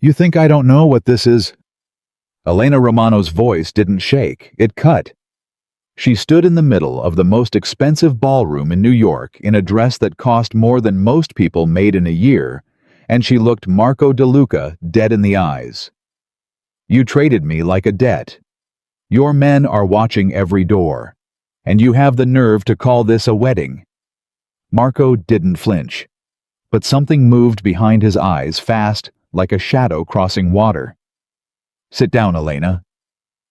You think I don't know what this is? Elena Romano's voice didn't shake, it cut. She stood in the middle of the most expensive ballroom in New York in a dress that cost more than most people made in a year, and she looked Marco DeLuca dead in the eyes. You traded me like a debt. Your men are watching every door, and you have the nerve to call this a wedding. Marco didn't flinch, but something moved behind his eyes fast, like a shadow crossing water. Sit down, Elena.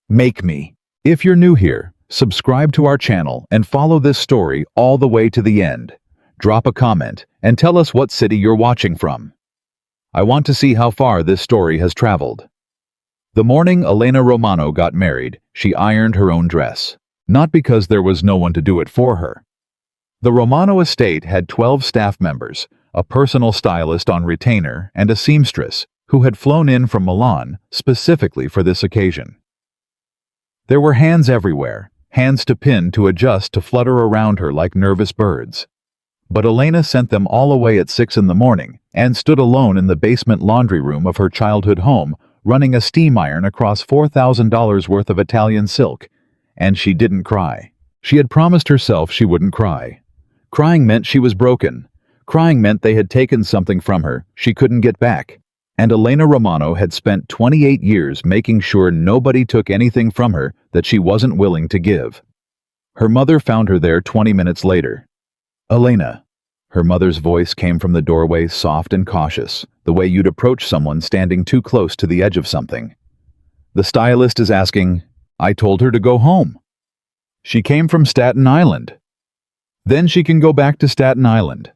Make me. If you're new here, subscribe to our channel and follow this story all the way to the end. Drop a comment and tell us what city you're watching from. I want to see how far this story has traveled. The morning Elena Romano got married, she ironed her own dress. Not because there was no one to do it for her. The Romano estate had 12 staff members, a personal stylist on retainer, and a seamstress who had flown in from Milan specifically for this occasion. There were hands everywhere, hands to pin, to adjust, to flutter around her like nervous birds. But Elena sent them all away at 6 in the morning and stood alone in the basement laundry room of her childhood home, running a steam iron across $4,000 worth of Italian silk. And she didn't cry. She had promised herself she wouldn't cry. Crying meant she was broken. Crying meant they had taken something from her she couldn't get back. And Elena Romano had spent 28 years making sure nobody took anything from her that she wasn't willing to give. Her mother found her there 20 minutes later. Elena. Her mother's voice came from the doorway, soft and cautious, the way you'd approach someone standing too close to the edge of something. The stylist is asking, I told her to go home. She came from Staten Island. Then she can go back to Staten Island.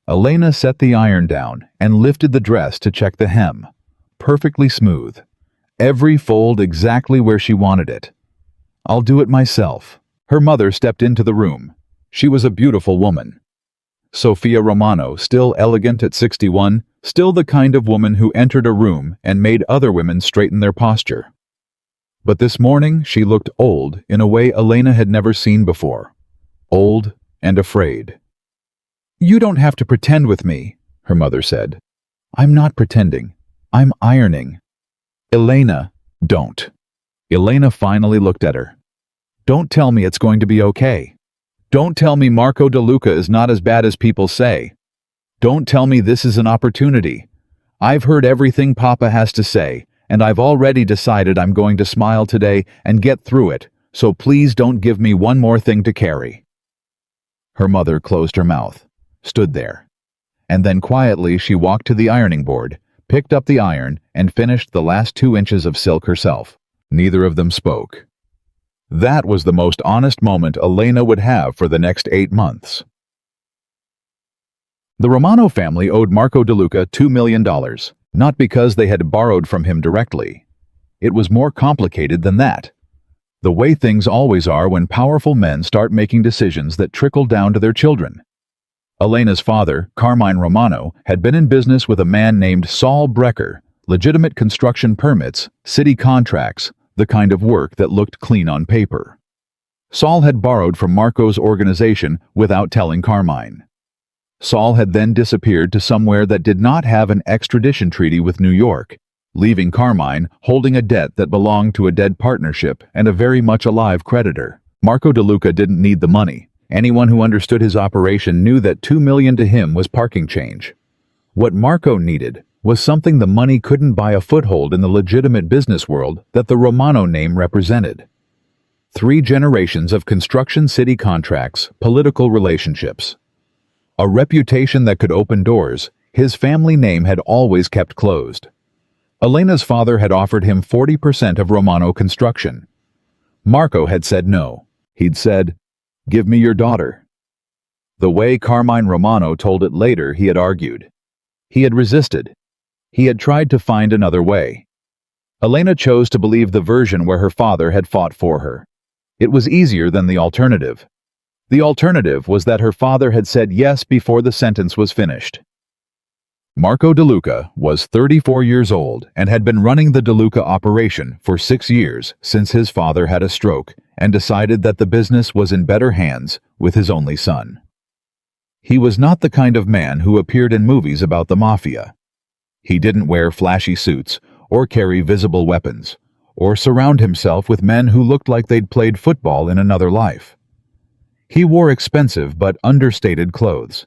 Elena set the iron down and lifted the dress to check the hem. Perfectly smooth. Every fold exactly where she wanted it. I'll do it myself. Her mother stepped into the room. She was a beautiful woman. Sophia Romano, still elegant at 61, still the kind of woman who entered a room and made other women straighten their posture. But this morning she looked old in a way Elena had never seen before. Old and afraid. You don't have to pretend with me, her mother said. I'm not pretending. I'm ironing. Elena, don't. Elena finally looked at her. Don't tell me it's going to be okay. Don't tell me Marco DeLuca is not as bad as people say. Don't tell me this is an opportunity. I've heard everything Papa has to say, and I've already decided I'm going to smile today and get through it, so please don't give me one more thing to carry. Her mother closed her mouth, stood there, and then quietly she walked to the ironing board, picked up the iron, and finished the last 2 inches of silk herself. Neither of them spoke. That was the most honest moment Elena would have for the next 8 months. The Romano family owed Marco DeLuca $2 million, not because they had borrowed from him directly. It was more complicated than that. The way things always are when powerful men start making decisions that trickle down to their children. Elena's father, Carmine Romano, had been in business with a man named Saul Brecker, legitimate construction permits, city contracts, the kind of work that looked clean on paper. Saul had borrowed from Marco's organization without telling Carmine. Saul had then disappeared to somewhere that did not have an extradition treaty with New York, leaving Carmine holding a debt that belonged to a dead partnership and a very much alive creditor. Marco DeLuca didn't need the money. Anyone who understood his operation knew that $2 million to him was parking change. What Marco needed was something the money couldn't buy, a foothold in the legitimate business world that the Romano name represented. 3 generations of construction city contracts, political relationships. A reputation that could open doors his family name had always kept closed. Elena's father had offered him 40% of Romano construction. Marco had said no. He'd said, "Give me your daughter." The way Carmine Romano told it later, he had argued. He had resisted. He had tried to find another way. Elena chose to believe the version where her father had fought for her. It was easier than the alternative. The alternative was that her father had said yes before the sentence was finished. Marco DeLuca was 34 years old and had been running the DeLuca operation for 6 years since his father had a stroke and decided that the business was in better hands with his only son. He was not the kind of man who appeared in movies about the Mafia. He didn't wear flashy suits, or carry visible weapons, or surround himself with men who looked like they'd played football in another life. He wore expensive but understated clothes.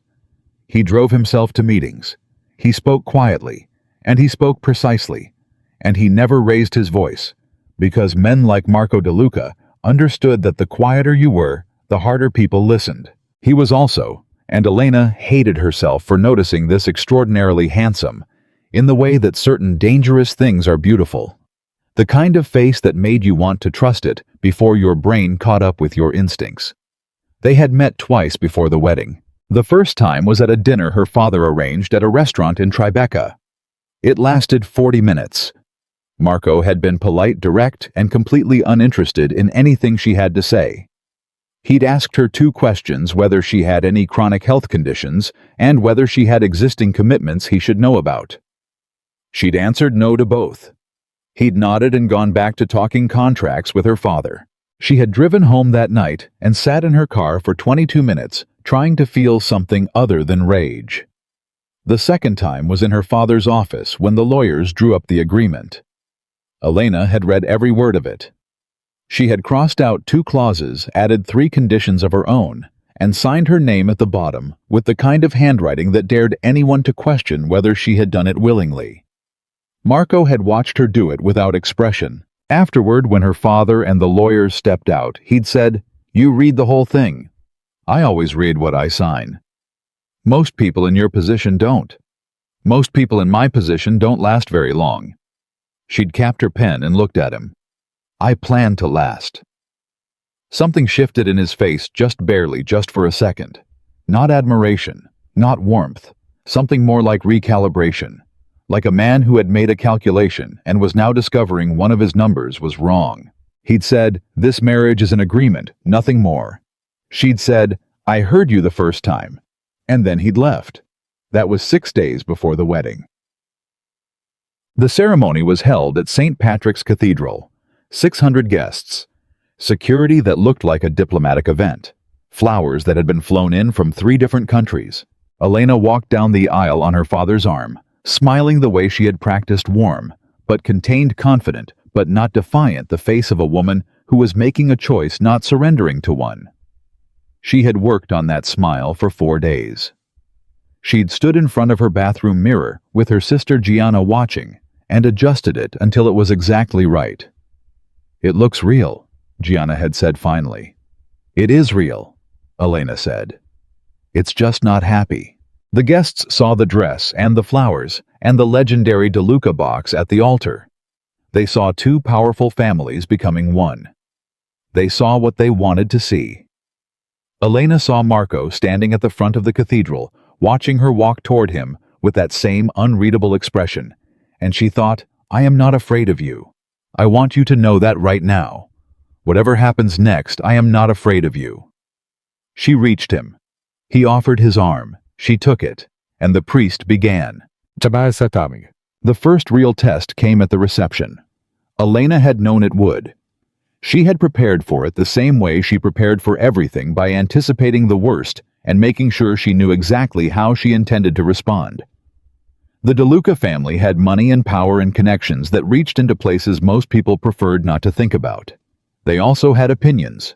He drove himself to meetings. He spoke quietly, and he spoke precisely, and he never raised his voice, because men like Marco DeLuca understood that the quieter you were, the harder people listened. He was also, and Elena hated herself for noticing this, extraordinarily handsome, in the way that certain dangerous things are beautiful. The kind of face that made you want to trust it before your brain caught up with your instincts. They had met twice before the wedding. The first time was at a dinner her father arranged at a restaurant in Tribeca. It lasted 40 minutes. Marco had been polite, direct, and completely uninterested in anything she had to say. He'd asked her 2 questions: whether she had any chronic health conditions and whether she had existing commitments he should know about. She'd answered no to both. He'd nodded and gone back to talking contracts with her father. She had driven home that night and sat in her car for 22 minutes, trying to feel something other than rage. The second time was in her father's office when the lawyers drew up the agreement. Elena had read every word of it. She had crossed out 2 clauses, added 3 conditions of her own, and signed her name at the bottom with the kind of handwriting that dared anyone to question whether she had done it willingly. Marco had watched her do it without expression. Afterward, when her father and the lawyers stepped out, he'd said, "You read the whole thing." "I always read what I sign." "Most people in your position don't." "Most people in my position don't last very long." She'd capped her pen and looked at him. "I plan to last." Something shifted in his face, just barely, just for a second. Not admiration, not warmth, something more like recalibration. Like a man who had made a calculation and was now discovering one of his numbers was wrong. He'd said, "This marriage is an agreement, nothing more." She'd said, "I heard you the first time." And then he'd left. That was 6 days before the wedding. The ceremony was held at St. Patrick's Cathedral. 600 guests. Security that looked like a diplomatic event. Flowers that had been flown in from 3 different countries. Elena walked down the aisle on her father's arm, smiling the way she had practiced, warm, but contained, confident, but not defiant, the face of a woman who was making a choice, not surrendering to one. She had worked on that smile for 4 days. She'd stood in front of her bathroom mirror with her sister Gianna watching and adjusted it until it was exactly right. "It looks real," Gianna had said finally. "It is real," Elena said. "It's just not happy." The guests saw the dress and the flowers and the legendary DeLuca box at the altar. They saw 2 powerful families becoming one. They saw what they wanted to see. Elena saw Marco standing at the front of the cathedral, watching her walk toward him with that same unreadable expression, and she thought, "I am not afraid of you. I want you to know that right now. Whatever happens next, I am not afraid of you." She reached him. He offered his arm. She took it, and the priest began. The first real test came at the reception. Elena had known it would. She had prepared for it the same way she prepared for everything, by anticipating the worst and making sure she knew exactly how she intended to respond. The DeLuca family had money and power and connections that reached into places most people preferred not to think about. They also had opinions.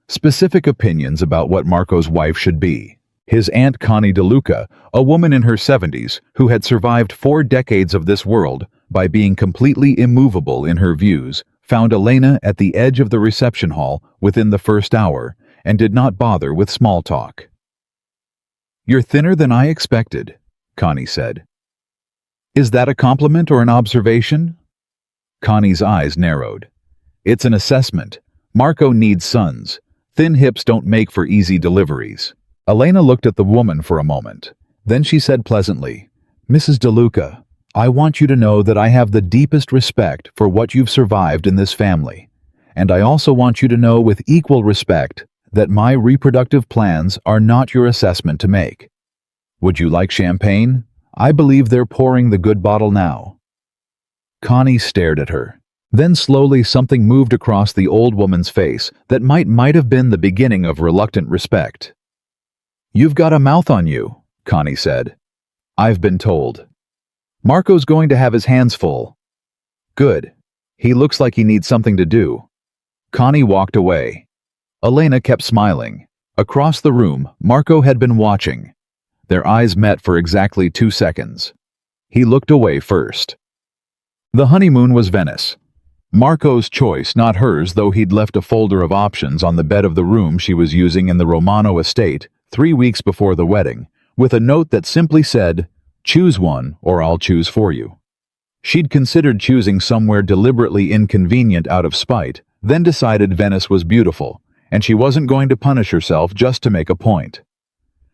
Specific opinions about what Marco's wife should be. His Aunt Connie DeLuca, a woman in her 70s who had survived 4 decades of this world by being completely immovable in her views, found Elena at the edge of the reception hall within the first hour and did not bother with small talk. "You're thinner than I expected," Connie said. "Is that a compliment or an observation?" Connie's eyes narrowed. "It's an assessment. Marco needs sons. Thin hips don't make for easy deliveries." Elena looked at the woman for a moment. Then she said pleasantly, "Mrs. DeLuca, I want you to know that I have the deepest respect for what you've survived in this family. And I also want you to know with equal respect that my reproductive plans are not your assessment to make. Would you like champagne? I believe they're pouring the good bottle now." Connie stared at her. Then slowly something moved across the old woman's face that might have been the beginning of reluctant respect. "You've got a mouth on you," Connie said. "I've been told." Marco's going to have his hands full. Good. He looks like he needs something to do. Connie walked away. Elena kept smiling. Across the room, Marco had been watching. Their eyes met for exactly 2 seconds. He looked away first. The honeymoon was Venice. Marco's choice, not hers, though he'd left a folder of options on the bed of the room she was using in the Romano estate 3 weeks before the wedding, with a note that simply said, "Choose one or I'll choose for you." She'd considered choosing somewhere deliberately inconvenient out of spite, then decided Venice was beautiful, and she wasn't going to punish herself just to make a point.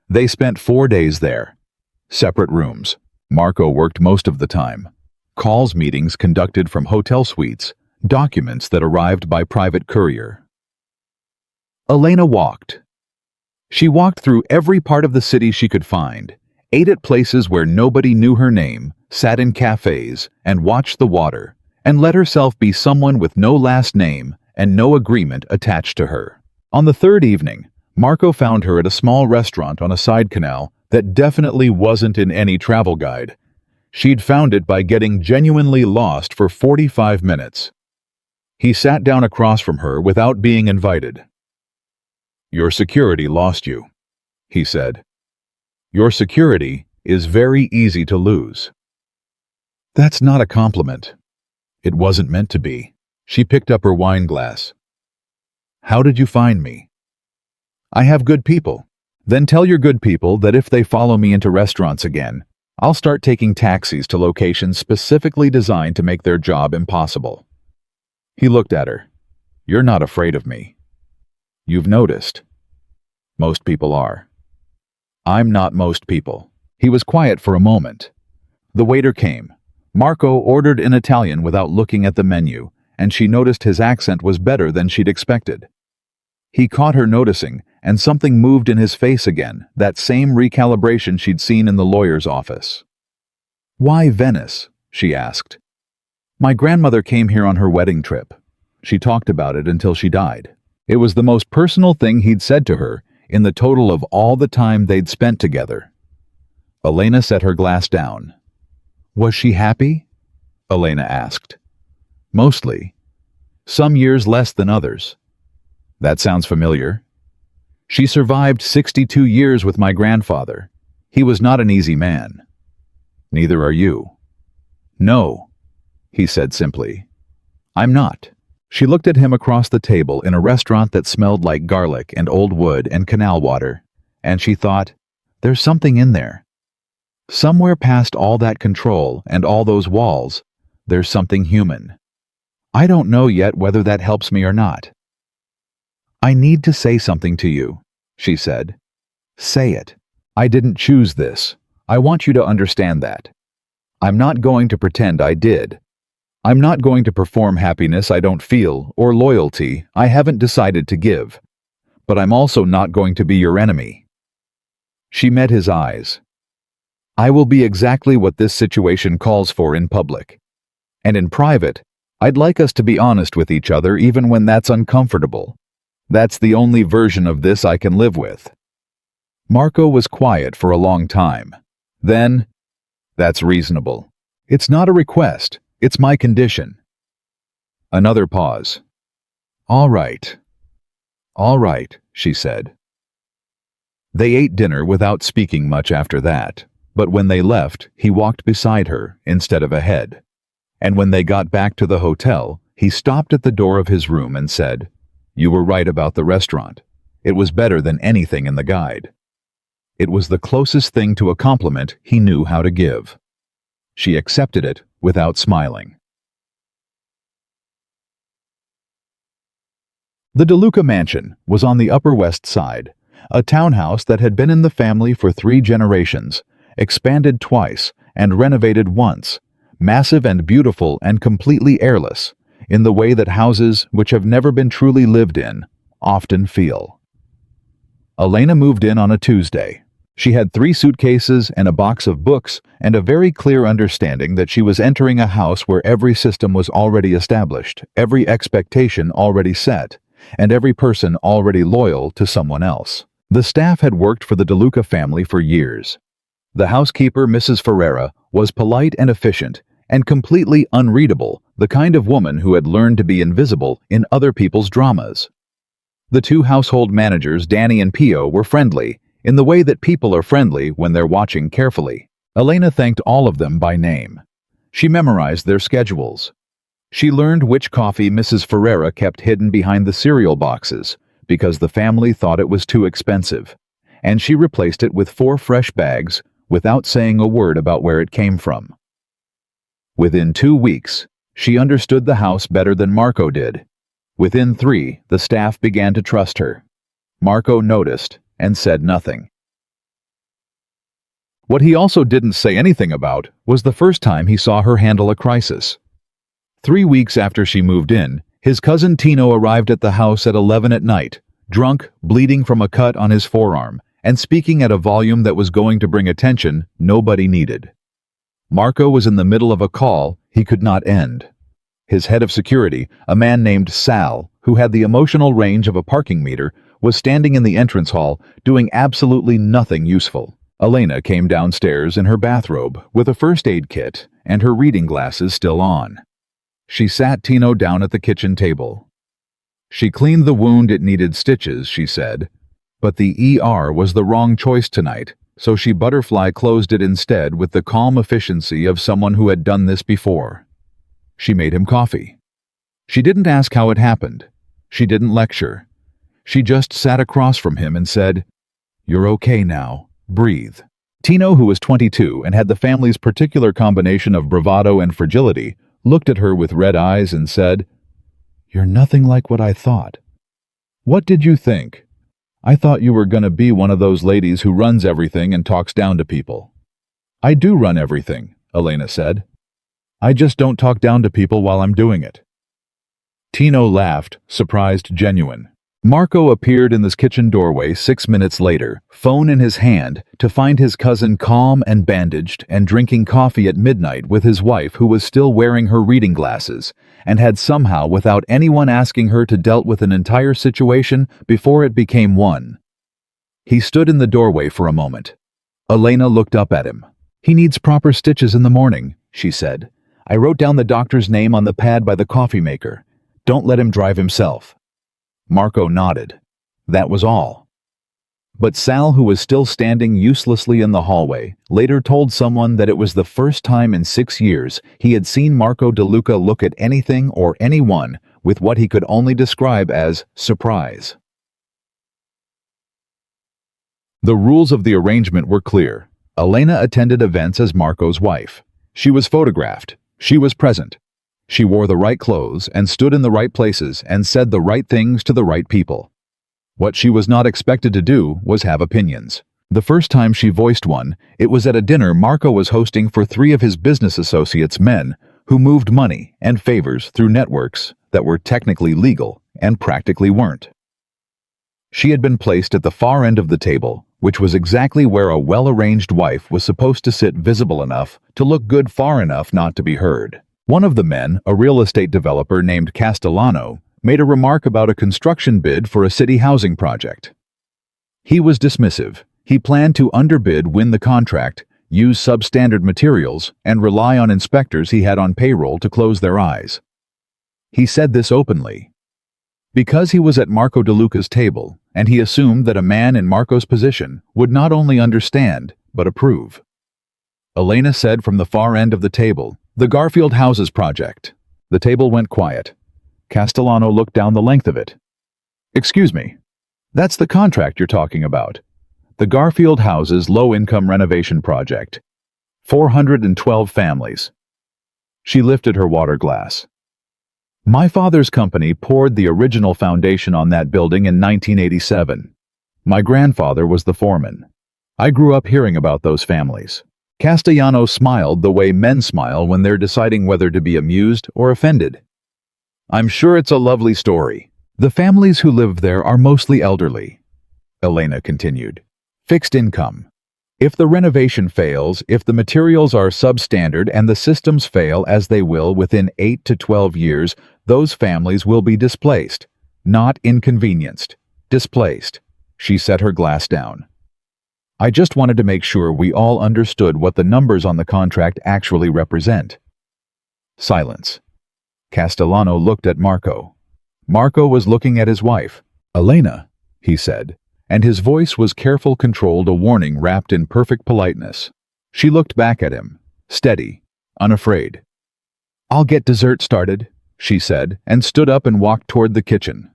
They spent 4 days there. Separate rooms. Marco worked most of the time. Calls, meetings conducted from hotel suites, documents that arrived by private courier. Elena walked. She walked through every part of the city she could find, ate at places where nobody knew her name, sat in cafes, and watched the water, and let herself be someone with no last name and no agreement attached to her. On the 3rd evening, Marco found her at a small restaurant on a side canal that definitely wasn't in any travel guide. She'd found it by getting genuinely lost for 45 minutes. He sat down across from her without being invited. "Your security lost you," he said. "Your security is very easy to lose." That's not a compliment. It wasn't meant to be. She picked up her wine glass. "How did you find me?" "I have good people." "Then tell your good people that if they follow me into restaurants again, I'll start taking taxis to locations specifically designed to make their job impossible." He looked at her. "You're not afraid of me. You've noticed. Most people are. I'm not most people." He was quiet for a moment. The waiter came. Marco ordered in Italian without looking at the menu, and she noticed his accent was better than she'd expected. He caught her noticing, and something moved in his face again, that same recalibration she'd seen in the lawyer's office. "Why Venice?" she asked. "My grandmother came here on her wedding trip. She talked about it until she died." It was the most personal thing he'd said to her in the total of all the time they'd spent together. Elena set her glass down. "Was she happy?" Elena asked. "Mostly. Some years less than others." "That sounds familiar." "She survived 62 years with my grandfather. He was not an easy man." "Neither are you." "No," he said simply. "I'm not." She looked at him across the table in a restaurant that smelled like garlic and old wood and canal water, and she thought, there's something in there. Somewhere past all that control and all those walls, there's something human. I don't know yet whether that helps me or not. "I need to say something to you," she said. "Say it. I didn't choose this. I want you to understand that. I'm not going to pretend I did. I'm not going to perform happiness I don't feel or loyalty I haven't decided to give. But I'm also not going to be your enemy." She met his eyes. "I will be exactly what this situation calls for in public. And in private, I'd like us to be honest with each other even when that's uncomfortable. That's the only version of this I can live with." Marco was quiet for a long time. Then, "That's reasonable. It's not a request. It's my condition." Another pause. All right, she said. They ate dinner without speaking much after that, but when they left, he walked beside her instead of ahead. And when they got back to the hotel, he stopped at the door of his room and said, "You were right about the restaurant. It was better than anything in the guide." It was the closest thing to a compliment he knew how to give. She accepted it without smiling. The DeLuca mansion was on the Upper West Side, a townhouse that had been in the family for 3 generations, expanded twice and renovated once, massive and beautiful and completely airless, in the way that houses which have never been truly lived in often feel. Elena moved in on a Tuesday. She had 3 suitcases and a box of books and a very clear understanding that she was entering a house where every system was already established, every expectation already set, and every person already loyal to someone else. The staff had worked for the DeLuca family for years. The housekeeper, Mrs. Ferreira, was polite and efficient, and completely unreadable, the kind of woman who had learned to be invisible in other people's dramas. The two household managers, Danny and Pio, were friendly, in the way that people are friendly when they're watching carefully. Elena thanked all of them by name. She memorized their schedules. She learned which coffee Mrs. Ferreira kept hidden behind the cereal boxes, because the family thought it was too expensive, and she replaced it with 4 fresh bags without saying a word about where it came from. Within 2 weeks, she understood the house better than Marco did. Within 3, the staff began to trust her. Marco noticed and said nothing. What he also didn't say anything about was the first time he saw her handle a crisis. 3 weeks after she moved in, his cousin Tino arrived at the house at 11 at night, drunk, bleeding from a cut on his forearm, and speaking at a volume that was going to bring attention nobody needed. Marco was in the middle of a call he could not end. His head of security, a man named Sal, who had the emotional range of a parking meter, was standing in the entrance hall doing absolutely nothing useful. Elena came downstairs in her bathrobe with a first aid kit and her reading glasses still on. She sat Tino down at the kitchen table. She cleaned the wound, it needed stitches, she said, but the ER was the wrong choice tonight, so she butterfly closed it instead with the calm efficiency of someone who had done this before. She made him coffee. She didn't ask how it happened. She didn't lecture. She just sat across from him and said, "You're okay now. Breathe." Tino, who was 22 and had the family's particular combination of bravado and fragility, looked at her with red eyes and said, "You're nothing like what I thought." "What did you think?" "I thought you were going to be one of those ladies who runs everything and talks down to people." "I do run everything," Elena said. "I just don't talk down to people while I'm doing it." Tino laughed, surprised, genuine. Marco appeared in this kitchen doorway 6 minutes later, phone in his hand, to find his cousin calm and bandaged and drinking coffee at midnight with his wife, who was still wearing her reading glasses, and had somehow, without anyone asking her to, dealt with an entire situation before it became one. He stood in the doorway for a moment. Elena looked up at him. "He needs proper stitches in the morning," she said. "I wrote down the doctor's name on the pad by the coffee maker. Don't let him drive himself." Marco nodded. That was all. But Sal, who was still standing uselessly in the hallway, later told someone that it was the first time in 6 years he had seen Marco DeLuca look at anything or anyone with what he could only describe as surprise. The rules of the arrangement were clear. Elena attended events as Marco's wife. She was photographed. She was present. She wore the right clothes and stood in the right places and said the right things to the right people. What she was not expected to do was have opinions. The first time she voiced one, it was at a dinner Marco was hosting for 3 of his business associates, men, who moved money and favors through networks that were technically legal and practically weren't. She had been placed at the far end of the table, which was exactly where a well-arranged wife was supposed to sit, visible enough to look good, far enough not to be heard. One of the men, a real estate developer named Castellano, made a remark about a construction bid for a city housing project. He was dismissive. He planned to underbid, win the contract, use substandard materials, and rely on inspectors he had on payroll to close their eyes. He said this openly. Because he was at Marco DeLuca's table, and he assumed that a man in Marco's position would not only understand, but approve. Elena said from the far end of the table, "The Garfield Houses project." The table went quiet. Castellano looked down the length of it. "Excuse me, that's the contract you're talking about. The Garfield Houses low-income renovation project. 412 families." She lifted her water glass. "My father's company poured the original foundation on that building in 1987. My grandfather was the foreman. I grew up hearing about those families." Castellano smiled the way men smile when they're deciding whether to be amused or offended. "I'm sure it's a lovely story. The families who live there are mostly elderly," Elena continued. "Fixed income. If the renovation fails, if the materials are substandard and the systems fail, as they will within 8 to 12 years, those families will be displaced. Not inconvenienced. Displaced." She set her glass down. I just wanted to make sure we all understood what the numbers on the contract actually represent. Silence. Castellano looked at Marco. Marco was looking at his wife. Elena, he said, and his voice was careful, controlled, a warning wrapped in perfect politeness. She looked back at him, steady, unafraid. I'll get dessert started, she said, and stood up and walked toward the kitchen.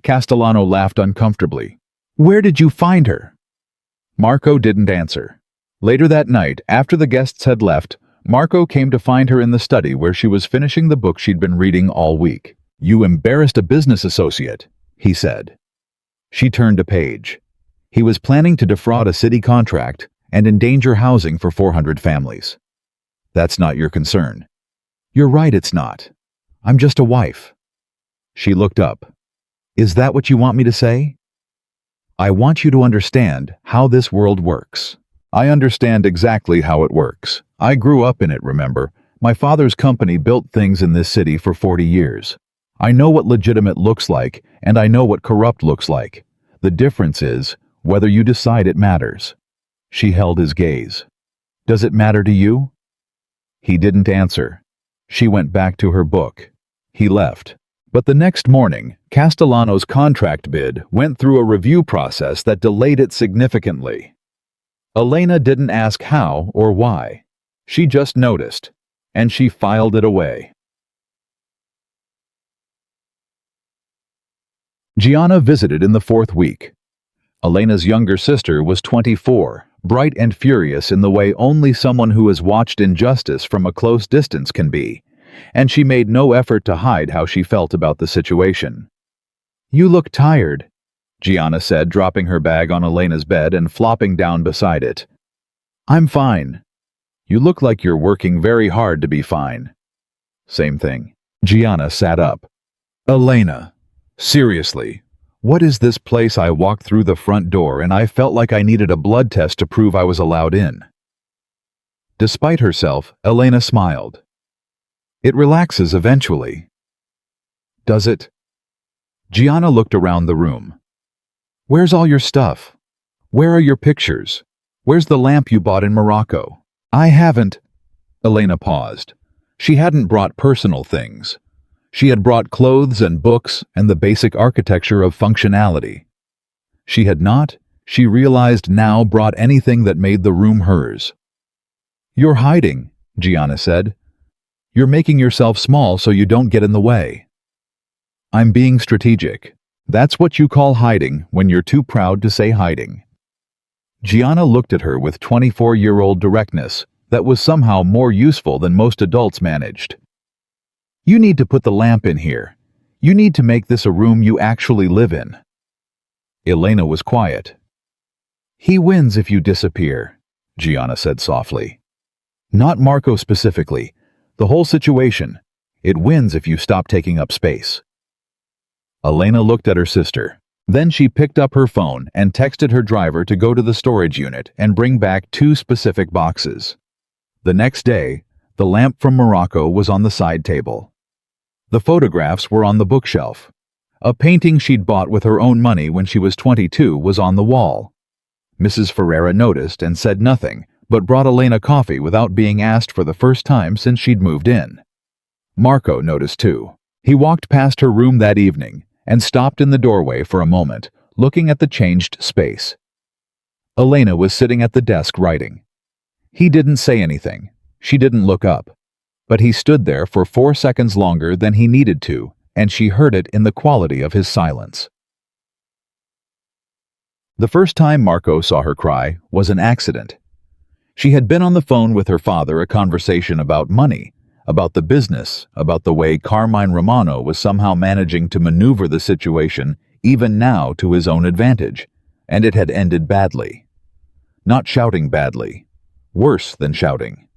Castellano laughed uncomfortably. Where did you find her? Marco didn't answer. Later that night, after the guests had left, Marco came to find her in the study where she was finishing the book she'd been reading all week. You embarrassed a business associate, he said. She turned a page. He was planning to defraud a city contract and endanger housing for 400 families. That's not your concern. You're right, it's not. I'm just a wife. She looked up. Is that what you want me to say? I want you to understand how this world works. I understand exactly how it works. I grew up in it, remember? My father's company built things in this city for 40 years. I know what legitimate looks like, and I know what corrupt looks like. The difference is whether you decide it matters. She held his gaze. Does it matter to you? He didn't answer. She went back to her book. He left. But the next morning, Castellano's contract bid went through a review process that delayed it significantly. Elena didn't ask how or why. She just noticed, and she filed it away. Gianna visited in the 4th week. Elena's younger sister was 24, bright and furious in the way only someone who has watched injustice from a close distance can be, and she made no effort to hide how she felt about the situation. You look tired, Gianna said, dropping her bag on Elena's bed and flopping down beside it. I'm fine. You look like you're working very hard to be fine. Same thing. Gianna sat up. Elena, seriously, what is this place? I walked through the front door and I felt like I needed a blood test to prove I was allowed in. Despite herself, Elena smiled. It relaxes eventually. Does it? Gianna looked around the room. Where's all your stuff? Where are your pictures? Where's the lamp you bought in Morocco? I haven't. Elena paused. She hadn't brought personal things. She had brought clothes and books and the basic architecture of functionality. She had not, she realized now, brought anything that made the room hers. You're hiding, Gianna said. You're making yourself small so you don't get in the way. I'm being strategic. That's what you call hiding when you're too proud to say hiding. Gianna looked at her with 24-year-old directness that was somehow more useful than most adults managed. You need to put the lamp in here. You need to make this a room you actually live in. Elena was quiet. He wins if you disappear, Gianna said softly. Not Marco specifically. The whole situation. It wins if you stop taking up space. Elena looked at her sister. Then she picked up her phone and texted her driver to go to the storage unit and bring back 2 specific boxes. The next day, the lamp from Morocco was on the side table. The photographs were on the bookshelf. A painting she'd bought with her own money when she was 22 was on the wall. Mrs. Ferreira noticed and said nothing, but brought Elena coffee without being asked for the first time since she'd moved in. Marco noticed too. He walked past her room that evening and stopped in the doorway for a moment, looking at the changed space. Elena was sitting at the desk writing. He didn't say anything. She didn't look up. But he stood there for 4 seconds longer than he needed to, and she heard it in the quality of his silence. The first time Marco saw her cry was an accident. She had been on the phone with her father, a conversation about money, about the business, about the way Carmine Romano was somehow managing to maneuver the situation even now to his own advantage, and it had ended badly. Not shouting badly. Worse than shouting.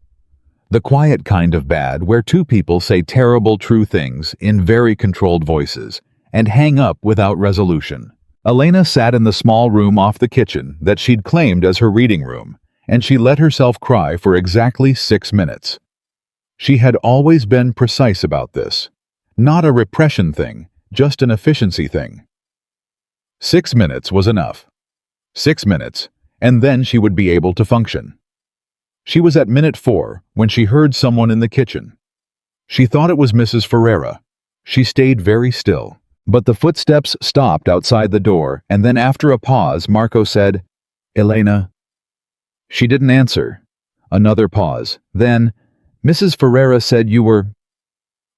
The quiet kind of bad where 2 people say terrible true things in very controlled voices and hang up without resolution. Elena sat in the small room off the kitchen that she'd claimed as her reading room, and she let herself cry for exactly 6 minutes. She had always been precise about this. Not a repression thing, just an efficiency thing. 6 minutes was enough. 6 minutes, and then she would be able to function. She was at minute 4 when she heard someone in the kitchen. She thought it was Mrs. Ferreira. She stayed very still, but the footsteps stopped outside the door, and then after a pause, Marco said, "Elena." She didn't answer. Another pause. Then, "Mrs. Ferreira said you were—"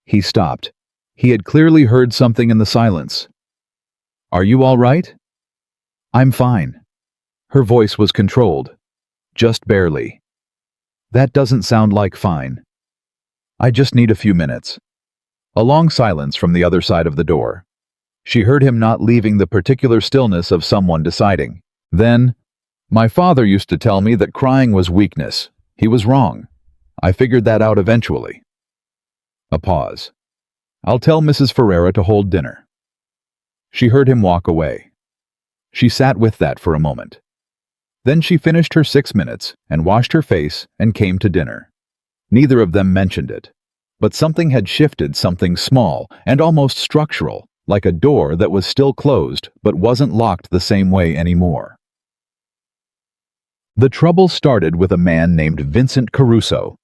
He stopped. He had clearly heard something in the silence. "Are you all right?" "I'm fine." Her voice was controlled. Just barely. "That doesn't sound like fine. I just need a few minutes." A long silence from the other side of the door. She heard him not leaving the particular stillness of someone deciding. Then, "My father used to tell me that crying was weakness. He was wrong. I figured that out eventually." A pause. "I'll tell Mrs. Ferreira to hold dinner." She heard him walk away. She sat with that for a moment. Then she finished her 6 minutes and washed her face and came to dinner. Neither of them mentioned it, but something had shifted, something small and almost structural, like a door that was still closed but wasn't locked the same way anymore. The trouble started with a man named Vincent Caruso.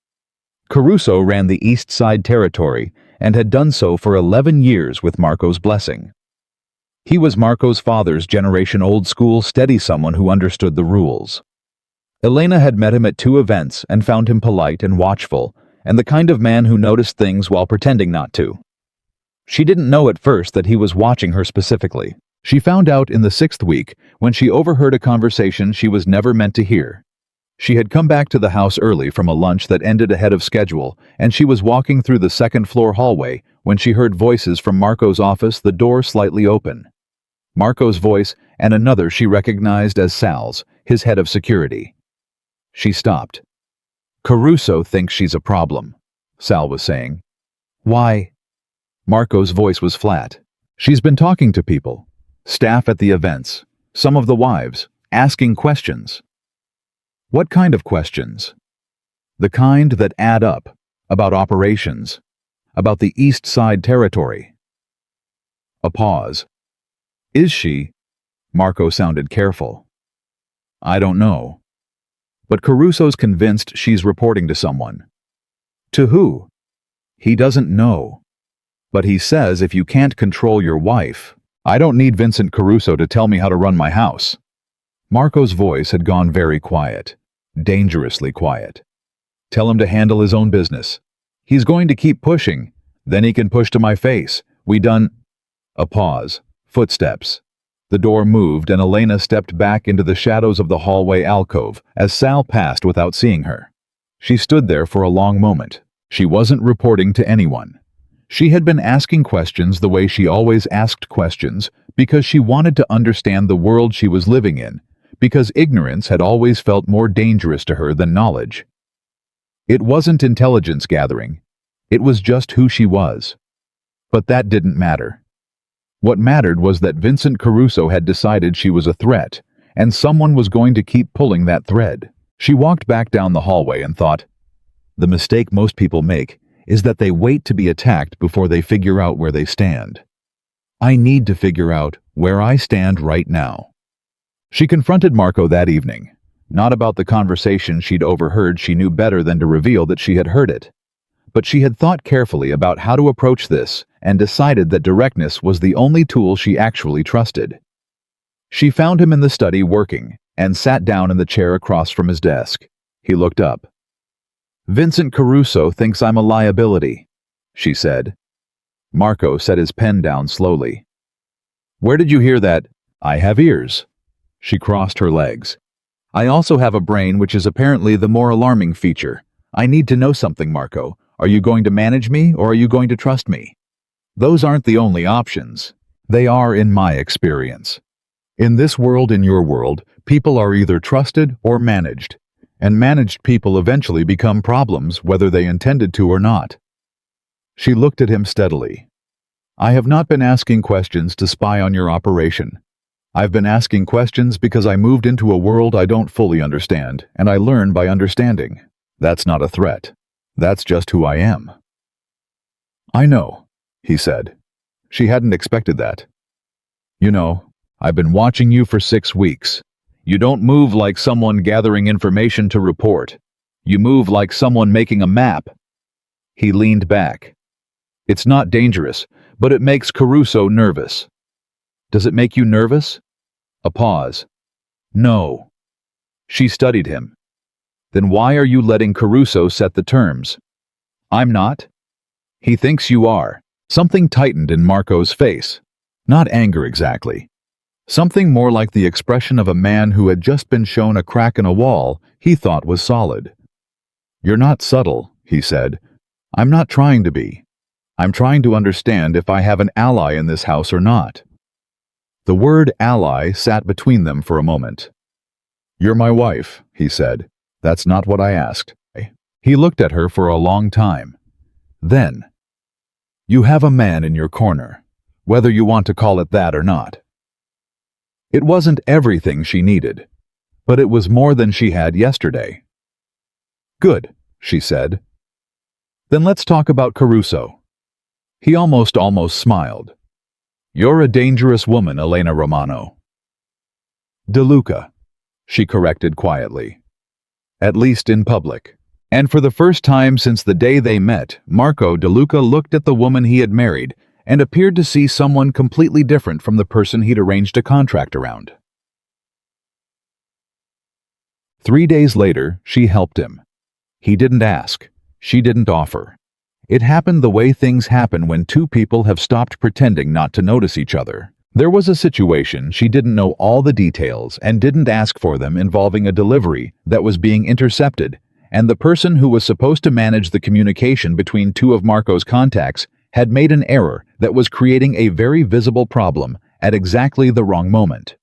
Caruso ran the East Side Territory and had done so for 11 years with Marco's blessing. He was Marco's father's generation old-school steady someone who understood the rules. Elena had met him at 2 events and found him polite and watchful, and the kind of man who noticed things while pretending not to. She didn't know at first that he was watching her specifically. She found out in the 6th week when she overheard a conversation she was never meant to hear. She had come back to the house early from a lunch that ended ahead of schedule, and she was walking through the 2nd-floor hallway when she heard voices from Marco's office, the door slightly open. Marco's voice and another she recognized as Sal's, his head of security. She stopped. "Caruso thinks she's a problem," Sal was saying. "Why?" Marco's voice was flat. "She's been talking to people, staff at the events, some of the wives, asking questions." "What kind of questions?" "The kind that add up, about operations, about the East Side Territory." A pause. "Is she?" Marco sounded careful. "I don't know. But Caruso's convinced she's reporting to someone." "To who?" "He doesn't know. But he says if you can't control your wife—" "I don't need Vincent Caruso to tell me how to run my house." Marco's voice had gone very quiet, dangerously quiet. "Tell him to handle his own business. He's going to keep pushing. Then he can push to my face. We done—" A pause. Footsteps. The door moved and Elena stepped back into the shadows of the hallway alcove as Sal passed without seeing her. She stood there for a long moment. She wasn't reporting to anyone. She had been asking questions the way she always asked questions because she wanted to understand the world she was living in, because ignorance had always felt more dangerous to her than knowledge. It wasn't intelligence gathering. It was just who she was. But that didn't matter. What mattered was that Vincent Caruso had decided she was a threat, and someone was going to keep pulling that thread. She walked back down the hallway and thought, the mistake most people make is that they wait to be attacked before they figure out where they stand. I need to figure out where I stand right now. She confronted Marco that evening, not about the conversation she'd overheard. She knew better than to reveal that she had heard it. But she had thought carefully about how to approach this and decided that directness was the only tool she actually trusted. She found him in the study working and sat down in the chair across from his desk. He looked up. "Vincent Caruso thinks I'm a liability," she said. Marco set his pen down slowly. "Where did you hear that?" "I have ears." She crossed her legs. "I also have a brain, which is apparently the more alarming feature. I need to know something, Marco. Are you going to manage me, or are you going to trust me? Those aren't the only options. They are in my experience. In this world, in your world, people are either trusted or managed, and managed people eventually become problems whether they intended to or not." She looked at him steadily. "I have not been asking questions to spy on your operation. I've been asking questions because I moved into a world I don't fully understand, and I learn by understanding. That's not a threat. That's just who I am." "I know," he said. She hadn't expected that. "You know, I've been watching you for 6 weeks. You don't move like someone gathering information to report. You move like someone making a map. He leaned back. It's not dangerous, but it makes Caruso nervous. Does it make you nervous? A pause. No. She studied him. Then why are you letting Caruso set the terms? I'm not. He thinks you are. Something tightened in Marco's face. Not anger exactly. Something more like the expression of a man who had just been shown a crack in a wall he thought was solid. You're not subtle, he said. I'm not trying to be. I'm trying to understand if I have an ally in this house or not. The word ally sat between them for a moment. You're my wife, he said. That's not what I asked. He looked at her for a long time. Then, you have a man in your corner, whether you want to call it that or not. It wasn't everything she needed, but it was more than she had yesterday. Good, she said. Then let's talk about Caruso. He almost smiled. You're a dangerous woman, Elena Romano. DeLuca, she corrected quietly. At least in public. And for the first time since the day they met, Marco DeLuca looked at the woman he had married and appeared to see someone completely different from the person he'd arranged a contract around. 3 days later, she helped him. He didn't ask. She didn't offer. It happened the way things happen when two people have stopped pretending not to notice each other. There was a situation she didn't know all the details and didn't ask for them involving a delivery that was being intercepted, and the person who was supposed to manage the communication between two of Marco's contacts had made an error that was creating a very visible problem at exactly the wrong moment.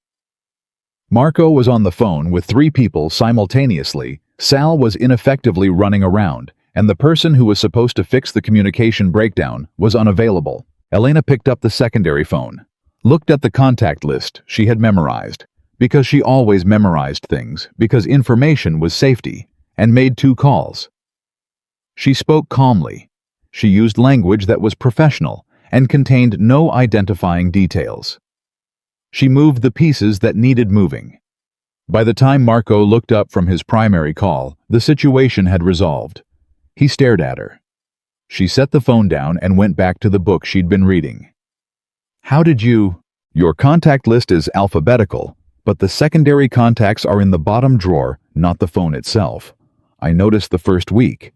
Marco was on the phone with 3 people simultaneously. Sal was ineffectively running around, and the person who was supposed to fix the communication breakdown was unavailable. Elena picked up the secondary phone, looked at the contact list she had memorized, because she always memorized things because information was safety, and made 2 calls. She spoke calmly. She used language that was professional and contained no identifying details. She moved the pieces that needed moving. By the time Marco looked up from his primary call, the situation had resolved. He stared at her. She set the phone down and went back to the book she'd been reading. How did you? Your contact list is alphabetical, but the secondary contacts are in the bottom drawer, not the phone itself. I noticed the first week.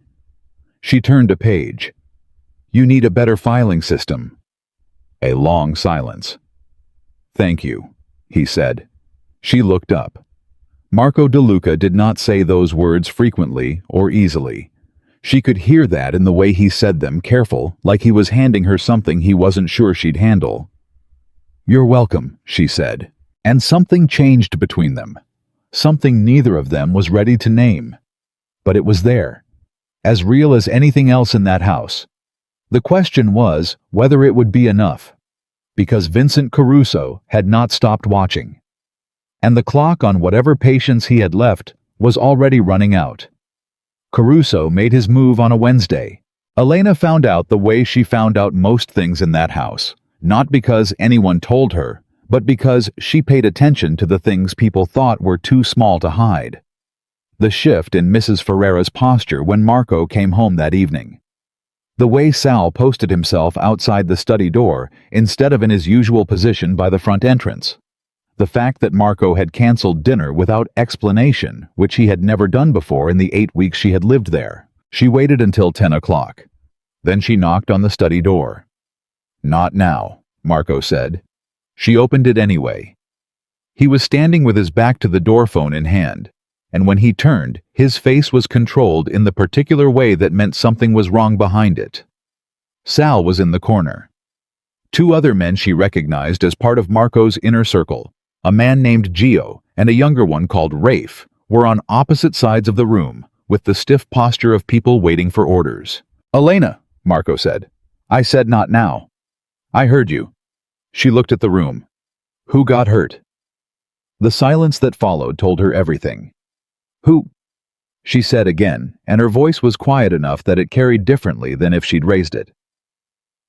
She turned a page. You need a better filing system. A long silence. Thank you, he said. She looked up. Marco DeLuca did not say those words frequently or easily. She could hear that in the way he said them, careful, like he was handing her something he wasn't sure she'd handle. You're welcome, she said. And something changed between them. Something neither of them was ready to name. But it was there, as real as anything else in that house. The question was whether it would be enough, because Vincent Caruso had not stopped watching. And the clock on whatever patience he had left was already running out. Caruso made his move on a Wednesday. Elena found out the way she found out most things in that house, not because anyone told her, but because she paid attention to the things people thought were too small to hide. The shift in Mrs. Ferreira's posture when Marco came home that evening. The way Sal posted himself outside the study door instead of in his usual position by the front entrance. The fact that Marco had canceled dinner without explanation, which he had never done before in the 8 weeks she had lived there. She waited until 10 o'clock. Then she knocked on the study door. Not now, Marco said. She opened it anyway. He was standing with his back to the door phone in hand, and when he turned, his face was controlled in the particular way that meant something was wrong behind it. Sal was in the corner. 2 other men she recognized as part of Marco's inner circle, a man named Gio and a younger one called Rafe, were on opposite sides of the room, with the stiff posture of people waiting for orders. Elena, Marco said. I said not now. I heard you. She looked at the room. Who got hurt? The silence that followed told her everything. Who? She said again, and her voice was quiet enough that it carried differently than if she'd raised it.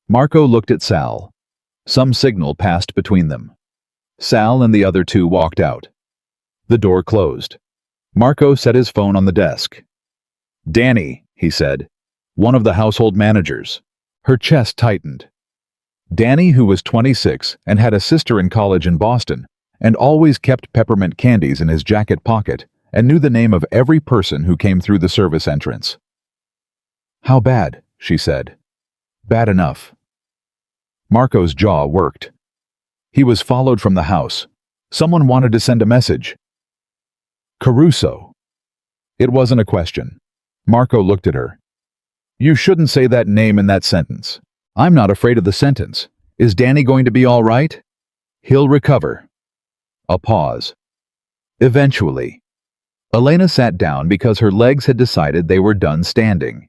Marco looked at Sal. Some signal passed between them. Sal and the other 2 walked out. The door closed. Marco set his phone on the desk. "Danny," he said. "One of the household managers." Her chest tightened. Danny, who was 26 and had a sister in college in Boston, and always kept peppermint candies in his jacket pocket, and knew the name of every person who came through the service entrance. "How bad?" she said. "Bad enough." Marco's jaw worked. He was followed from the house. Someone wanted to send a message. Caruso. It wasn't a question. Marco looked at her. "You shouldn't say that name in that sentence." "I'm not afraid of the sentence. Is Danny going to be all right?" "He'll recover." A pause. Eventually. Elena sat down because her legs had decided they were done standing.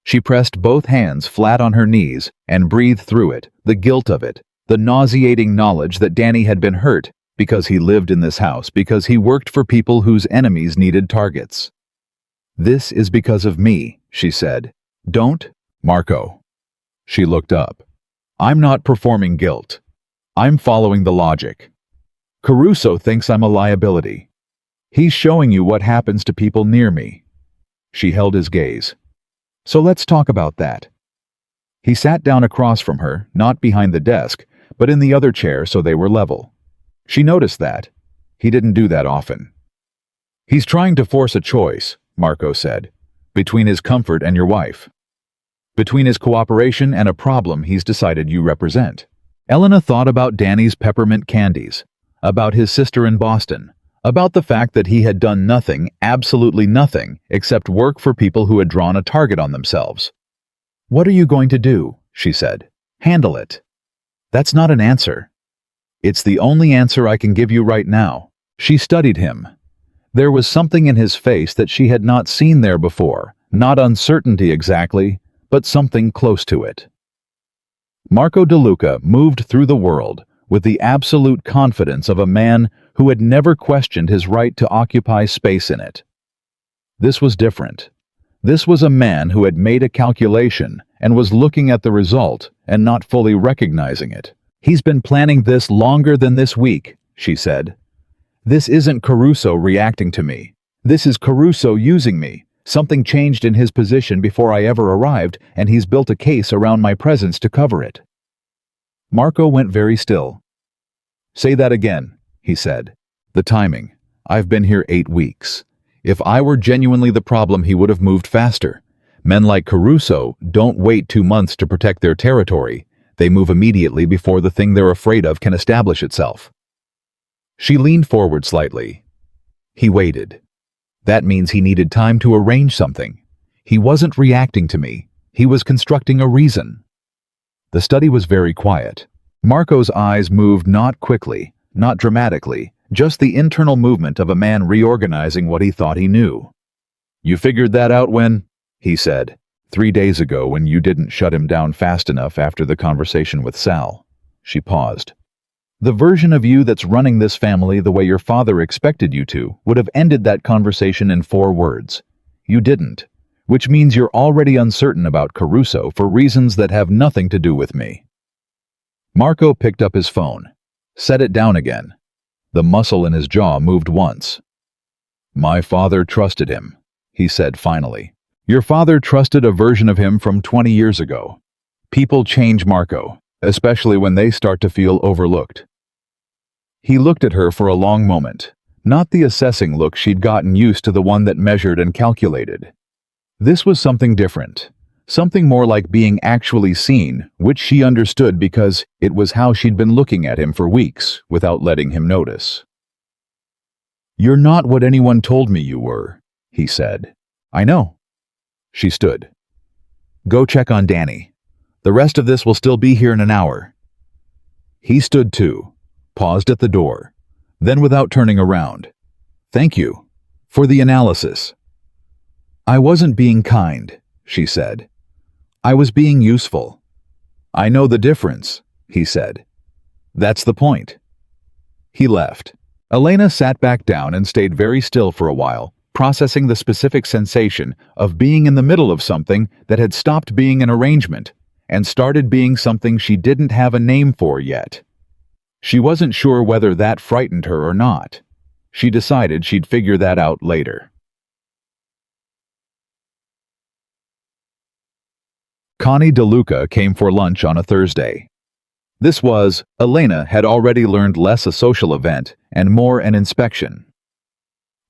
She pressed both hands flat on her knees and breathed through it, the guilt of it, the nauseating knowledge that Danny had been hurt because he lived in this house, because he worked for people whose enemies needed targets. "This is because of me," she said. "Don't, Marco." She looked up. "I'm not performing guilt. I'm following the logic. Caruso thinks I'm a liability. He's showing you what happens to people near me." She held his gaze. "So let's talk about that." He sat down across from her, not behind the desk, but in the other chair so they were level. She noticed that. He didn't do that often. "He's trying to force a choice," Marco said, "between his comfort and your wife. Between his cooperation and a problem he's decided you represent." Elena thought about Danny's peppermint candies, about his sister in Boston, about the fact that he had done nothing, absolutely nothing, except work for people who had drawn a target on themselves. "What are you going to do?" she said. "Handle it." "That's not an answer." "It's the only answer I can give you right now." She studied him. There was something in his face that she had not seen there before, not uncertainty exactly, but something close to it. Marco DeLuca moved through the world with the absolute confidence of a man who had never questioned his right to occupy space in it. This was different. This was a man who had made a calculation and was looking at the result and not fully recognizing it. "He's been planning this longer than this week," she said. "This isn't Caruso reacting to me. This is Caruso using me. Something changed in his position before I ever arrived, and he's built a case around my presence to cover it." Marco went very still. "Say that again," he said. "The timing. I've been here 8 weeks. If I were genuinely the problem, he would have moved faster. Men like Caruso don't wait 2 months to protect their territory. They move immediately before the thing they're afraid of can establish itself." She leaned forward slightly. He waited. That means he needed time to arrange something. He wasn't reacting to me. He was constructing a reason. The study was very quiet. Marco's eyes moved not quickly, not dramatically, just the internal movement of a man reorganizing what he thought he knew. "You figured that out when?" he said. 3 days ago, when you didn't shut him down fast enough after the conversation with Sal." She paused. "The version of you that's running this family the way your father expected you to would have ended that conversation in 4 words. You didn't, which means you're already uncertain about Caruso for reasons that have nothing to do with me." Marco picked up his phone, set it down again. The muscle in his jaw moved once. "My father trusted him," he said finally. "Your father trusted a version of him from 20 years ago. People change, Marco, especially when they start to feel overlooked." He looked at her for a long moment, not the assessing look she'd gotten used to, the one that measured and calculated. This was something different, something more like being actually seen, which she understood because it was how she'd been looking at him for weeks without letting him notice. "You're not what anyone told me you were," he said. "I know." She stood. "Go check on Danny. The rest of this will still be here in an hour." He stood too, paused at the door, then without turning around. "Thank you for the analysis." "I wasn't being kind," she said. "I was being useful." "I know the difference," he said. "That's the point." He left. Elena sat back down and stayed very still for a while, processing the specific sensation of being in the middle of something that had stopped being an arrangement and started being something she didn't have a name for yet. She wasn't sure whether that frightened her or not. She decided she'd figure that out later. Connie DeLuca came for lunch on a Thursday. Elena had already learned less a social event and more an inspection.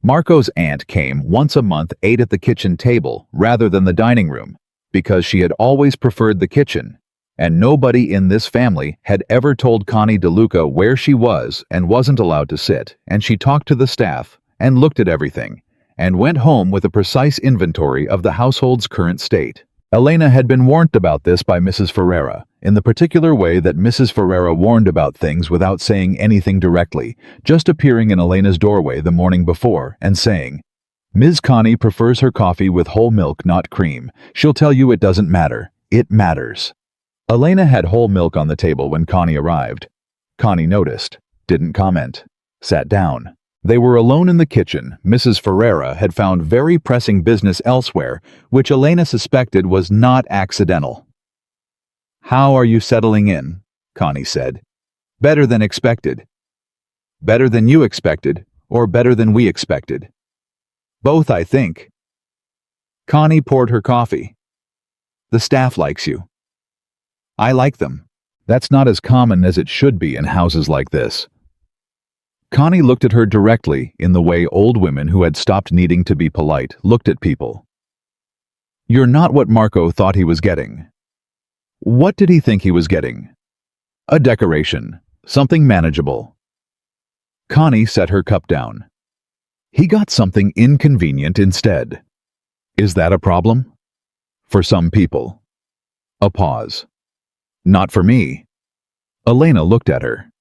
Marco's aunt came once a month, ate at the kitchen table rather than the dining room, because she had always preferred the kitchen, and nobody in this family had ever told Connie DeLuca where she was and wasn't allowed to sit, and she talked to the staff and looked at everything, and went home with a precise inventory of the household's current state. Elena had been warned about this by Mrs. Ferreira, in the particular way that Mrs. Ferreira warned about things without saying anything directly, just appearing in Elena's doorway the morning before and saying, "Ms. Connie prefers her coffee with whole milk, not cream. She'll tell you it doesn't matter. It matters." Elena had whole milk on the table when Connie arrived. Connie noticed, didn't comment, sat down. They were alone in the kitchen. Mrs. Ferreira had found very pressing business elsewhere, which Elena suspected was not accidental. "How are you settling in?" Connie said. "Better than expected." "Better than you expected, or better than we expected?" "Both, I think." Connie poured her coffee. "The staff likes you." "I like them." "That's not as common as it should be in houses like this." Connie looked at her directly in the way old women who had stopped needing to be polite looked at people. "You're not what Marco thought he was getting." "What did he think he was getting?" "A decoration. Something manageable." Connie set her cup down. "He got something inconvenient instead." "Is that a problem?" "For some people." A pause. "Not for me." Elena looked at her.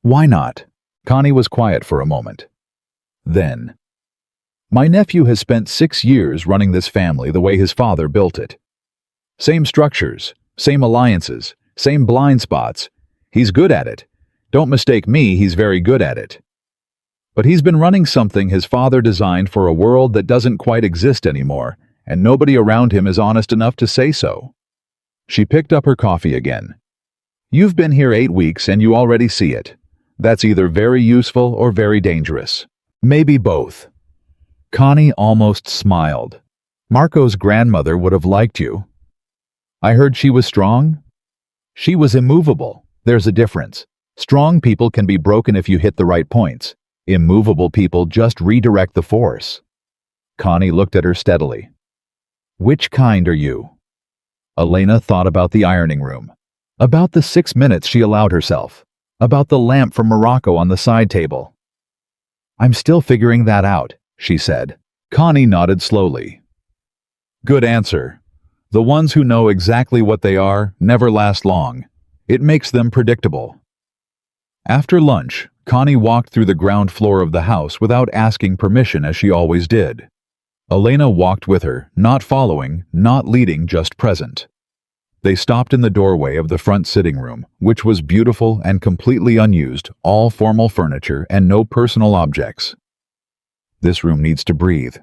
"Why not?" Connie was quiet for a moment. Then, "My nephew has spent 6 years running this family the way his father built it. Same structures, same alliances, same blind spots. He's good at it. Don't mistake me, he's very good at it. But he's been running something his father designed for a world that doesn't quite exist anymore, and nobody around him is honest enough to say so." She picked up her coffee again. "You've been here 8 weeks and you already see it. That's either very useful or very dangerous. Maybe both." Connie almost smiled. "Marco's grandmother would have liked you." "I heard she was strong?" "She was immovable. There's a difference. Strong people can be broken if you hit the right points. Immovable people just redirect the force." Connie looked at her steadily. "Which kind are you?" Elena thought about the ironing room, about the 6 minutes she allowed herself, about the lamp from Morocco on the side table. "I'm still figuring that out," she said. Connie nodded slowly. "Good answer. The ones who know exactly what they are never last long. It makes them predictable." After lunch, Connie walked through the ground floor of the house without asking permission as she always did. Elena walked with her, not following, not leading, just present. They stopped in the doorway of the front sitting room, which was beautiful and completely unused, all formal furniture and no personal objects. "This room needs to breathe,"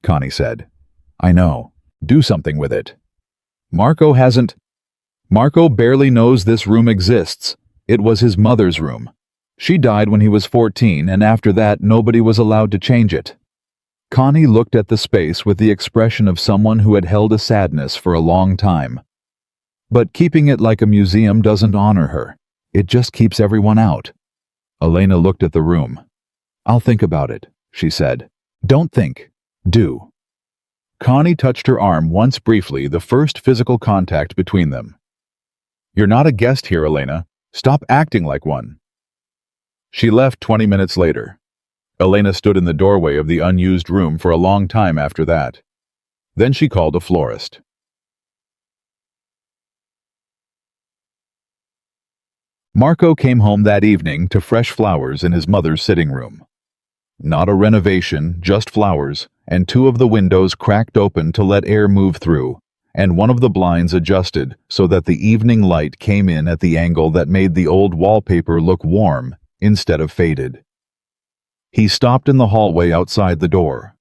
Connie said. "I know. Do something with it." Marco barely knows this room exists. It was his mother's room. She died when he was 14, and after that nobody was allowed to change it. Connie looked at the space with the expression of someone who had held a sadness for a long time. But keeping it like a museum doesn't honor her. It just keeps everyone out. Elena looked at the room. "I'll think about it," she said. "Don't think. Do." Connie touched her arm once briefly, the first physical contact between them. "You're not a guest here, Elena. Stop acting like one." She left 20 minutes later. Elena stood in the doorway of the unused room for a long time after that. Then she called a florist. Marco came home that evening to fresh flowers in his mother's sitting room. Not a renovation, just flowers, and 2 of the windows cracked open to let air move through, and one of the blinds adjusted so that the evening light came in at the angle that made the old wallpaper look warm instead of faded. He stopped in the hallway outside the door.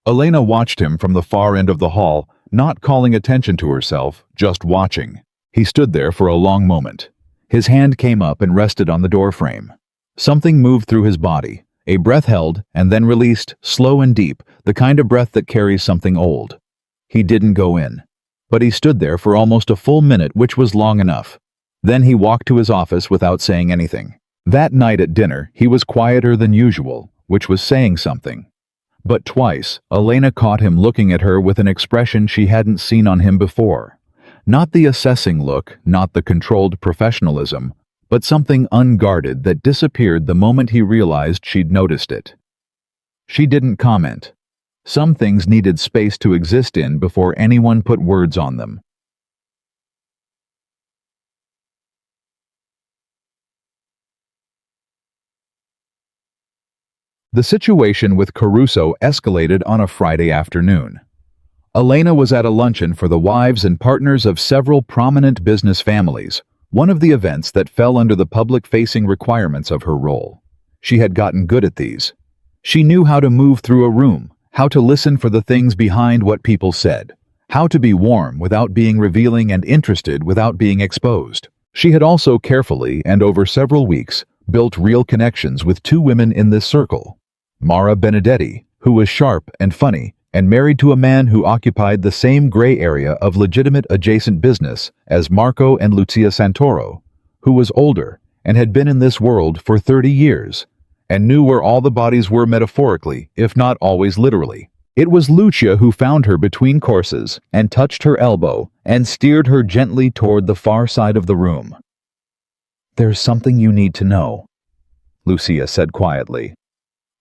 Elena watched him from the far end of the hall, not calling attention to herself, just watching. He stood there for a long moment. His hand came up and rested on the doorframe. Something moved through his body, A breath held and then released, slow and deep, the kind of breath that carries something old. He didn't go in, but he stood there for almost a full minute, which was long enough. Then he walked to his office without saying anything. That night at dinner, he was quieter than usual, which was saying something. But twice, Elena caught him looking at her with an expression she hadn't seen on him before. Not the assessing look, not the controlled professionalism, but something unguarded that disappeared the moment he realized she'd noticed it. She didn't comment. Some things needed space to exist in before anyone put words on them. The situation with Caruso escalated on a Friday afternoon. Elena was at a luncheon for the wives and partners of several prominent business families, one of the events that fell under the public-facing requirements of her role. She had gotten good at these. She knew how to move through a room, how to listen for the things behind what people said, how to be warm without being revealing and interested without being exposed. She had also carefully, and over several weeks, built real connections with two women in this circle. Mara Benedetti, who was sharp and funny, and married to a man who occupied the same gray area of legitimate adjacent business as Marco and Lucia Santoro, who was older and had been in this world for 30 years, and knew where all the bodies were metaphorically, if not always literally. It was Lucia who found her between courses and touched her elbow and steered her gently toward the far side of the room. "There's something you need to know," Lucia said quietly.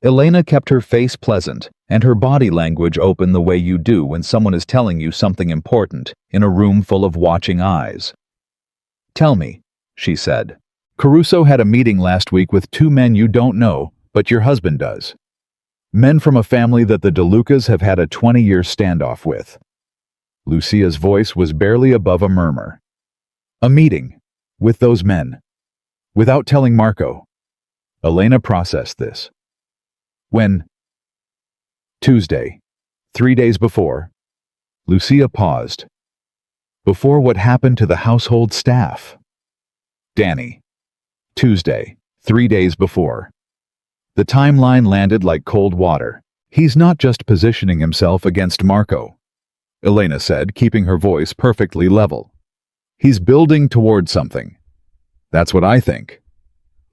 Elena kept her face pleasant and her body language open the way you do when someone is telling you something important in a room full of watching eyes. "Tell me," she said. "Caruso had a meeting last week with two men you don't know, but your husband does. Men from a family that the DeLucas have had a 20-year standoff with." Lucia's voice was barely above a murmur. "A meeting with those men. Without telling Marco." Elena processed this. "When?" "Tuesday. 3 days before." Lucia paused. "Before what happened to the household staff." "Danny. Tuesday. 3 days before." The timeline landed like cold water. "He's not just positioning himself against Marco," Elena said, keeping her voice perfectly level. "He's building toward something." "That's what I think."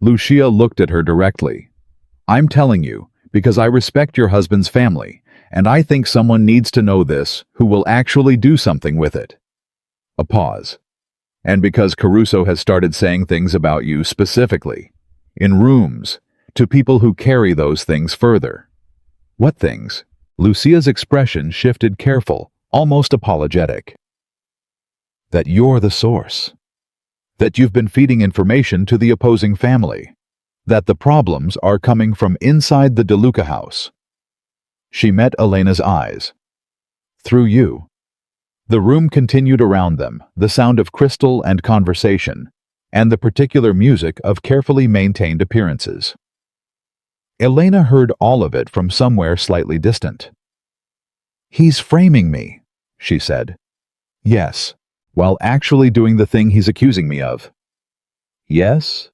Lucia looked at her directly. "I'm telling you, because I respect your husband's family, and I think someone needs to know this who will actually do something with it." A pause. "And because Caruso has started saying things about you specifically, in rooms, to people who carry those things further." "What things?" Lucia's expression shifted, careful, almost apologetic. "That you're the source. That you've been feeding information to the opposing family. That the problems are coming from inside the DeLuca house." She met Elena's eyes. "Through you." The room continued around them, the sound of crystal and conversation, and the particular music of carefully maintained appearances. Elena heard all of it from somewhere slightly distant. "He's framing me," she said. "Yes, while actually doing the thing he's accusing me of." "Yes?"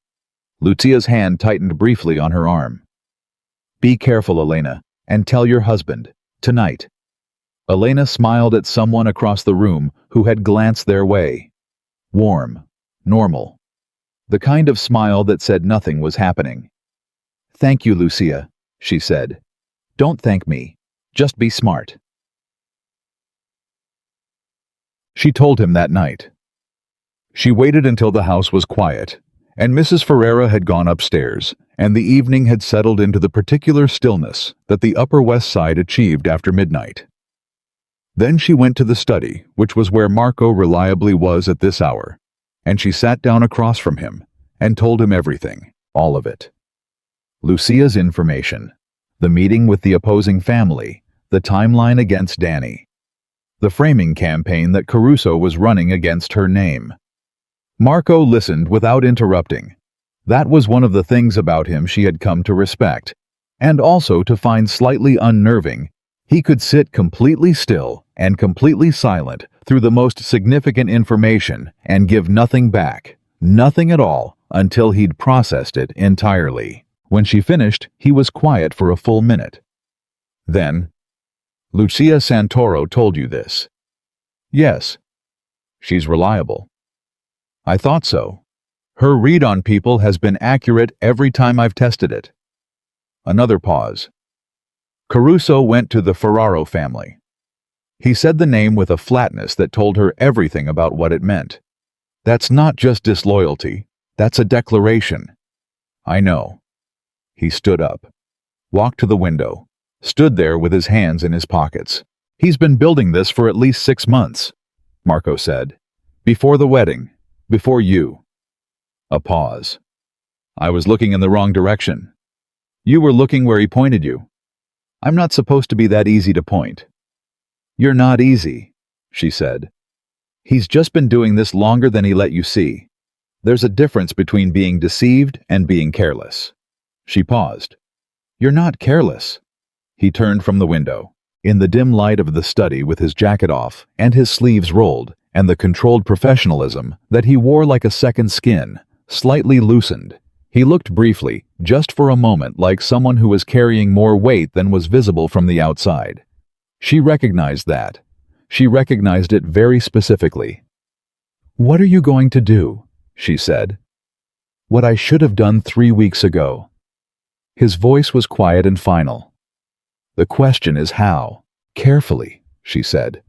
Lucia's hand tightened briefly on her arm. "Be careful, Elena, and tell your husband, tonight." Elena smiled at someone across the room who had glanced their way. Warm, normal. The kind of smile that said nothing was happening. "Thank you, Lucia," she said. "Don't thank me. Just be smart." She told him that night. She waited until the house was quiet, and Mrs. Ferreira had gone upstairs, and the evening had settled into the particular stillness that the Upper West Side achieved after midnight. Then she went to the study, which was where Marco reliably was at this hour, and she sat down across from him and told him everything, all of it. Lucia's information, the meeting with the opposing family, the timeline against Danny, the framing campaign that Caruso was running against her name. Marco listened without interrupting. That was one of the things about him she had come to respect, and also to find slightly unnerving. He could sit completely still and completely silent through the most significant information and give nothing back, nothing at all, until he'd processed it entirely. When she finished, he was quiet for a full minute. Then, "Lucia Santoro told you this?" "Yes." "She's reliable." "I thought so. Her read on people has been accurate every time I've tested it." Another pause. Caruso went to the Ferraro family. He said the name with a flatness that told her everything about what it meant. "That's not just disloyalty. That's a declaration." "I know." He stood up, walked to the window, stood there with his hands in his pockets. "He's been building this for at least 6 months, Marco said. "Before the wedding, before you." A pause. "I was looking in the wrong direction." "You were looking where he pointed you." "I'm not supposed to be that easy to point." "You're not easy," she said. "He's just been doing this longer than he let you see. There's a difference between being deceived and being careless." She paused. "You're not careless." He turned from the window. In the dim light of the study, with his jacket off and his sleeves rolled, and the controlled professionalism that he wore like a second skin, slightly loosened, he looked briefly, just for a moment, like someone who was carrying more weight than was visible from the outside. She recognized that. She recognized it very specifically. "What are you going to do?" she said. "What I should have done 3 weeks ago." His voice was quiet and final. "The question is how." "Carefully," she said.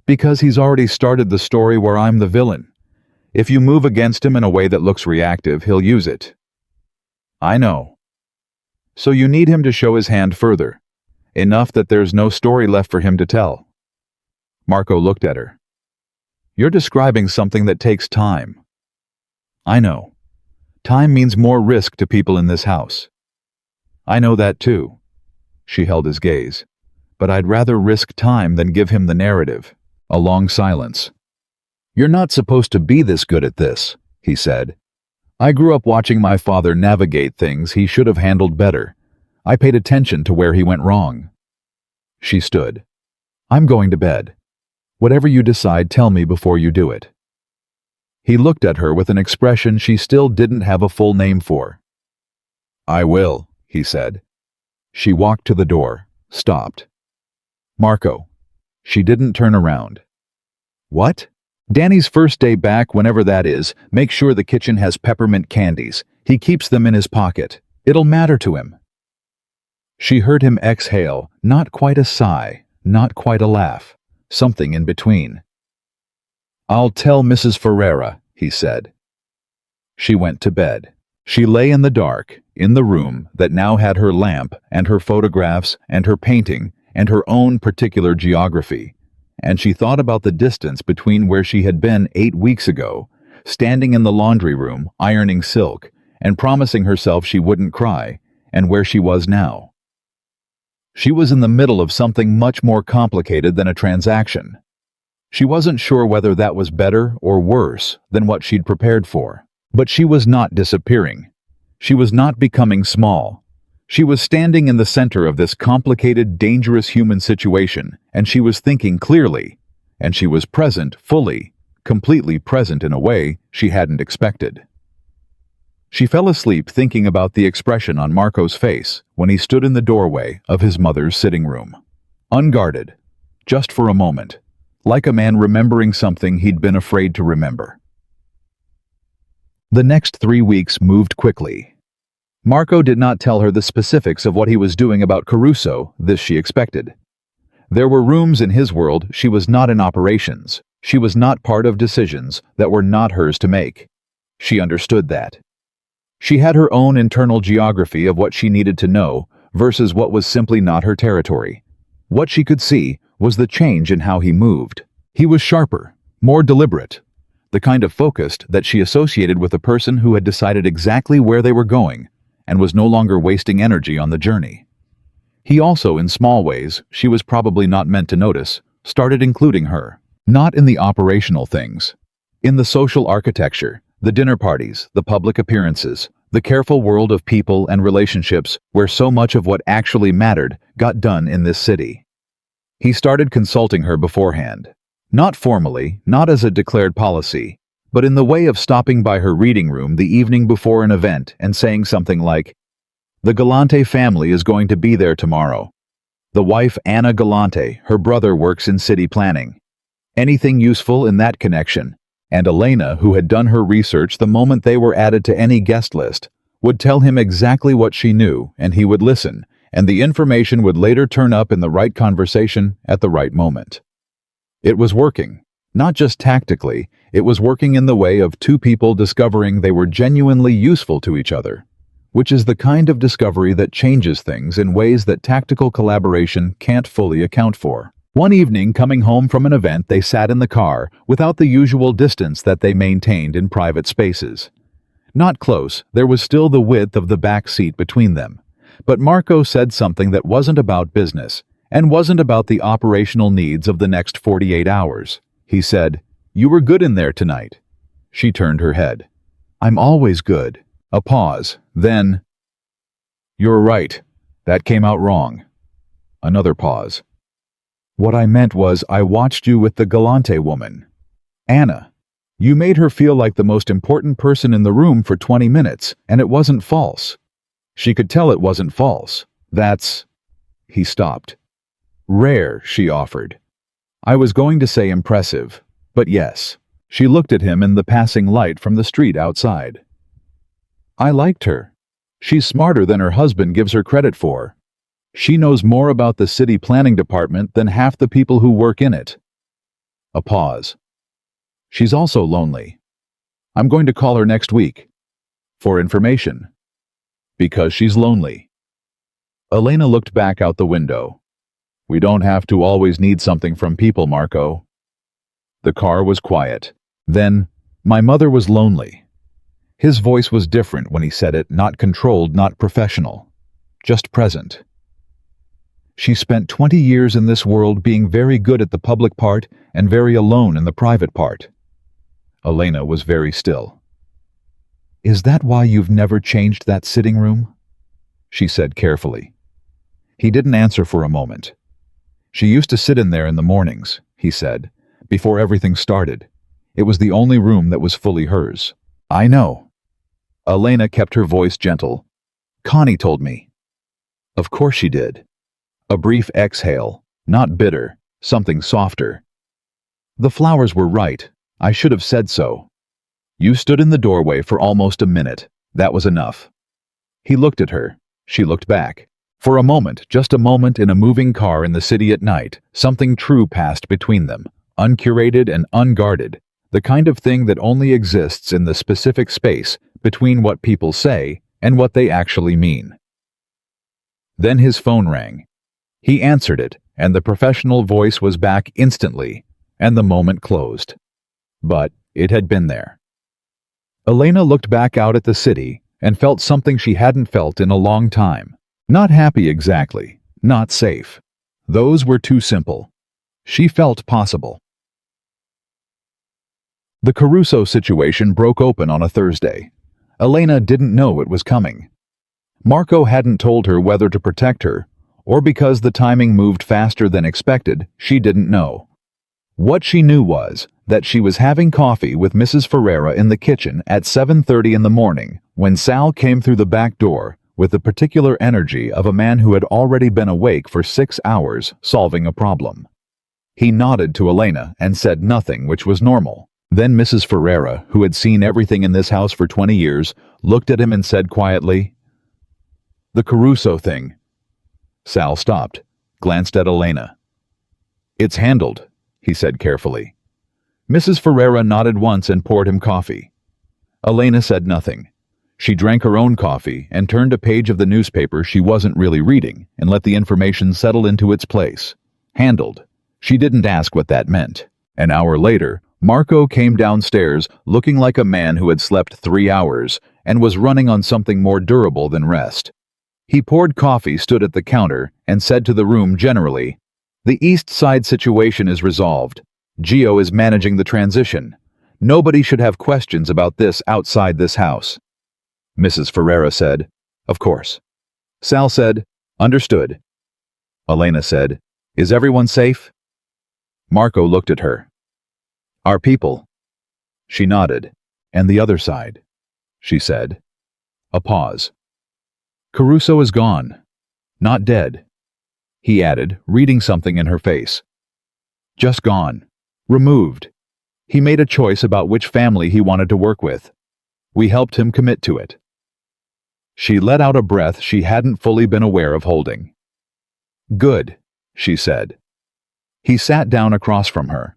"Because he's already started the story where I'm the villain. If you move against him in a way that looks reactive, he'll use it." "I know." "So you need him to show his hand further. Enough that there's no story left for him to tell." Marco looked at her. "You're describing something that takes time." "I know. Time means more risk to people in this house." "I know that too." She held his gaze. "But I'd rather risk time than give him the narrative." A long silence. "You're not supposed to be this good at this," he said. "I grew up watching my father navigate things he should have handled better. I paid attention to where he went wrong." She stood. "I'm going to bed. Whatever you decide, tell me before you do it." He looked at her with an expression she still didn't have a full name for. "I will," he said. She walked to the door, stopped. "Marco." She didn't turn around. "What?" "Danny's first day back, whenever that is, make sure the kitchen has peppermint candies. He keeps them in his pocket. It'll matter to him." She heard him exhale, not quite a sigh, not quite a laugh, something in between. "I'll tell Mrs. Ferreira," he said. She went to bed. She lay in the dark, in the room that now had her lamp and her photographs and her painting and her own particular geography, and she thought about the distance between where she had been 8 weeks ago, standing in the laundry room, ironing silk, and promising herself she wouldn't cry, and where she was now. She was in the middle of something much more complicated than a transaction. She wasn't sure whether that was better or worse than what she'd prepared for. But she was not disappearing. She was not becoming small. She was standing in the center of this complicated, dangerous human situation, and she was thinking clearly, and she was present fully, completely present in a way she hadn't expected. She fell asleep thinking about the expression on Marco's face when he stood in the doorway of his mother's sitting room. Unguarded, just for a moment, like a man remembering something he'd been afraid to remember. The next 3 weeks moved quickly. Marco did not tell her the specifics of what he was doing about Caruso, this she expected. There were rooms in his world she was not in operations. She was not part of decisions that were not hers to make. She understood that. She had her own internal geography of what she needed to know versus what was simply not her territory. What she could see was the change in how he moved. He was sharper, more deliberate, the kind of focused that she associated with a person who had decided exactly where they were going and was no longer wasting energy on the journey. He also, in small ways she was probably not meant to notice, started including her, not in the operational things, in the social architecture, the dinner parties, the public appearances, the careful world of people and relationships where so much of what actually mattered got done in this city. He started consulting her beforehand. Not formally, not as a declared policy, but in the way of stopping by her reading room the evening before an event and saying something like, The Galante family is going to be there tomorrow. The wife, Anna Galante, her brother works in city planning. Anything useful in that connection, and Elena, who had done her research the moment they were added to any guest list, would tell him exactly what she knew, and he would listen, and the information would later turn up in the right conversation at the right moment. It was working. Not just tactically, it was working in the way of two people discovering they were genuinely useful to each other, which is the kind of discovery that changes things in ways that tactical collaboration can't fully account for. One evening, coming home from an event, they sat in the car without the usual distance that they maintained in private spaces. Not close, there was still the width of the back seat between them. But Marco said something that wasn't about business and wasn't about the operational needs of the next 48 hours. He said, "You were good in there tonight." She turned her head. "I'm always good." A pause. Then, "You're right. That came out wrong." Another pause. "What I meant was I watched you with the Galante woman. Anna. You made her feel like the most important person in the room for 20 minutes, and it wasn't false. She could tell it wasn't false. That's—" He stopped. "Rare," she offered. I was going to say impressive, but yes. She looked at him in the passing light from the street outside. "I liked her. She's smarter than her husband gives her credit for. She knows more about the city planning department than half the people who work in it." A pause. "She's also lonely. I'm going to call her next week. For information. Because she's lonely." Elena looked back out the window. "We don't have to always need something from people, Marco." The car was quiet. Then, "My mother was lonely." His voice was different when he said it, not controlled, not professional. Just present. "She spent 20 years in this world being very good at the public part and very alone in the private part." Elena was very still. "Is that why you've never changed that sitting room?" she said carefully. He didn't answer for a moment. "She used to sit in there in the mornings," he said, "before everything started. It was the only room that was fully hers." "I know." Elena kept her voice gentle. "Connie told me." "Of course she did." A brief exhale, not bitter, something softer. "The flowers were right. I should have said so. You stood in the doorway for almost a minute. That was enough." He looked at her. She looked back. For a moment, just a moment in a moving car in the city at night, something true passed between them, uncurated and unguarded, the kind of thing that only exists in the specific space between what people say and what they actually mean. Then his phone rang. He answered it, and the professional voice was back instantly, and the moment closed. But it had been there. Elena looked back out at the city and felt something she hadn't felt in a long time. Not happy exactly, not safe. Those were too simple. She felt possible. The Caruso situation broke open on a Thursday. Elena didn't know it was coming. Marco hadn't told her whether to protect her, or because the timing moved faster than expected, she didn't know. What she knew was that she was having coffee with Mrs. Ferreira in the kitchen at 7:30 in the morning when Sal came through the back door with the particular energy of a man who had already been awake for 6 hours solving a problem. He nodded to Elena and said nothing, which was normal. Then Mrs. Ferreira, who had seen everything in this house for 20 years, looked at him and said quietly, "The Caruso thing." Sal stopped, glanced at Elena. "It's handled," he said carefully. Mrs. Ferreira nodded once and poured him coffee. Elena said nothing. She drank her own coffee and turned a page of the newspaper she wasn't really reading and let the information settle into its place. Handled. She didn't ask what that meant. An hour later, Marco came downstairs looking like a man who had slept 3 hours and was running on something more durable than rest. He poured coffee, stood at the counter, and said to the room generally, "The East Side situation is resolved. Gio is managing the transition. Nobody should have questions about this outside this house." Mrs. Ferreira said, "Of course." Sal said, "Understood." Elena said, "Is everyone safe?" Marco looked at her. "Our people." She nodded. "And the other side," she said. A pause. Caruso is gone. Not dead, he added, reading something in her face. Just gone. Removed. He made a choice about which family he wanted to work with. We helped him commit to it. She let out a breath she hadn't fully been aware of holding. Good, she said. He sat down across from her.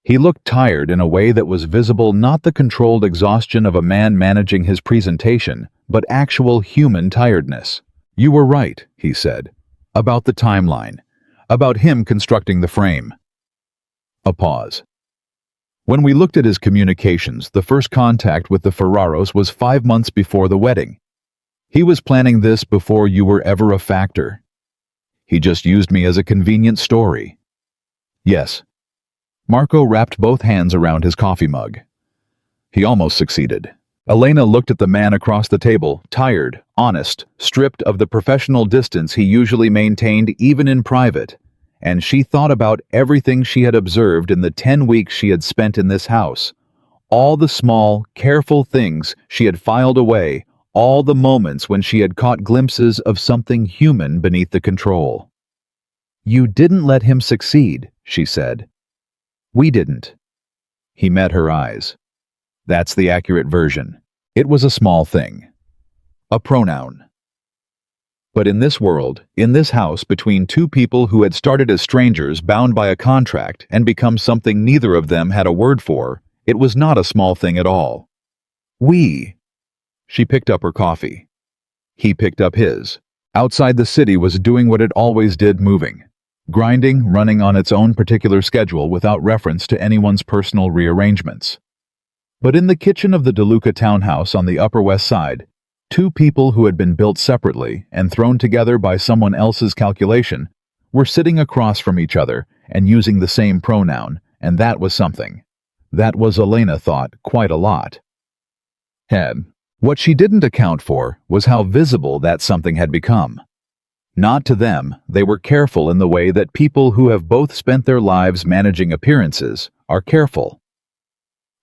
He looked tired in a way that was visible, not the controlled exhaustion of a man managing his presentation, but actual human tiredness. You were right, he said, about the timeline, about him constructing the frame. A pause. When we looked at his communications, the first contact with the Ferraros was 5 months before the wedding. He was planning this before you were ever a factor. He just used me as a convenient story. Yes. Marco wrapped both hands around his coffee mug. He almost succeeded. Elena looked at the man across the table, tired, honest, stripped of the professional distance he usually maintained even in private, and she thought about everything she had observed in the 10 weeks she had spent in this house. All the small, careful things she had filed away, all the moments when she had caught glimpses of something human beneath the control. You didn't let him succeed, she said. We didn't. He met her eyes. That's the accurate version. It was a small thing. A pronoun. But in this world, in this house between two people who had started as strangers bound by a contract and become something neither of them had a word for, it was not a small thing at all. We. She picked up her coffee. He picked up his. Outside the city was doing what it always did, moving. Grinding, running on its own particular schedule without reference to anyone's personal rearrangements. But in the kitchen of the DeLuca townhouse on the Upper West Side, two people who had been built separately and thrown together by someone else's calculation were sitting across from each other and using the same pronoun, and that was something. That was, Elena thought, quite a lot. What she didn't account for was how visible that something had become. Not to them, they were careful in the way that people who have both spent their lives managing appearances are careful.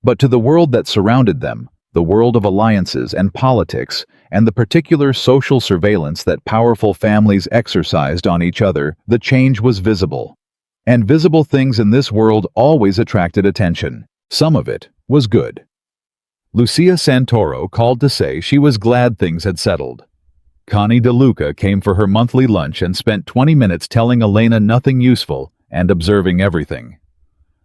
But to the world that surrounded them, the world of alliances and politics, and the particular social surveillance that powerful families exercised on each other, the change was visible. And visible things in this world always attracted attention. Some of it was good. Lucia Santoro called to say she was glad things had settled. Connie DeLuca came for her monthly lunch and spent 20 minutes telling Elena nothing useful and observing everything.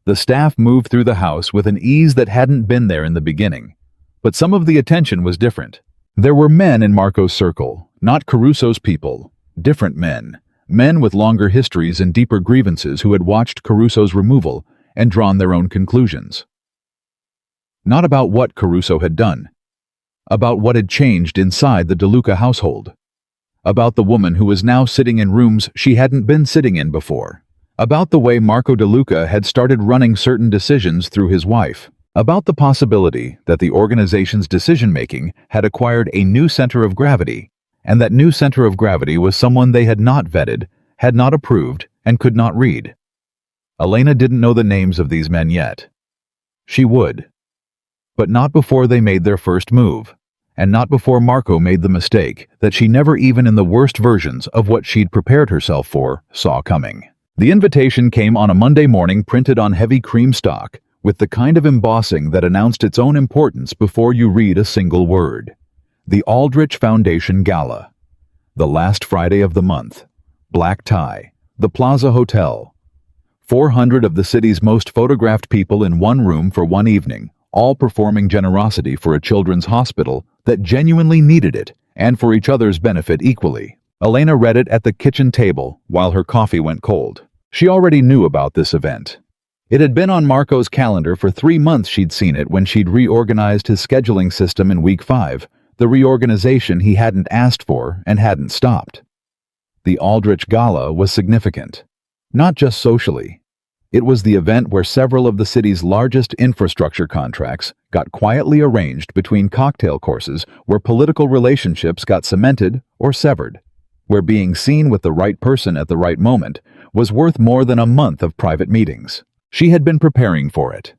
The staff moved through the house with an ease that hadn't been there in the beginning, but some of the attention was different. There were men in Marco's circle, not Caruso's people, different men, men with longer histories and deeper grievances who had watched Caruso's removal and drawn their own conclusions. Not about what Caruso had done, about what had changed inside the DeLuca household, about the woman who was now sitting in rooms she hadn't been sitting in before, about the way Marco DeLuca had started running certain decisions through his wife, about the possibility that the organization's decision-making had acquired a new center of gravity, and that new center of gravity was someone they had not vetted, had not approved, and could not read. Elena didn't know the names of these men yet. She would. But not before they made their first move, and not before Marco made the mistake that she never, even in the worst versions of what she'd prepared herself for, saw coming. The invitation came on a Monday morning, printed on heavy cream stock, with the kind of embossing that announced its own importance before you read a single word. The Aldrich Foundation Gala. The last Friday of the month. Black tie. The Plaza Hotel. 400 of the city's most photographed people in one room for one evening, all performing generosity for a children's hospital that genuinely needed it, and for each other's benefit equally. Elena read it at the kitchen table while her coffee went cold. She already knew about this event. It had been on Marco's calendar for 3 months. She'd seen it when she'd reorganized his scheduling system in week 5, the reorganization he hadn't asked for and hadn't stopped. The Aldrich Gala was significant, not just socially. It was the event where several of the city's largest infrastructure contracts got quietly arranged between cocktail courses, where political relationships got cemented or severed, where being seen with the right person at the right moment was worth more than a month of private meetings. She had been preparing for it.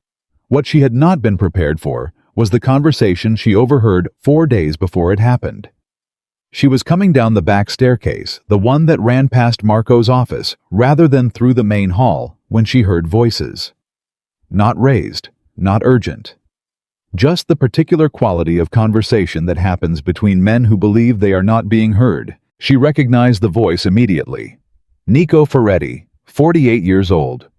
What she had not been prepared for was the conversation she overheard 4 days before it happened. She was coming down the back staircase, the one that ran past Marco's office, rather than through the main hall, when she heard voices. Not raised, not urgent. Just the particular quality of conversation that happens between men who believe they are not being heard. She recognized the voice immediately. Nico Ferretti, 48 years old.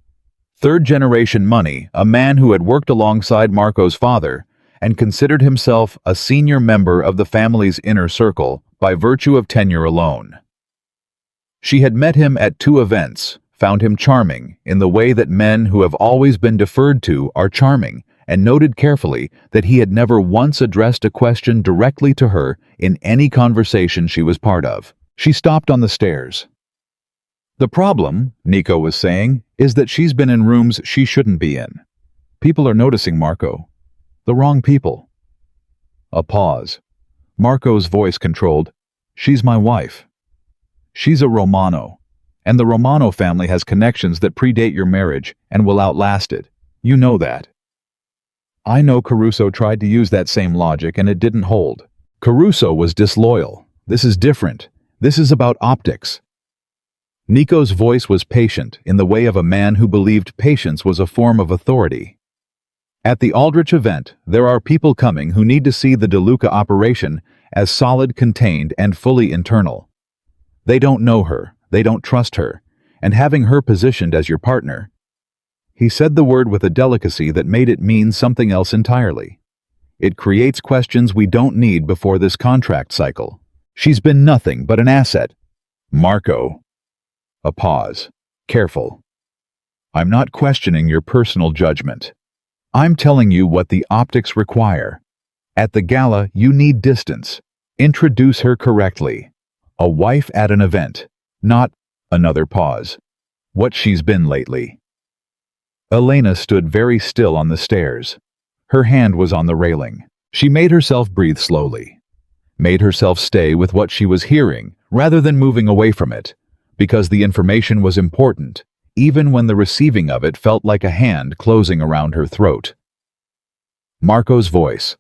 Third-generation money, a man who had worked alongside Marco's father and considered himself a senior member of the family's inner circle by virtue of tenure alone. She had met him at 2 events, found him charming in the way that men who have always been deferred to are charming, and noted carefully that he had never once addressed a question directly to her in any conversation she was part of. She stopped on the stairs. "The problem," Nico was saying, "is that she's been in rooms she shouldn't be in. People are noticing Marco. The wrong people." A pause. Marco's voice controlled, "She's my wife. She's a Romano, and the Romano family has connections that predate your marriage and will outlast it. You know that." I know Caruso tried to use that same logic and it didn't hold. Caruso was disloyal. This is different. This is about optics. Nico's voice was patient in the way of a man who believed patience was a form of authority. At the Aldrich event, there are people coming who need to see the DeLuca operation as solid, contained, and fully internal. They don't know her, they don't trust her, and having her positioned as your partner. He said the word with a delicacy that made it mean something else entirely. It creates questions we don't need before this contract cycle. She's been nothing but an asset. Marco. A pause. Careful. I'm not questioning your personal judgment. I'm telling you what the optics require. At the gala, you need distance. Introduce her correctly. A wife at an event, not another pause. What she's been lately. Elena stood very still on the stairs. Her hand was on the railing. She made herself breathe slowly. Made herself stay with what she was hearing, rather than moving away from it, because the information was important, even when the receiving of it felt like a hand closing around her throat. Marco's voice.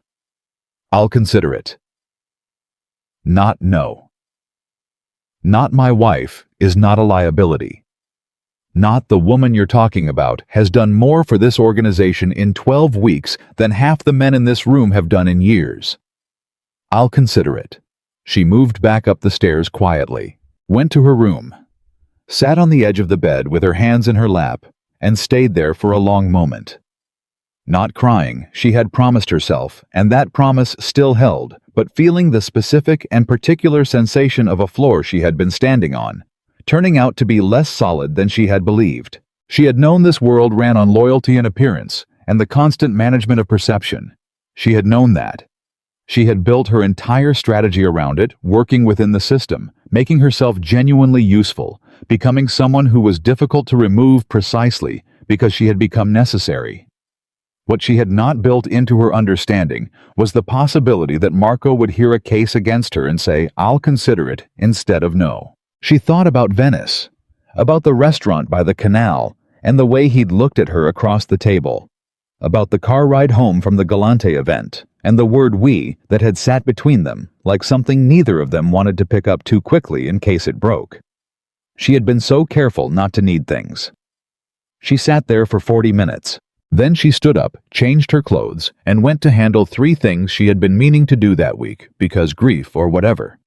I'll consider it. Not no. Not my wife is not a liability. Not the woman you're talking about has done more for this organization in 12 weeks than half the men in this room have done in years. I'll consider it. She moved back up the stairs quietly, went to her room, sat on the edge of the bed with her hands in her lap, and stayed there for a long moment. Not crying, she had promised herself, and that promise still held, but feeling the specific and particular sensation of a floor she had been standing on, turning out to be less solid than she had believed. She had known this world ran on loyalty and appearance, and the constant management of perception. She had known that. She had built her entire strategy around it, working within the system, making herself genuinely useful, becoming someone who was difficult to remove precisely because she had become necessary. What she had not built into her understanding was the possibility that Marco would hear a case against her and say, I'll consider it, instead of no. She thought about Venice, about the restaurant by the canal, and the way he'd looked at her across the table, about the car ride home from the Galante event, and the word we that had sat between them, like something neither of them wanted to pick up too quickly in case it broke. She had been so careful not to need things. She sat there for 40 minutes. Then she stood up, changed her clothes, and went to handle 3 things she had been meaning to do that week, because grief or whatever.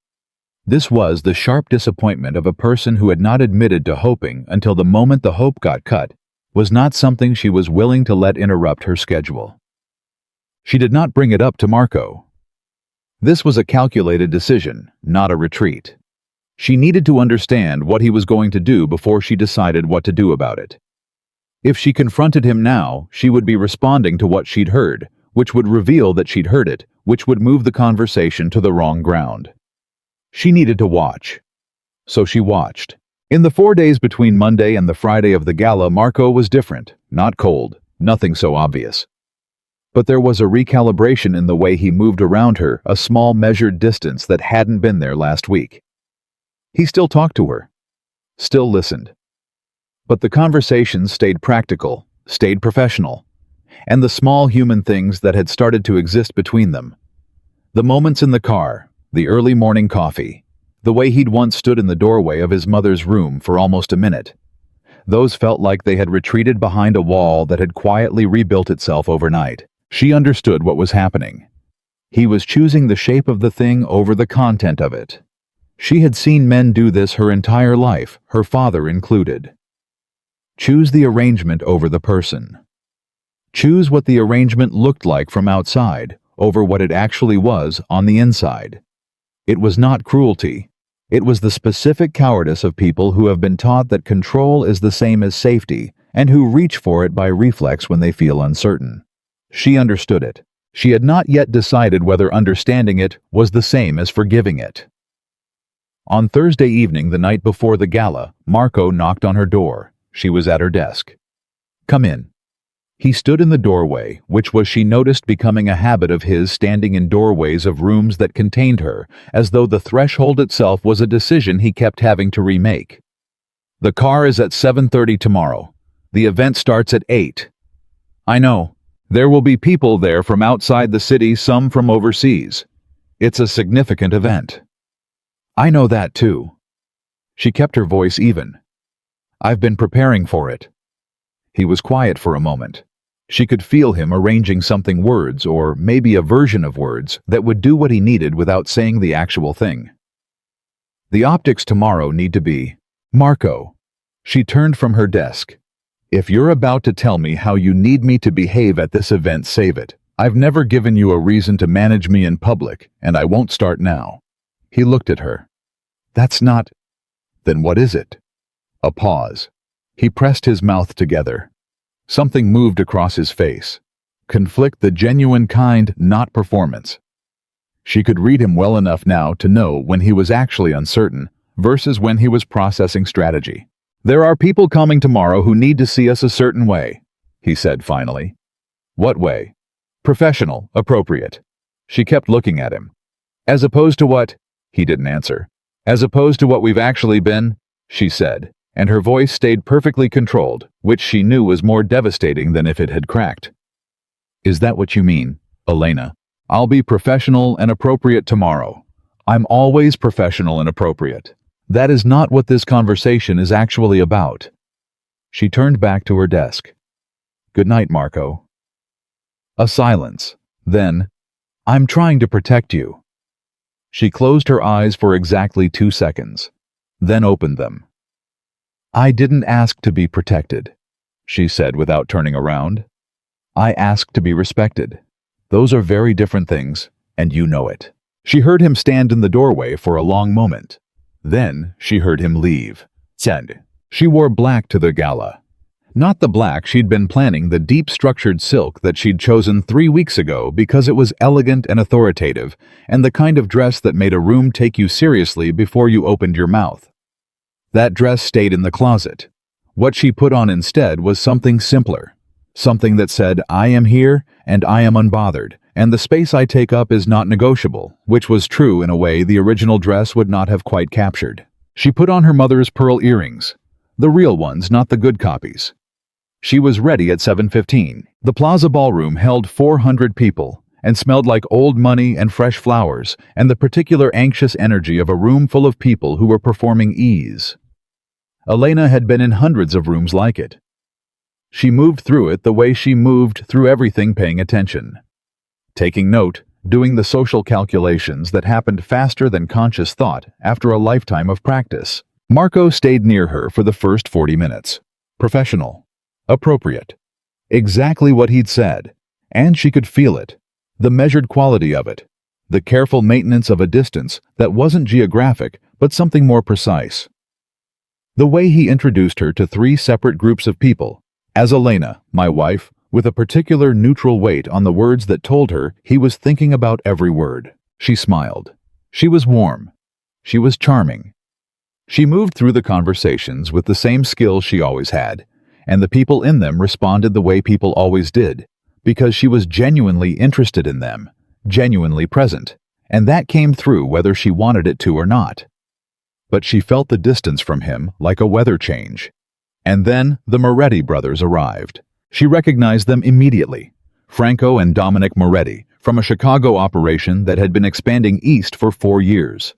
This was the sharp disappointment of a person who had not admitted to hoping until the moment the hope got cut, was not something she was willing to let interrupt her schedule. She did not bring it up to Marco. This was a calculated decision, not a retreat. She needed to understand what he was going to do before she decided what to do about it. If she confronted him now, she would be responding to what she'd heard, which would reveal that she'd heard it, which would move the conversation to the wrong ground. She needed to watch. So she watched. In the 4 days between Monday and the Friday of the gala, Marco was different, not cold, nothing so obvious. But there was a recalibration in the way he moved around her, a small measured distance that hadn't been there last week. He still talked to her, still listened. But the conversations stayed practical, stayed professional, and the small human things that had started to exist between them. The moments in the car, The early morning coffee. The way he'd once stood in the doorway of his mother's room for almost a minute. Those felt like they had retreated behind a wall that had quietly rebuilt itself overnight. She understood what was happening. He was choosing the shape of the thing over the content of it. She had seen men do this her entire life, her father included. Choose the arrangement over the person. Choose what the arrangement looked like from outside over what it actually was on the inside. It was not cruelty. It was the specific cowardice of people who have been taught that control is the same as safety and who reach for it by reflex when they feel uncertain. She understood it. She had not yet decided whether understanding it was the same as forgiving it. On Thursday evening, the night before the gala, Marco knocked on her door. She was at her desk. "Come in." He stood in the doorway, which was, she noticed, becoming a habit of his, standing in doorways of rooms that contained her, as though the threshold itself was a decision he kept having to remake. "The car is at 7:30 tomorrow. The event starts at 8. I know. There will be people there from outside the city, some from overseas. It's a significant event." "I know that too." She kept her voice even. "I've been preparing for it." He was quiet for a moment. She could feel him arranging something, words, or maybe a version of words, that would do what he needed without saying the actual thing. "The optics tomorrow need to be..." "Marco." She turned from her desk. "If you're about to tell me how you need me to behave at this event, save it. I've never given you a reason to manage me in public, and I won't start now." He looked at her. "That's not..." "Then what is it?" A pause. He pressed his mouth together. Something moved across his face. Conflict, the genuine kind, not performance. She could read him well enough now to know when he was actually uncertain versus when he was processing strategy. "There are people coming tomorrow who need to see us a certain way," he said finally. "What way?" "Professional, appropriate." She kept looking at him. "As opposed to what?" He didn't answer. "As opposed to what we've actually been," she said, and her voice stayed perfectly controlled, which she knew was more devastating than if it had cracked. "Is that what you mean, Elena? I'll be professional and appropriate tomorrow. I'm always professional and appropriate. That is not what this conversation is actually about." She turned back to her desk. "Good night, Marco." A silence. Then, "I'm trying to protect you." She closed her eyes for exactly 2 seconds, then opened them. "I didn't ask to be protected," she said without turning around. "I asked to be respected. Those are very different things, and you know it." She heard him stand in the doorway for a long moment. Then she heard him leave. Said, she wore black to the gala. Not the black she'd been planning, the deep structured silk that she'd chosen 3 weeks ago because it was elegant and authoritative, and the kind of dress that made a room take you seriously before you opened your mouth. That dress stayed in the closet. What she put on instead was something simpler. Something that said, "I am here, and I am unbothered, and the space I take up is not negotiable," which was true in a way the original dress would not have quite captured. She put on her mother's pearl earrings. The real ones, not the good copies. She was ready at 7:15. The Plaza Ballroom held 400 people, and smelled like old money and fresh flowers, and the particular anxious energy of a room full of people who were performing ease. Elena had been in hundreds of rooms like it. She moved through it the way she moved through everything, paying attention. Taking note, doing the social calculations that happened faster than conscious thought after a lifetime of practice. Marco stayed near her for the first 40 minutes. Professional. Appropriate. Exactly what he'd said. And she could feel it. The measured quality of it. The careful maintenance of a distance that wasn't geographic, but something more precise. The way he introduced her to 3 separate groups of people, as Elena, my wife, with a particular neutral weight on the words that told her he was thinking about every word. She smiled. She was warm. She was charming. She moved through the conversations with the same skill she always had, and the people in them responded the way people always did, because she was genuinely interested in them, genuinely present, and that came through whether she wanted it to or not. But she felt the distance from him like a weather change. And then the Moretti brothers arrived. She recognized them immediately. Franco and Dominic Moretti, from a Chicago operation that had been expanding east for 4 years.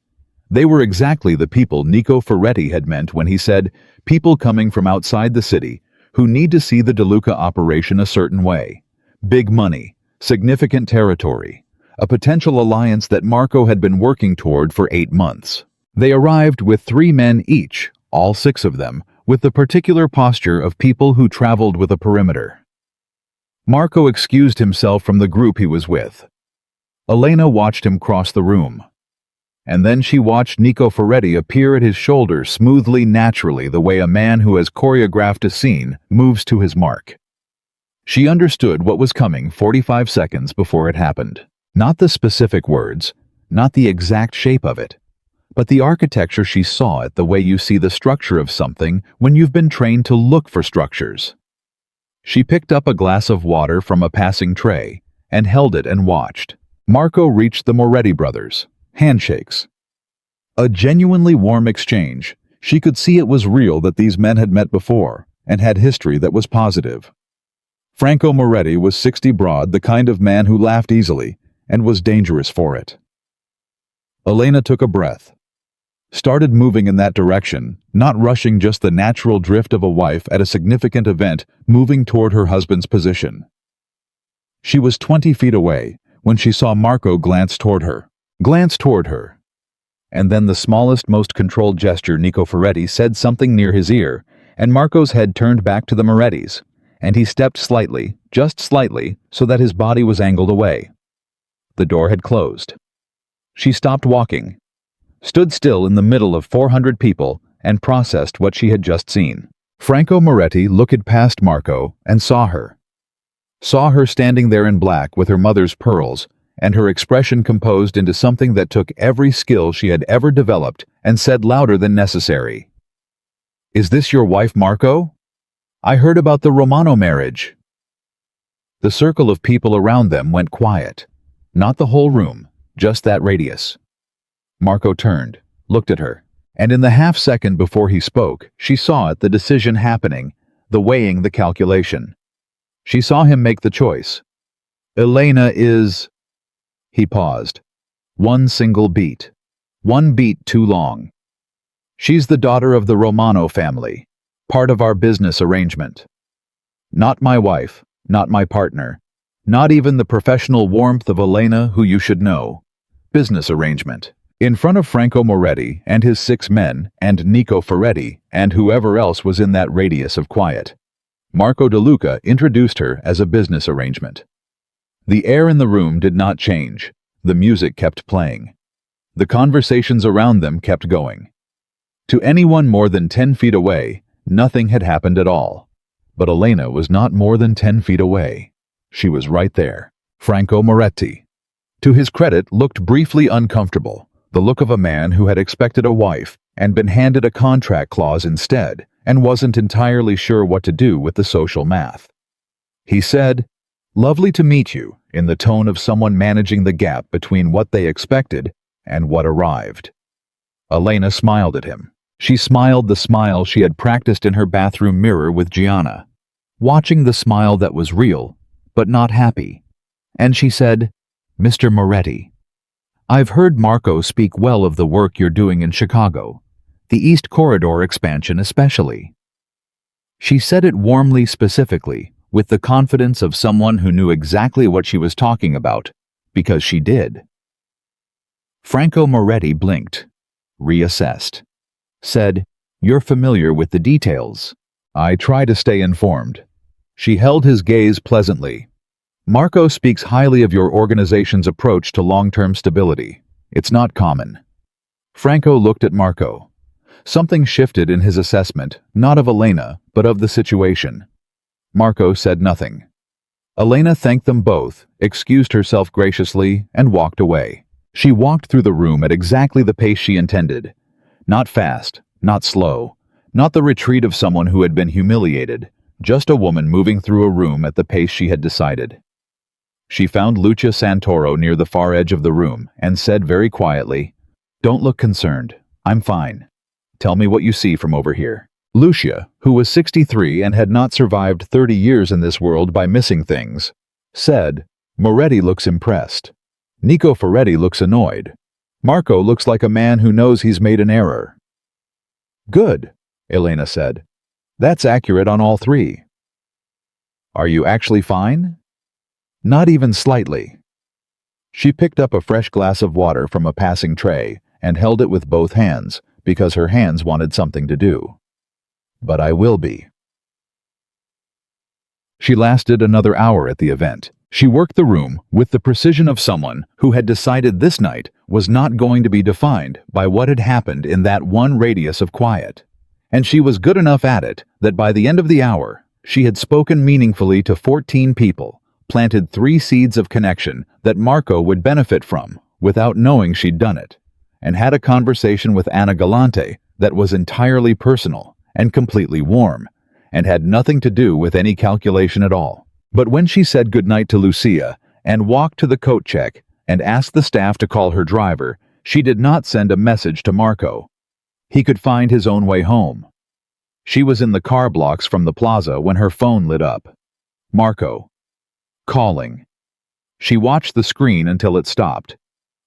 They were exactly the people Nico Ferretti had meant when he said, people coming from outside the city who need to see the DeLuca operation a certain way. Big money, significant territory, a potential alliance that Marco had been working toward for 8 months. They arrived with 3 men each, all 6 of them, with the particular posture of people who traveled with a perimeter. Marco excused himself from the group he was with. Elena watched him cross the room. And then she watched Nico Ferretti appear at his shoulder smoothly, naturally, the way a man who has choreographed a scene moves to his mark. She understood what was coming 45 seconds before it happened. Not the specific words, not the exact shape of it, but the architecture. She saw it the way you see the structure of something when you've been trained to look for structures. She picked up a glass of water from a passing tray and held it and watched. Marco reached the Moretti brothers. Handshakes. A genuinely warm exchange. She could see it was real, that these men had met before and had history that was positive. Franco Moretti was 60 broad, the kind of man who laughed easily and was dangerous for it. Elena took a breath, started moving in that direction, not rushing, just the natural drift of a wife at a significant event moving toward her husband's position. She was 20 feet away when she saw Marco glance toward her. And then the smallest, most controlled gesture, Nico Ferretti said something near his ear, and Marco's head turned back to the Morettis, and he stepped slightly, just slightly, so that his body was angled away. The door had closed. She stopped walking, stood still in the middle of 400 people, and processed what she had just seen. Franco Moretti looked past Marco and saw her standing there in black with her mother's pearls, and her expression composed into something that took every skill she had ever developed, and said louder than necessary, "Is this your wife, Marco? I heard about the Romano marriage." The circle of people around them went quiet. Not the whole room, just that radius. Marco turned, looked at her, and in the half-second before he spoke, she saw it, the decision happening, the weighing, the calculation. She saw him make the choice. Elena is... He paused. One single beat. One beat too long. She's the daughter of the Romano family, part of our business arrangement. Not my wife, not my partner, not even the professional warmth of Elena, who you should know. Business arrangement. In front of Franco Moretti and his 6 men, and Nico Ferretti, and whoever else was in that radius of quiet, Marco DeLuca introduced her as a business arrangement. The air in the room did not change. The music kept playing. The conversations around them kept going. To anyone more than 10 feet away, nothing had happened at all. But Elena was not more than 10 feet away. She was right there. Franco Moretti, to his credit, looked briefly uncomfortable, the look of a man who had expected a wife and been handed a contract clause instead, and wasn't entirely sure what to do with the social math. He said, "Lovely to meet you," in the tone of someone managing the gap between what they expected and what arrived. Elena smiled at him. She smiled the smile she had practiced in her bathroom mirror with Gianna, watching the smile that was real, but not happy. And she said, "Mr. Moretti, I've heard Marco speak well of the work you're doing in Chicago, the East Corridor expansion especially." She said it warmly, specifically, with the confidence of someone who knew exactly what she was talking about, because she did. Franco Moretti blinked, reassessed, said, "You're familiar with the details." "I try to stay informed." She held his gaze pleasantly. "Marco speaks highly of your organization's approach to long-term stability. It's not common." Franco looked at Marco. Something shifted in his assessment, not of Elena, but of the situation. Marco said nothing. Elena thanked them both, excused herself graciously, and walked away. She walked through the room at exactly the pace she intended. Not fast, not slow, not the retreat of someone who had been humiliated, just a woman moving through a room at the pace she had decided. She found Lucia Santoro near the far edge of the room and said very quietly, "Don't look concerned. I'm fine. Tell me what you see from over here." Lucia, who was 63 and had not survived 30 years in this world by missing things, said, Moretti looks impressed. Nico Ferretti looks annoyed. Marco looks like a man who knows he's made an error. Good, Elena said. That's accurate on all three. Are you actually fine? Not even slightly. She picked up a fresh glass of water from a passing tray and held it with both hands because her hands wanted something to do. But I will be. She lasted another hour at the event. She worked the room with the precision of someone who had decided this night was not going to be defined by what had happened in that one radius of quiet. And she was good enough at it that by the end of the hour, she had spoken meaningfully to 14 people, planted 3 seeds of connection that Marco would benefit from without knowing she'd done it, and had a conversation with Anna Galante that was entirely personal and completely warm, and had nothing to do with any calculation at all. But when she said goodnight to Lucia and walked to the coat check and asked the staff to call her driver, she did not send a message to Marco. He could find his own way home. She was in the car blocks from the plaza when her phone lit up. Marco. Calling. She watched the screen until it stopped.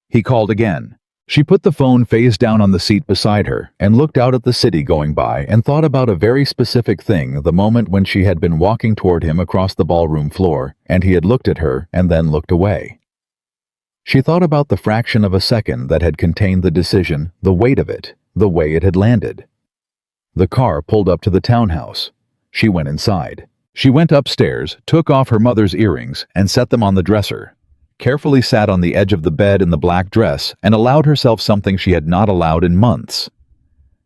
He called again. She put the phone face down on the seat beside her and looked out at the city going by and thought about a very specific thing the moment when she had been walking toward him across the ballroom floor and he had looked at her and then looked away. She thought about the fraction of a second that had contained the decision, the weight of it, the way it had landed. The car pulled up to the townhouse. She went inside. She went upstairs, took off her mother's earrings and set them on the dresser. Carefully sat on the edge of the bed in the black dress and allowed herself something she had not allowed in months.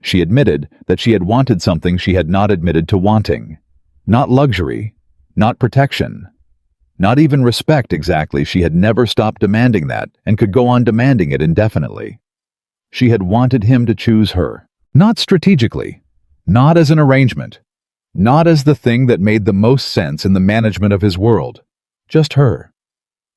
She admitted that she had wanted something she had not admitted to wanting. Not luxury, not protection, not even respect exactly. She had never stopped demanding that and could go on demanding it indefinitely. She had wanted him to choose her, not strategically, not as an arrangement, not as the thing that made the most sense in the management of his world, just her.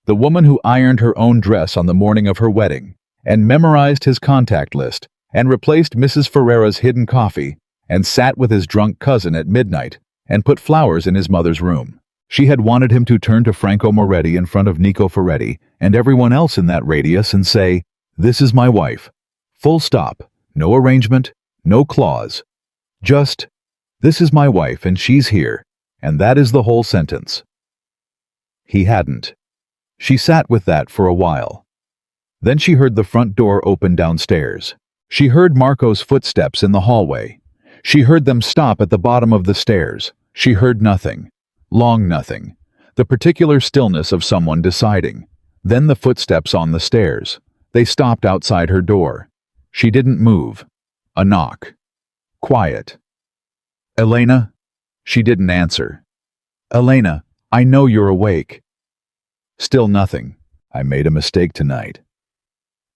The woman who ironed her own dress on the morning of her wedding, and memorized his contact list, and replaced Mrs. Ferrera's hidden coffee, and sat with his drunk cousin at midnight, and put flowers in his mother's room. She had wanted him to turn to Franco Moretti in front of Nico Ferretti and everyone else in that radius and say, "This is my wife. Full stop. No arrangement, no clause. Just, this is my wife and she's here, and that is the whole sentence." He hadn't. She sat with that for a while. Then she heard the front door open downstairs. She heard Marco's footsteps in the hallway. She heard them stop at the bottom of the stairs. She heard nothing. Long nothing. The particular stillness of someone deciding. Then the footsteps on the stairs. They stopped outside her door. She didn't move. A knock. Quiet. "Elena?" She didn't answer. "Elena, I know you're awake." Still nothing. "I made a mistake tonight."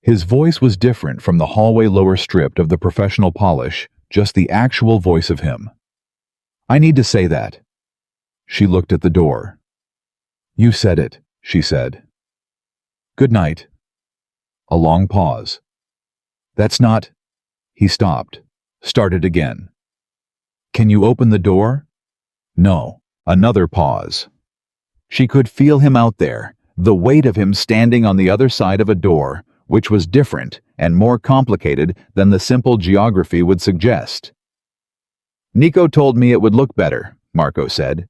His voice was different from the hallway lower stripped of the professional polish, just the actual voice of him. "I need to say that." She looked at the door. "You said it," she said. "Good night." A long pause. "That's not—" He stopped, started again. "Can you open the door?" "No." Another pause. She could feel him out there, the weight of him standing on the other side of a door, which was different and more complicated than the simple geography would suggest. "Nico told me it would look better," Marco said,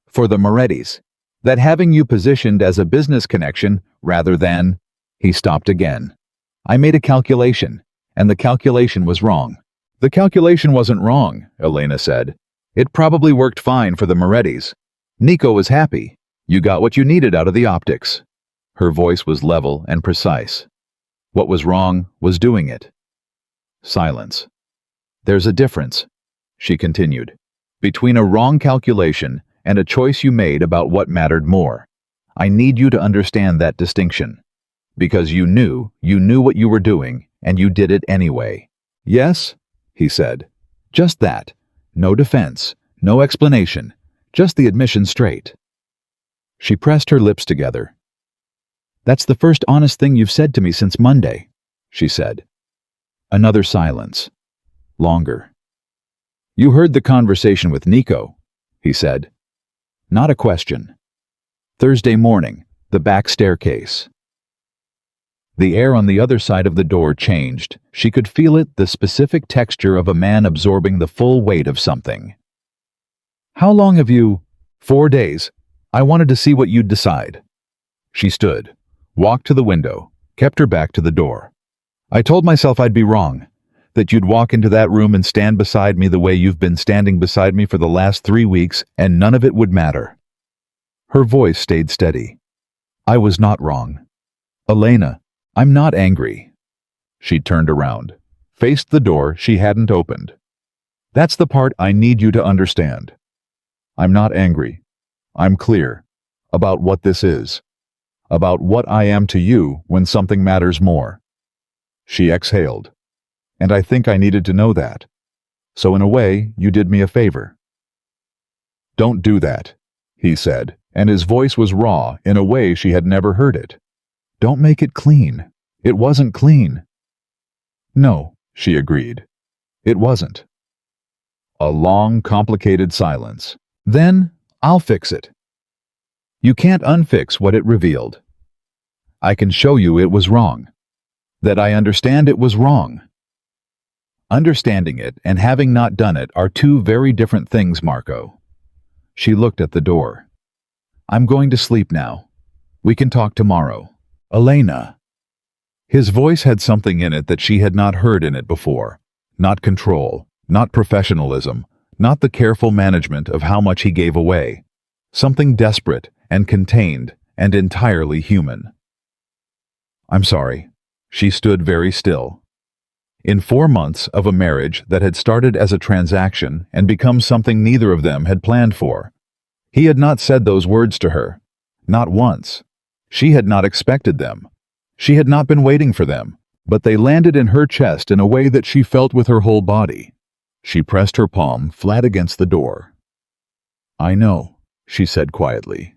"for the Morettis, that having you positioned as a business connection rather than—" He stopped again. "I made a calculation, and the calculation was wrong." "The calculation wasn't wrong," Elena said. "It probably worked fine for the Morettis. Nico was happy. You got what you needed out of the optics." Her voice was level and precise. What was wrong was doing it. Silence. "There's a difference," she continued, "between a wrong calculation and a choice you made about what mattered more. I need you to understand that distinction. Because you knew what you were doing, and you did it anyway." "Yes?" he said. "Just that. No defense, no explanation, just the admission straight." She pressed her lips together. "That's the first honest thing you've said to me since Monday," she said. Another silence. Longer. "You heard the conversation with Nico," he said. Not a question. "Thursday morning, The back staircase. The air on the other side of the door changed. She could feel it, the specific texture of a man absorbing the full weight of something. How long have you? 4 days. I wanted to see what you'd decide. She stood, walked to the window, kept her back to the door. I told myself I'd be wrong, that you'd walk into that room and stand beside me the way you've been standing beside me for the last 3 weeks, and none of it would matter. Her voice stayed steady. I was not wrong. Elena, I'm not angry. She turned around, faced the door she hadn't opened. That's the part I need you to understand. I'm not angry. I'm clear about what this is, about what I am to you when something matters more. She exhaled. And I think I needed to know that. So in a way, you did me a favor. Don't do that, he said, and his voice was raw in a way she had never heard it. Don't make it clean. It wasn't clean. No, she agreed. It wasn't. A long, complicated silence. Then, I'll fix it. You can't unfix what it revealed. I can show you it was wrong. That I understand it was wrong. Understanding it and having not done it are two very different things, Marco. She looked at the door. I'm going to sleep now. We can talk tomorrow. Elena. His voice had something in it that she had not heard in it before. Not control, not professionalism, not the careful management of how much he gave away. Something desperate and contained and entirely human. I'm sorry. She stood very still. In 4 months of a marriage that had started as a transaction and become something neither of them had planned for, he had not said those words to her. Not once. She had not expected them. She had not been waiting for them, but they landed in her chest in a way that she felt with her whole body. She pressed her palm flat against the door. I know, she said quietly.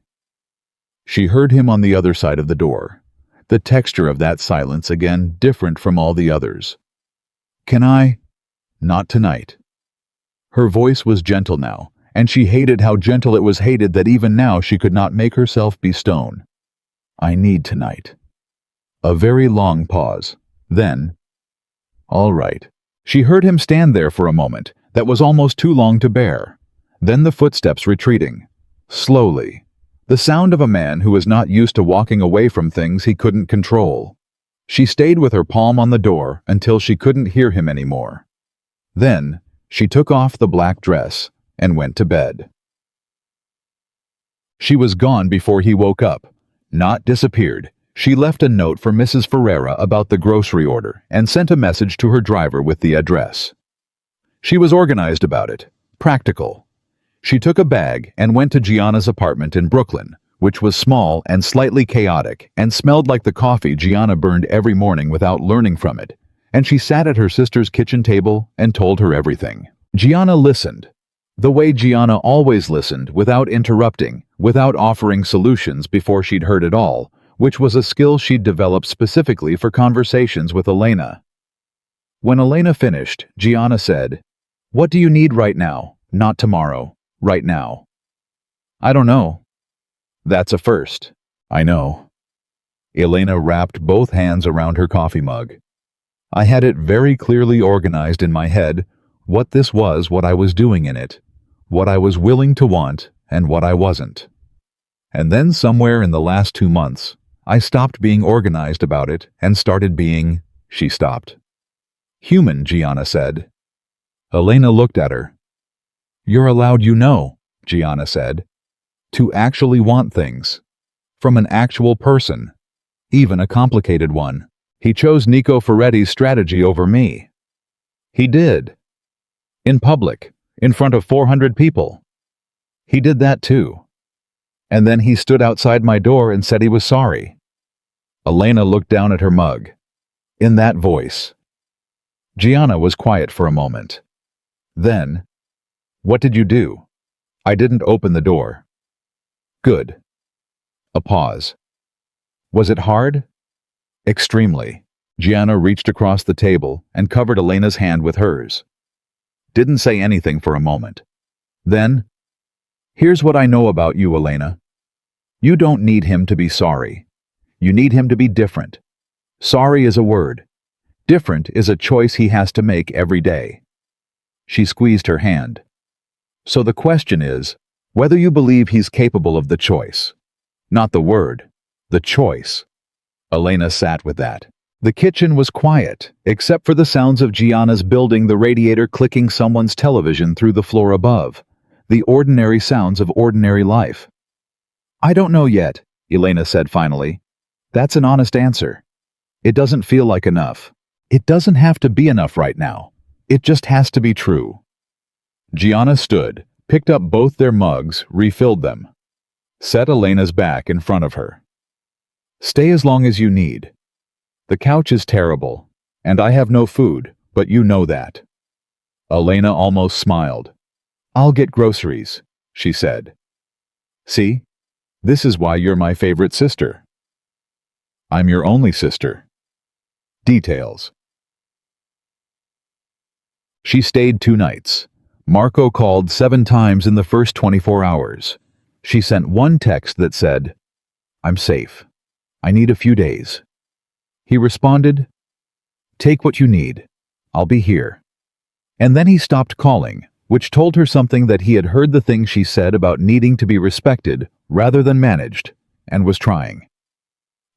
She heard him on the other side of the door. The texture of that silence again different from all the others. Can I? Not tonight. Her voice was gentle now, and she hated how gentle it was hated that even now she could not make herself be stone. I need tonight. A very long pause. Then, all right. She heard him stand there for a moment that was almost too long to bear. Then the footsteps retreating. Slowly. The sound of a man who was not used to walking away from things he couldn't control. She stayed with her palm on the door until she couldn't hear him anymore. Then, she took off the black dress and went to bed. She was gone before he woke up. Not disappeared. She left a note for Mrs. Ferreira about the grocery order and sent a message to her driver with the address. She was organized about it. Practical. She took a bag and went to Gianna's apartment in Brooklyn, which was small and slightly chaotic and smelled like the coffee Gianna burned every morning without learning from it, and she sat at her sister's kitchen table and told her everything. Gianna listened. The way Gianna always listened, without interrupting, without offering solutions before she'd heard it all, which was a skill she'd developed specifically for conversations with Elena. When Elena finished, Gianna said, "What do you need right now? Not tomorrow. Right now." "I don't know." "That's a first." "I know." Elena wrapped both hands around her coffee mug. "I had it very clearly organized in my head, what this was, what I was doing in it, what I was willing to want, and what I wasn't. And then somewhere in the last 2 months, I stopped being organized about it and started being..." She stopped. "Human," Gianna said. Elena looked at her. "You're allowed, you know," Gianna said, "to actually want things. From an actual person. Even a complicated one. He chose Nico Ferretti's strategy over me. He did. In public, in front of 400 people. He did that too. And then he stood outside my door and said he was sorry." Elena looked down at her mug. In that voice. Gianna was quiet for a moment. Then, "What did you do?" "I didn't open the door." "Good." A pause. "Was it hard?" "Extremely." Gianna reached across the table and covered Elena's hand with hers. Didn't say anything for a moment. Then, "Here's what I know about you, Elena. You don't need him to be sorry. You need him to be different. Sorry is a word. Different is a choice he has to make every day. She squeezed her hand. So the question is, whether you believe he's capable of the choice. Not the word, the choice. Elena sat with that. The kitchen was quiet, except for the sounds of Gianna's building the radiator clicking someone's television through the floor above. The ordinary sounds of ordinary life. I don't know yet, Elena said finally. That's an honest answer. It doesn't feel like enough. It doesn't have to be enough right now. It just has to be true. Gianna stood, picked up both their mugs, refilled them. Set Elena's back in front of her. Stay as long as you need. The couch is terrible, and I have no food, but you know that. Elena almost smiled. I'll get groceries, she said. See? This is why you're my favorite sister. I'm your only sister. Details. She stayed 2 nights. Marco called 7 times in the first 24 hours. She sent 1 text that said, I'm safe. I need a few days. He responded, Take what you need. I'll be here. And then he stopped calling, which told her something that he had heard the things she said about needing to be respected rather than managed, and was trying.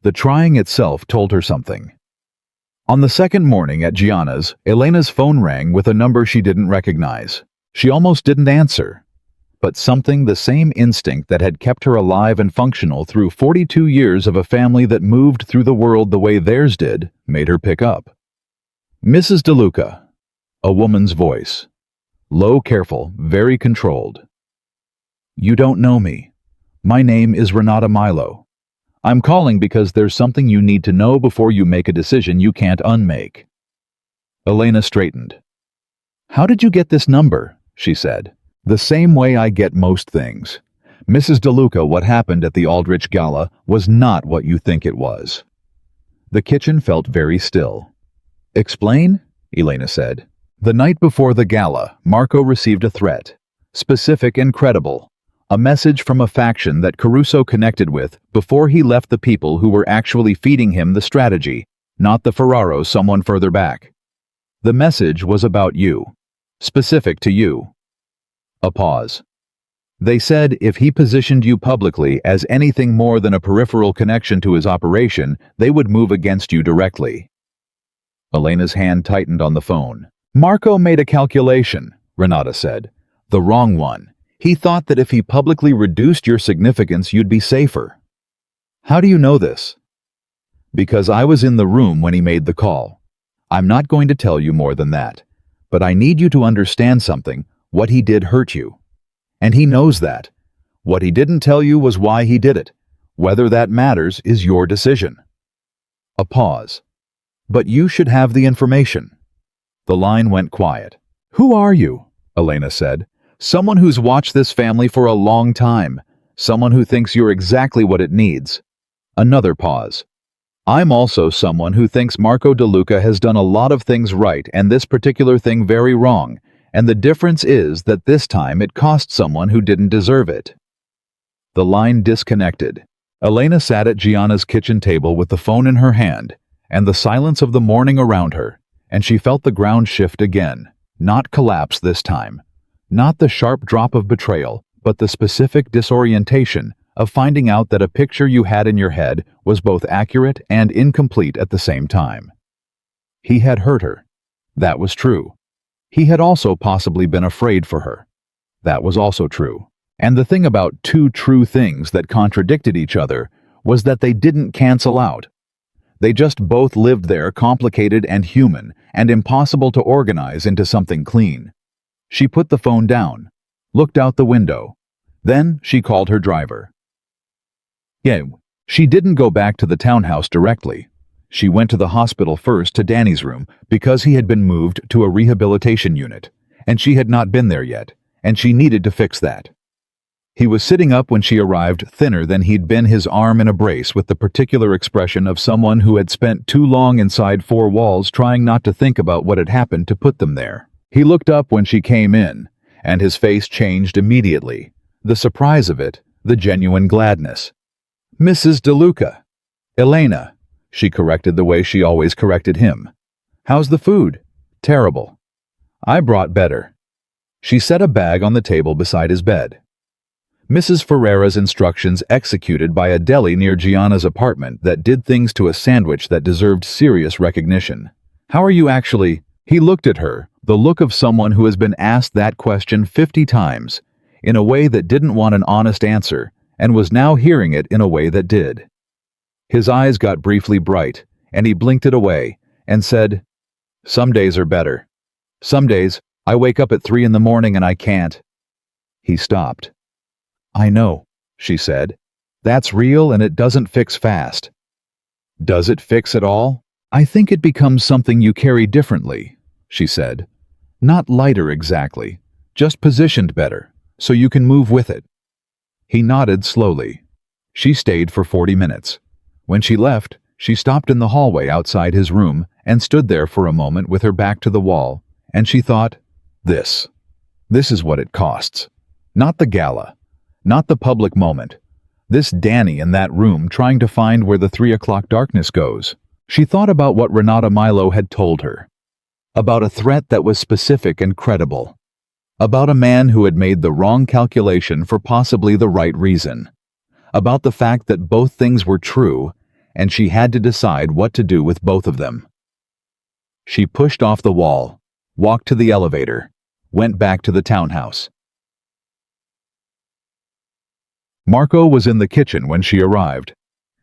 The trying itself told her something. On the second morning at Gianna's, Elena's phone rang with a number she didn't recognize. She almost didn't answer. But something, the same instinct that had kept her alive and functional through 42 years of a family that moved through the world the way theirs did, made her pick up. Mrs. DeLuca. A woman's voice. Low, careful, very controlled. You don't know me. My name is Renata Milo. I'm calling because there's something you need to know before you make a decision you can't unmake. Elena straightened. How did you get this number? She said. The same way I get most things. Mrs. DeLuca, what happened at the Aldrich Gala was not what you think it was. The kitchen felt very still. Explain? Elena said. The night before the gala, Marco received a threat. Specific and credible. A message from a faction that Caruso connected with before he left the people who were actually feeding him the strategy, not the Ferraros someone further back. The message was about you. Specific to you. A pause. They said if he positioned you publicly as anything more than a peripheral connection to his operation, they would move against you directly. Elena's hand tightened on the phone. Marco made a calculation, Renata said. The wrong one. He thought that if he publicly reduced your significance, you'd be safer. How do you know this? Because I was in the room when he made the call. I'm not going to tell you more than that. But I need you to understand something. What he did hurt you. And he knows that. What he didn't tell you was why he did it. Whether that matters is your decision. A pause. But you should have the information. The line went quiet. Who are you? Elena said. Someone who's watched this family for a long time. Someone who thinks you're exactly what it needs. Another pause. I'm also someone who thinks Marco DeLuca has done a lot of things right and this particular thing very wrong. And the difference is that this time it cost someone who didn't deserve it. The line disconnected. Elena sat at Gianna's kitchen table with the phone in her hand, and the silence of the morning around her, and she felt the ground shift again, not collapse this time. Not the sharp drop of betrayal, but the specific disorientation of finding out that a picture you had in your head was both accurate and incomplete at the same time. He had hurt her. That was true. He had also possibly been afraid for her. That was also true. And the thing about 2 true things that contradicted each other was that they didn't cancel out. They just both lived there, complicated and human, and impossible to organize into something clean. She put the phone down, looked out the window. Then she called her driver. Yeah, she didn't go back to the townhouse directly. She went to the hospital first to Danny's room because he had been moved to a rehabilitation unit, and she had not been there yet, and she needed to fix that. He was sitting up when she arrived, thinner than he'd been, his arm in a brace with the particular expression of someone who had spent too long inside 4 walls trying not to think about what had happened to put them there. He looked up when she came in, and his face changed immediately. The surprise of it, the genuine gladness. Mrs. DeLuca. Elena, she corrected the way she always corrected him. How's the food? Terrible. I brought better. She set a bag on the table beside his bed. Mrs. Ferreira's instructions executed by a deli near Gianna's apartment that did things to a sandwich that deserved serious recognition. How are you actually? He looked at her, the look of someone who has been asked that question 50 times, in a way that didn't want an honest answer, and was now hearing it in a way that did. His eyes got briefly bright, and he blinked it away, and said, "Some days are better. Some days, I wake up at 3 in the morning and I can't." He stopped. "I know," she said. "That's real and it doesn't fix fast." "Does it fix at all?" "I think it becomes something you carry differently," she said. "Not lighter exactly, just positioned better, so you can move with it." He nodded slowly. She stayed for 40 minutes. When she left, she stopped in the hallway outside his room and stood there for a moment with her back to the wall, and she thought, This is what it costs. Not the gala, not the public moment. This Danny in that room trying to find where the 3 o'clock darkness goes. She thought about what Renata Milo had told her. About a threat that was specific and credible. About a man who had made the wrong calculation for possibly the right reason. About the fact that both things were true, and she had to decide what to do with both of them. She pushed off the wall, walked to the elevator, went back to the townhouse. Marco was in the kitchen when she arrived.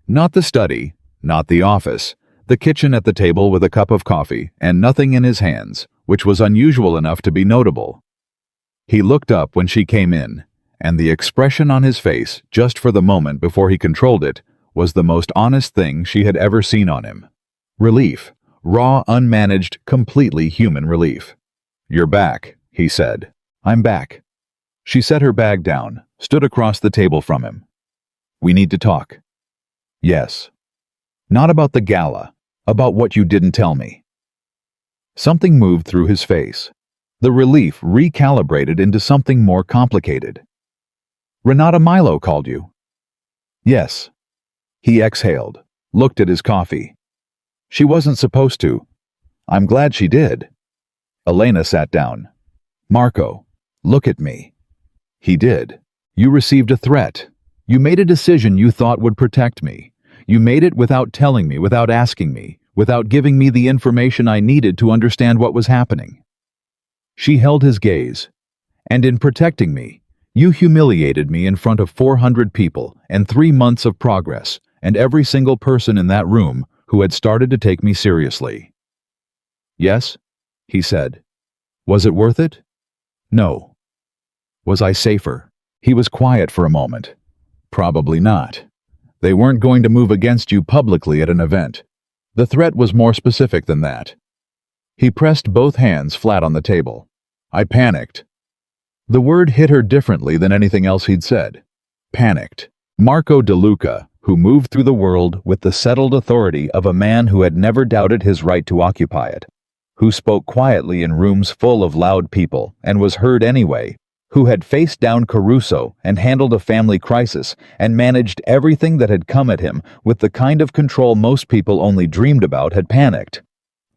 Not the study, not the office, the kitchen at the table with a cup of coffee and nothing in his hands, which was unusual enough to be notable. He looked up when she came in, and the expression on his face, just for the moment before he controlled it, was the most honest thing she had ever seen on him. Relief, raw, unmanaged, completely human relief. "You're back," he said. "I'm back." She set her bag down, stood across the table from him. "We need to talk." "Yes." "Not about the gala, about what you didn't tell me." Something moved through his face. The relief recalibrated into something more complicated. "Renata Milo called you?" "Yes." He exhaled, looked at his coffee. "She wasn't supposed to. I'm glad she did." Elena sat down. "Marco, look at me." He did. "You received a threat. You made a decision you thought would protect me. You made it without telling me, without asking me, without giving me the information I needed to understand what was happening." She held his gaze. "And in protecting me, you humiliated me in front of 400 people and 3 months of progress, and every single person in that room who had started to take me seriously." "Yes," he said. "Was it worth it?" "No." "Was I safer?" He was quiet for a moment. "Probably not. They weren't going to move against you publicly at an event. The threat was more specific than that." He pressed both hands flat on the table. "I panicked." The word hit her differently than anything else he'd said. Panicked. Marco DeLuca, who moved through the world with the settled authority of a man who had never doubted his right to occupy it, who spoke quietly in rooms full of loud people and was heard anyway, who had faced down Caruso and handled a family crisis and managed everything that had come at him with the kind of control most people only dreamed about, had panicked.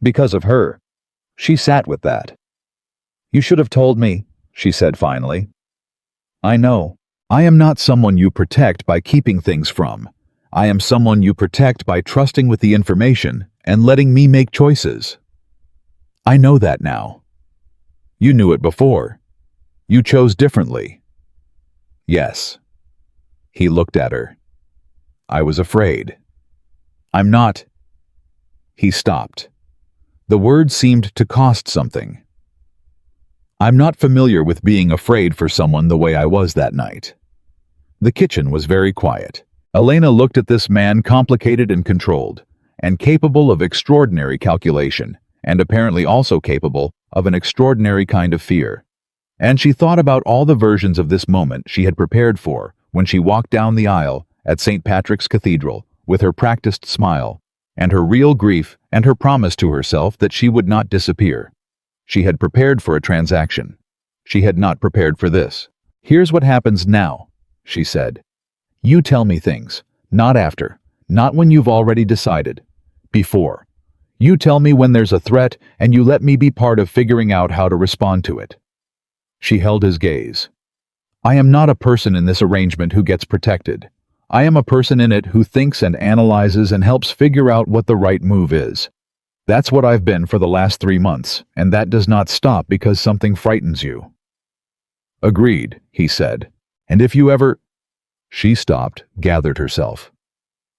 Because of her. She sat with that. "You should have told me," she said finally. "I know. I am not someone you protect by keeping things from. I am someone you protect by trusting with the information and letting me make choices. I know that now. You knew it before. You chose differently." "Yes." He looked at her. "I was afraid." "I'm not." He stopped. The word seemed to cost something. "I'm not familiar with being afraid for someone the way I was that night." The kitchen was very quiet. Elena looked at this man, complicated and controlled, and capable of extraordinary calculation, and apparently also capable of an extraordinary kind of fear. And she thought about all the versions of this moment she had prepared for when she walked down the aisle at St. Patrick's Cathedral with her practiced smile, and her real grief and her promise to herself that she would not disappear. She had prepared for a transaction. She had not prepared for this. "Here's what happens now," she said. "You tell me things. Not after. Not when you've already decided. Before. You tell me when there's a threat, and you let me be part of figuring out how to respond to it. She held his gaze. I am not a person in this arrangement who gets protected. I am a person in it who thinks and analyzes and helps figure out what the right move is. That's what I've been for the last 3 months, and that does not stop because something frightens you. Agreed, he said. And if you ever... She stopped, gathered herself.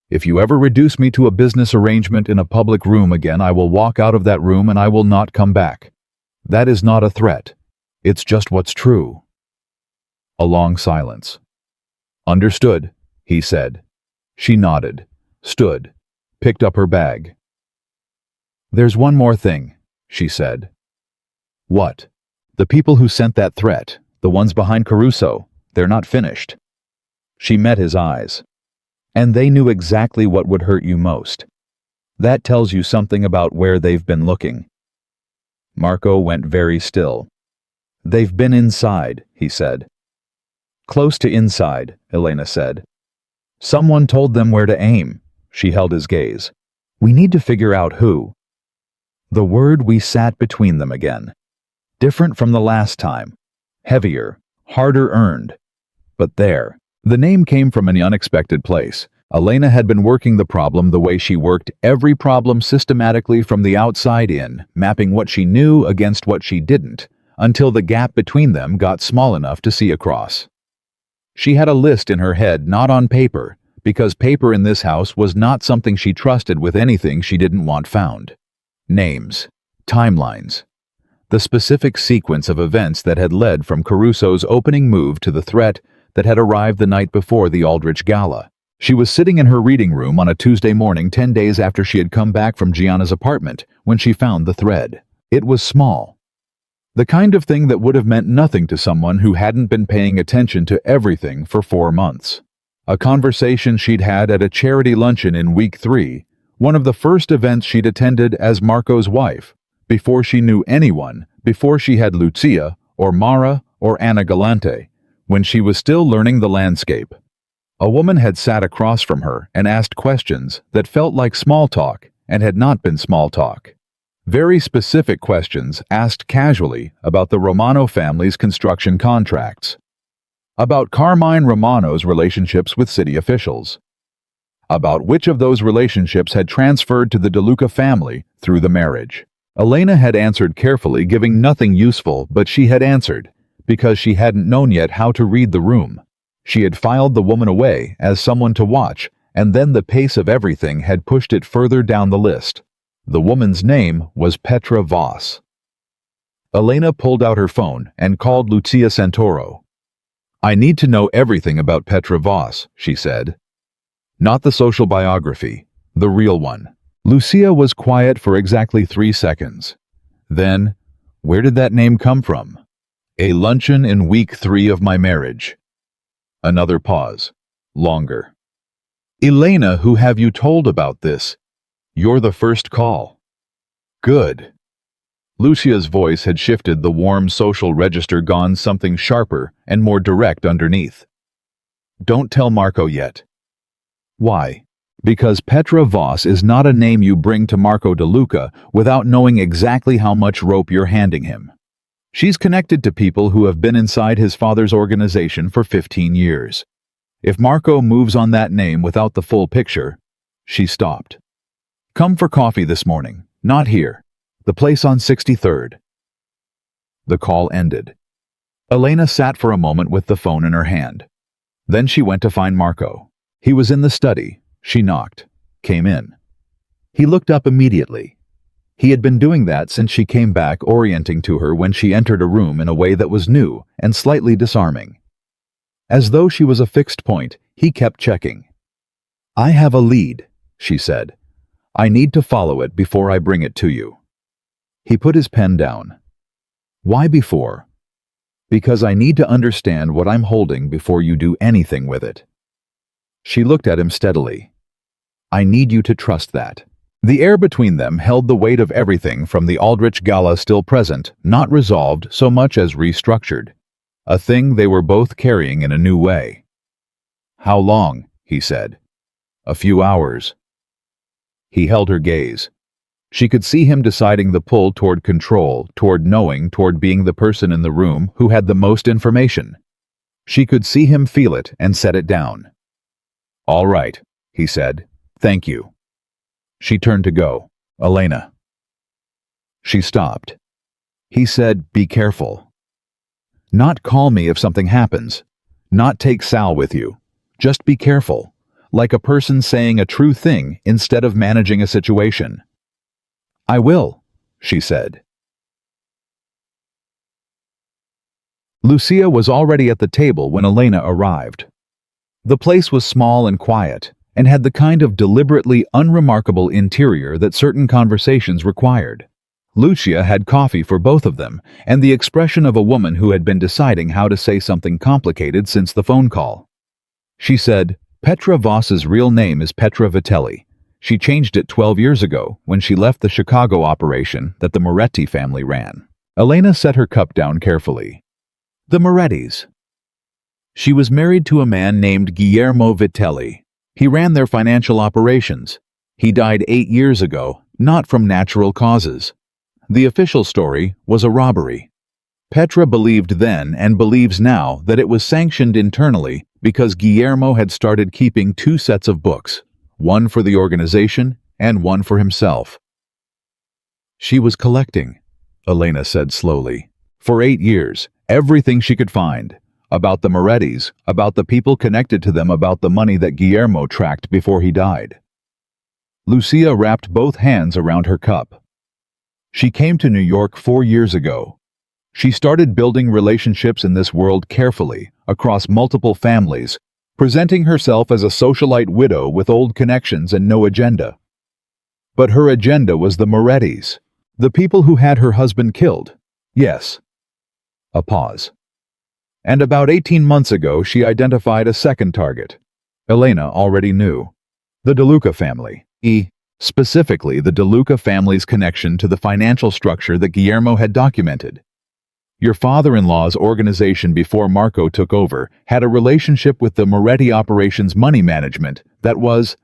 If you ever reduce me to a business arrangement in a public room again, I will walk out of that room and I will not come back. That is not a threat. It's just what's true. A long silence. Understood, he said. She nodded, stood, picked up her bag. There's one more thing, she said. What? The people who sent that threat, the ones behind Caruso, they're not finished. She met his eyes. And they knew exactly what would hurt you most. That tells you something about where they've been looking. Marco went very still. They've been inside, he said. Close to inside, Elena said. Someone told them where to aim. She held his gaze. We need to figure out who. The word we sat between them again. Different from the last time. Heavier, harder earned. But there. The name came from an unexpected place. Elena had been working the problem the way she worked every problem systematically from the outside in, mapping what she knew against what she didn't, until the gap between them got small enough to see across. She had a list in her head, not on paper, because paper in this house was not something she trusted with anything she didn't want found. Names. Timelines. The specific sequence of events that had led from Caruso's opening move to the threat that had arrived the night before the Aldrich Gala. She was sitting in her reading room on a Tuesday morning 10 days after she had come back from Gianna's apartment when she found the thread. It was small. The kind of thing that would have meant nothing to someone who hadn't been paying attention to everything for 4 months. A conversation she'd had at a charity luncheon in week 3, one of the first events she'd attended as Marco's wife, before she knew anyone, before she had Lucia, or Mara, or Anna Galante, when she was still learning the landscape. A woman had sat across from her and asked questions that felt like small talk and had not been small talk. Very specific questions asked casually about the Romano family's construction contracts. About Carmine Romano's relationships with city officials. About which of those relationships had transferred to the De Luca family through the marriage. Elena had answered carefully, giving nothing useful, but she had answered, because she hadn't known yet how to read the room. She had filed the woman away as someone to watch, and then the pace of everything had pushed it further down the list. The woman's name was Petra Voss. Elena pulled out her phone and called Lucia Santoro. I need to know everything about Petra Voss, she said. Not the social biography, the real one. Lucia was quiet for exactly 3 seconds. Then, where did that name come from? A luncheon in week 3 of my marriage. Another pause. Longer. Elena, who have you told about this? You're the first call. Good. Lucia's voice had shifted, the warm social register gone something sharper and more direct underneath. Don't tell Marco yet. Why? Because Petra Voss is not a name you bring to Marco De Luca without knowing exactly how much rope you're handing him. She's connected to people who have been inside his father's organization for 15 years. If Marco moves on that name without the full picture, she stopped. Come for coffee this morning, not here. The place on 63rd. The call ended. Elena sat for a moment with the phone in her hand. Then she went to find Marco. He was in the study. She knocked, came in. He looked up immediately. He had been doing that since she came back, orienting to her when she entered a room in a way that was new and slightly disarming. As though she was a fixed point, he kept checking. I have a lead, she said. I need to follow it before I bring it to you. He put his pen down. Why before? Because I need to understand what I'm holding before you do anything with it. She looked at him steadily. I need you to trust that. The air between them held the weight of everything from the Aldrich Gala still present, not resolved so much as restructured. A thing they were both carrying in a new way. How long? He said. A few hours. He held her gaze. She could see him deciding the pull toward control, toward knowing, toward being the person in the room who had the most information. She could see him feel it and set it down. "All right," he said. "Thank you." She turned to go. "Elena." She stopped. He said, "Be careful. Not call me if something happens. Not take Sal with you. Just be careful, like a person saying a true thing instead of managing a situation." "I will," she said. Lucia was already at the table when Elena arrived. The place was small and quiet, and had the kind of deliberately unremarkable interior that certain conversations required. Lucia had coffee for both of them, and the expression of a woman who had been deciding how to say something complicated since the phone call. She said, "Petra Voss's real name is Petra Vitelli. She changed it 12 years ago when she left the Chicago operation that the Moretti family ran." Elena set her cup down carefully. The Morettis. She was married to a man named Guillermo Vitelli. He ran their financial operations. He died 8 years ago, not from natural causes. The official story was a robbery. Petra believed then and believes now that it was sanctioned internally because Guillermo had started keeping 2 sets of books, one for the organization and one for himself. She was collecting, Elena said slowly, for 8 years, everything she could find, about the Morettis, about the people connected to them, about the money that Guillermo tracked before he died. Lucia wrapped both hands around her cup. She came to New York 4 years ago. She started building relationships in this world carefully, across multiple families, presenting herself as a socialite widow with old connections and no agenda. But her agenda was the Morettis, the people who had her husband killed. Yes. A pause. And about 18 months ago, she identified a second target. Elena already knew. The DeLuca family. Specifically the DeLuca family's connection to the financial structure that Guillermo had documented. Your father-in-law's organization before Marco took over had a relationship with the Moretti operations money management that was,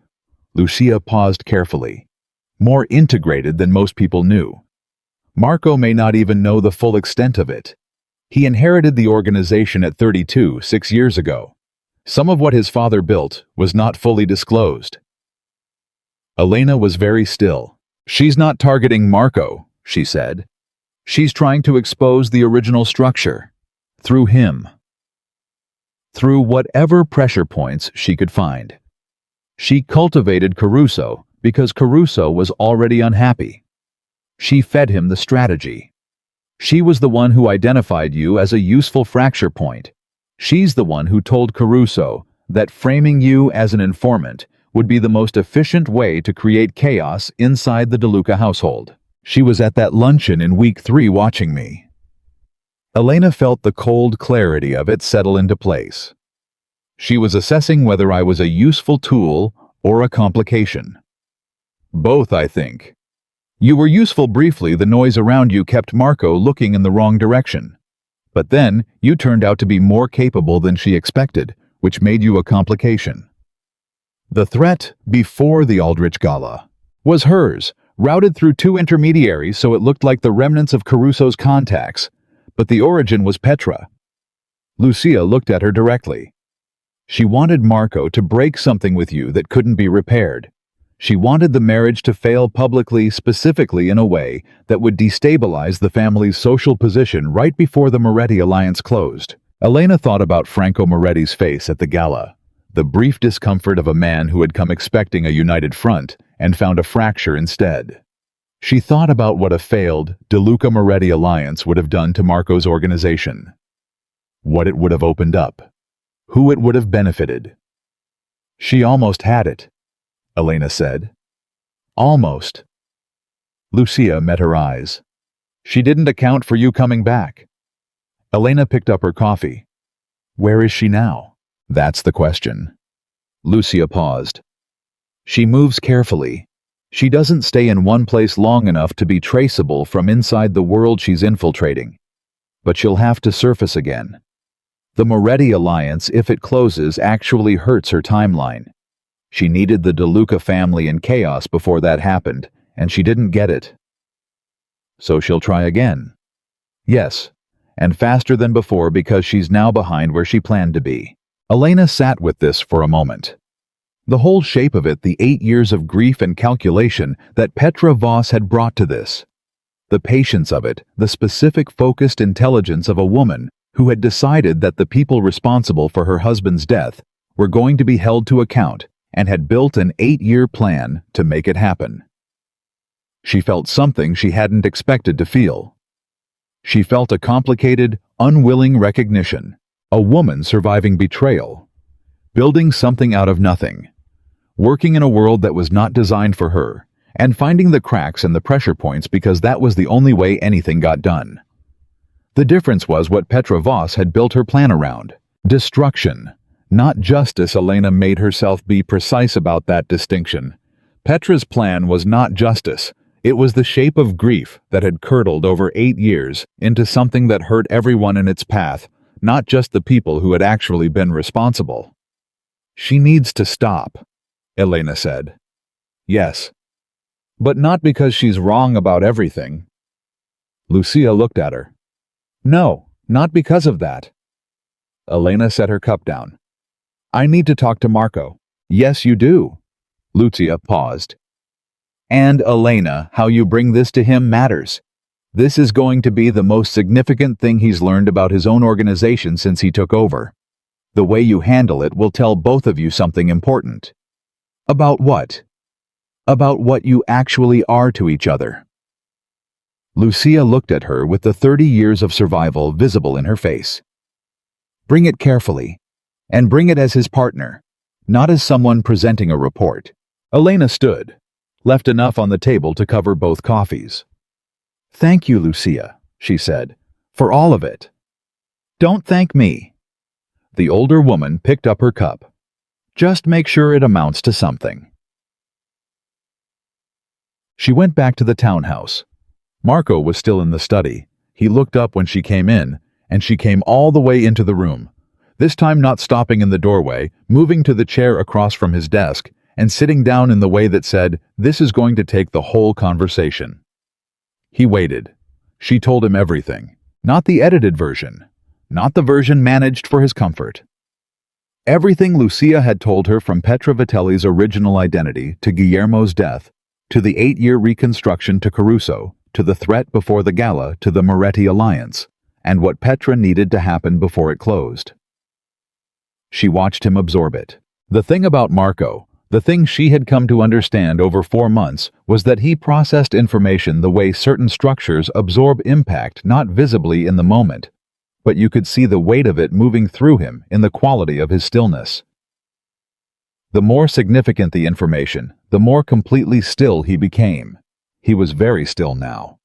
Lucia paused carefully, more integrated than most people knew. Marco may not even know the full extent of it. He inherited the organization at 32, 6 years ago. Some of what his father built was not fully disclosed. Elena was very still. "She's not targeting Marco," she said. "She's trying to expose the original structure. Through him. Through whatever pressure points she could find. She cultivated Caruso because Caruso was already unhappy. She fed him the strategy. She was the one who identified you as a useful fracture point. She's the one who told Caruso that framing you as an informant would be the most efficient way to create chaos inside the DeLuca household. She was at that luncheon in week 3 watching me." Elena felt the cold clarity of it settle into place. "She was assessing whether I was a useful tool or a complication. Both, I think. You were useful briefly. The noise around you kept Marco looking in the wrong direction. But then, you turned out to be more capable than she expected, which made you a complication. The threat before the Aldrich Gala was hers, routed through 2 intermediaries so it looked like the remnants of Caruso's contacts, but the origin was Petra." Lucia looked at her directly. "She wanted Marco to break something with you that couldn't be repaired. She wanted the marriage to fail publicly, specifically in a way that would destabilize the family's social position right before the Moretti alliance closed." Elena thought about Franco Moretti's face at the gala, the brief discomfort of a man who had come expecting a united front and found a fracture instead. She thought about what a failed DeLuca Moretti alliance would have done to Marco's organization. What it would have opened up. Who it would have benefited. "She almost had it," Elena said. "Almost." Lucia met her eyes. "She didn't account for you coming back." Elena picked up her coffee. "Where is she now?" "That's the question." Lucia paused. "She moves carefully. She doesn't stay in one place long enough to be traceable from inside the world she's infiltrating. But she'll have to surface again. The Moretti alliance, if it closes, actually hurts her timeline. She needed the DeLuca family in chaos before that happened, and she didn't get it. So she'll try again. Yes, and faster than before because she's now behind where she planned to be. Elena sat with this for a moment. The whole shape of it, the 8 years of grief and calculation that Petra Voss had brought to this. The patience of it, the specific focused intelligence of a woman who had decided that the people responsible for her husband's death were going to be held to account and had built an 8-year plan to make it happen. She felt something she hadn't expected to feel. She felt a complicated, unwilling recognition, a woman surviving betrayal, building something out of nothing, working in a world that was not designed for her, and finding the cracks and the pressure points because that was the only way anything got done. The difference was what Petra Voss had built her plan around. Destruction, not justice. Elena made herself be precise about that distinction. Petra's plan was not justice. It was the shape of grief that had curdled over 8 years into something that hurt everyone in its path, not just the people who had actually been responsible. She needs to stop, Elena said. Yes. But not because she's wrong about everything. Lucia looked at her. No, not because of that. Elena set her cup down. I need to talk to Marco. Yes, you do. Lucia paused. And Elena, how you bring this to him matters. This is going to be the most significant thing he's learned about his own organization since he took over. The way you handle it will tell both of you something important. About what? About what you actually are to each other. Lucia looked at her with the 30 years of survival visible in her face. Bring it carefully, and bring it as his partner, not as someone presenting a report. Elena stood, left enough on the table to cover both coffees. Thank you, Lucia, she said, for all of it. Don't thank me. The older woman picked up her cup. Just make sure it amounts to something. She went back to the townhouse. Marco was still in the study. He looked up when she came in, and she came all the way into the room, this time not stopping in the doorway, moving to the chair across from his desk, and sitting down in the way that said, "This is going to take the whole conversation." He waited. She told him everything. Not the edited version. Not the version managed for his comfort. Everything Lucia had told her, from Petra Vitelli's original identity to Guillermo's death, to the 8-year reconstruction to Caruso, to the threat before the gala to the Moretti alliance, and what Petra needed to happen before it closed. She watched him absorb it. The thing about Marco, the thing she had come to understand over 4 months, was that he processed information the way certain structures absorb impact, not visibly in the moment, but you could see the weight of it moving through him in the quality of his stillness. The more significant the information, the more completely still he became. He was very still now.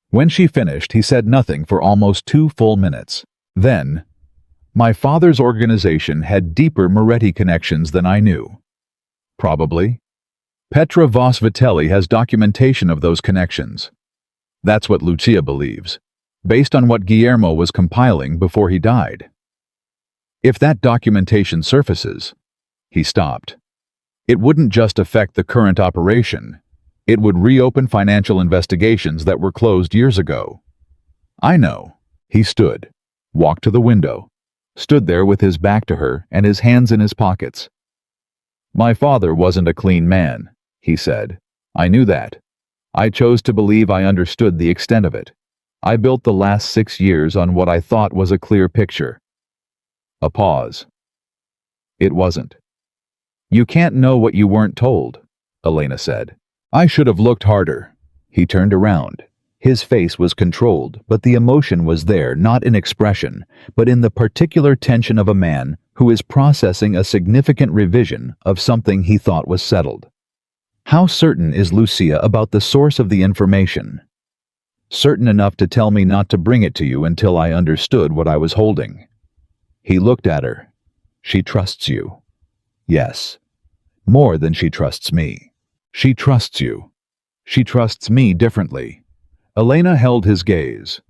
When she finished, he said nothing for almost 2 full minutes. Then, "My father's organization had deeper Moretti connections than I knew." Probably. Petra Voss Vitelli has documentation of those connections. That's what Lucia believes, based on what Guillermo was compiling before he died. If that documentation surfaces, he stopped. It wouldn't just affect the current operation. It would reopen financial investigations that were closed years ago. I know. He stood, walked to the window, stood there with his back to her and his hands in his pockets. "My father wasn't a clean man," he said. "I knew that. I chose to believe I understood the extent of it. I built the last 6 years on what I thought was a clear picture." A pause. It wasn't. "You can't know what you weren't told," Elena said. "I should have looked harder." He turned around. His face was controlled, but the emotion was there, not in expression, but in the particular tension of a man who is processing a significant revision of something he thought was settled. "How certain is Lucia about the source of the information?" "Certain enough to tell me not to bring it to you until I understood what I was holding." He looked at her. "She trusts you." "Yes. More than she trusts me. She trusts you. She trusts me differently." Elena held his gaze.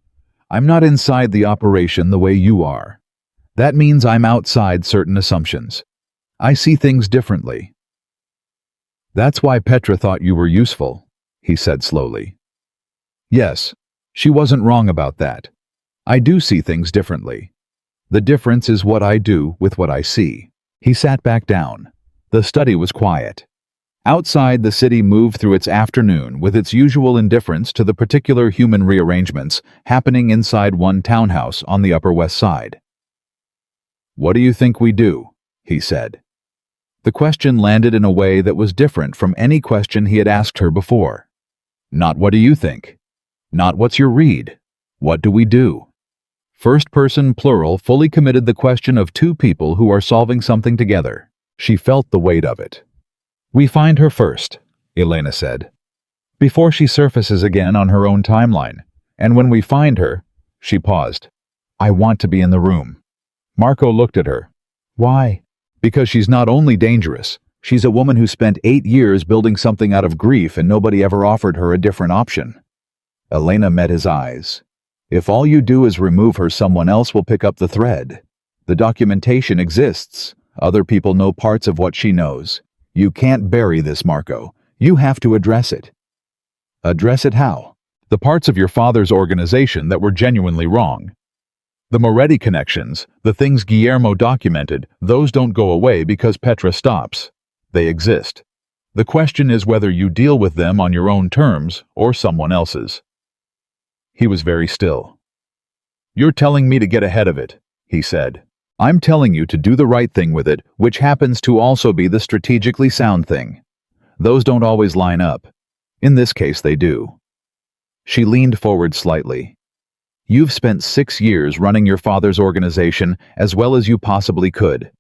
"I'm not inside the operation the way you are. That means I'm outside certain assumptions. I see things differently. That's why Petra thought you were useful, he said slowly. Yes, she wasn't wrong about that. I do see things differently. The difference is what I do with what I see. He sat back down. The study was quiet. Outside, the city moved through its afternoon with its usual indifference to the particular human rearrangements happening inside one townhouse on the Upper West Side. "What do you think we do?" he said. The question landed in a way that was different from any question he had asked her before. Not "what do you think?" Not "what's your read?" What do we do? First person plural fully committed the question of two people who are solving something together. She felt the weight of it. "We find her first," Elena said, "before she surfaces again on her own timeline. And when we find her," she paused, "I want to be in the room." Marco looked at her. "Why?" "Because she's not only dangerous, she's a woman who spent 8 years building something out of grief and nobody ever offered her a different option." Elena met his eyes. "If all you do is remove her, someone else will pick up the thread. The documentation exists. Other people know parts of what she knows. You can't bury this, Marco. You have to address it." "Address it how?" "The parts of your father's organization that were genuinely wrong. The Moretti connections, the things Guillermo documented, those don't go away because Petra stops. They exist. The question is whether you deal with them on your own terms or someone else's." He was very still. "You're telling me to get ahead of it," he said. "I'm telling you to do the right thing with it, which happens to also be the strategically sound thing. Those don't always line up. In this case, they do." She leaned forward slightly. "You've spent 6 years running your father's organization as well as you possibly could.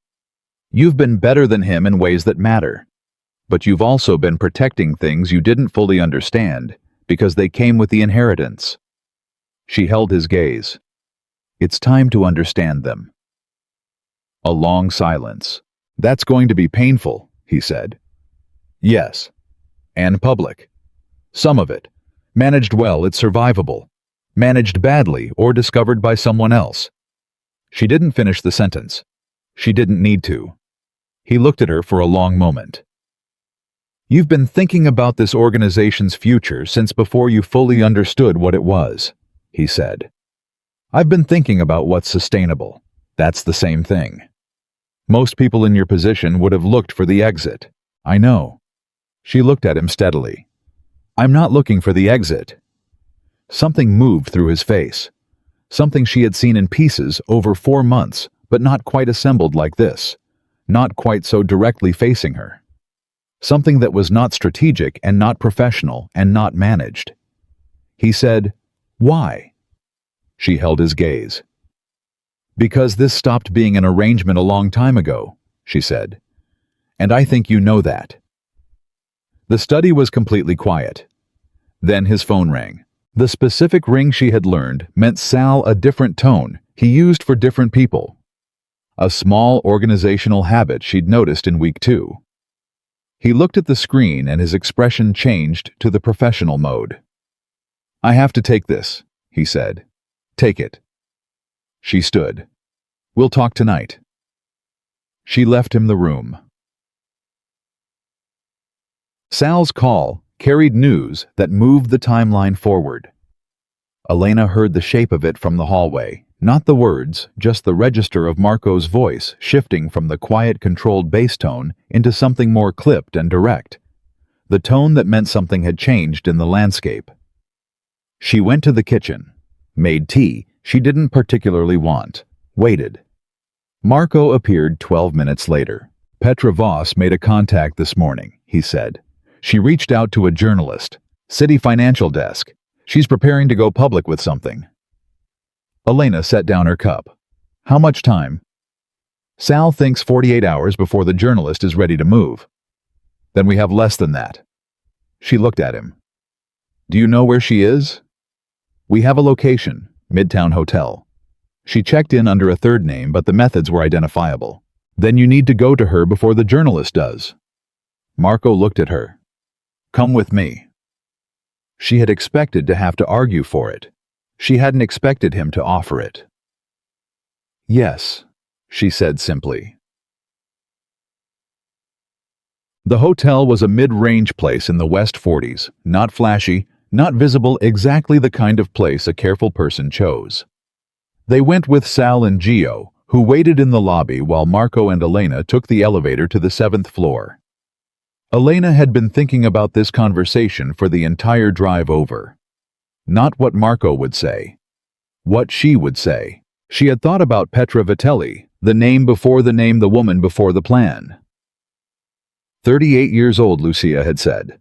You've been better than him in ways that matter. But you've also been protecting things you didn't fully understand because they came with the inheritance." She held his gaze. "It's time to understand them." A long silence. "That's going to be painful," he said. "Yes. And public. Some of it. Managed well, it's survivable. Managed badly or discovered by someone else." She didn't finish the sentence. She didn't need to. He looked at her for a long moment. "You've been thinking about this organization's future since before you fully understood what it was," he said. "I've been thinking about what's sustainable. That's the same thing. Most people in your position would have looked for the exit. I know." She looked at him steadily. "I'm not looking for the exit." Something moved through his face. Something she had seen in pieces over 4 months, but not quite assembled like this. Not quite so directly facing her. Something that was not strategic and not professional and not managed. He said, "Why?" She held his gaze. "Because this stopped being an arrangement a long time ago," she said. "And I think you know that." The study was completely quiet. Then his phone rang. The specific ring she had learned meant Sal a different tone he used for different people. A small organizational habit she'd noticed in week 2. He looked at the screen and his expression changed to the professional mode. "I have to take this," he said. "Take it." She stood. "We'll talk tonight." She left him the room. Sal's call carried news that moved the timeline forward. Elena heard the shape of it from the hallway, not the words, just the register of Marco's voice shifting from the quiet, controlled bass tone into something more clipped and direct, the tone that meant something had changed in the landscape. She went to the kitchen, made tea she didn't particularly want, waited. Marco appeared 12 minutes later. "Petra Voss made a contact this morning," he said. "She reached out to a journalist, City Financial Desk. She's preparing to go public with something." Elena set down her cup. "How much time?" "Sal thinks 48 hours before the journalist is ready to move." "Then we have less than that." She looked at him. "Do you know where she is?" "We have a location, Midtown Hotel." She checked in under a third name, but the methods were identifiable. "Then you need to go to her before the journalist does." Marco looked at her. "Come with me." She had expected to have to argue for it. She hadn't expected him to offer it. "Yes," she said simply. The hotel was a mid-range place in the West 40s, not flashy, not visible, exactly the kind of place a careful person chose. They went with Sal and Gio, who waited in the lobby while Marco and Elena took the elevator to the 7th floor. Elena had been thinking about this conversation for the entire drive over. Not what Marco would say. What she would say. She had thought about Petra Vitelli, the name before the name, the woman before the plan. 38 years old, Lucia had said.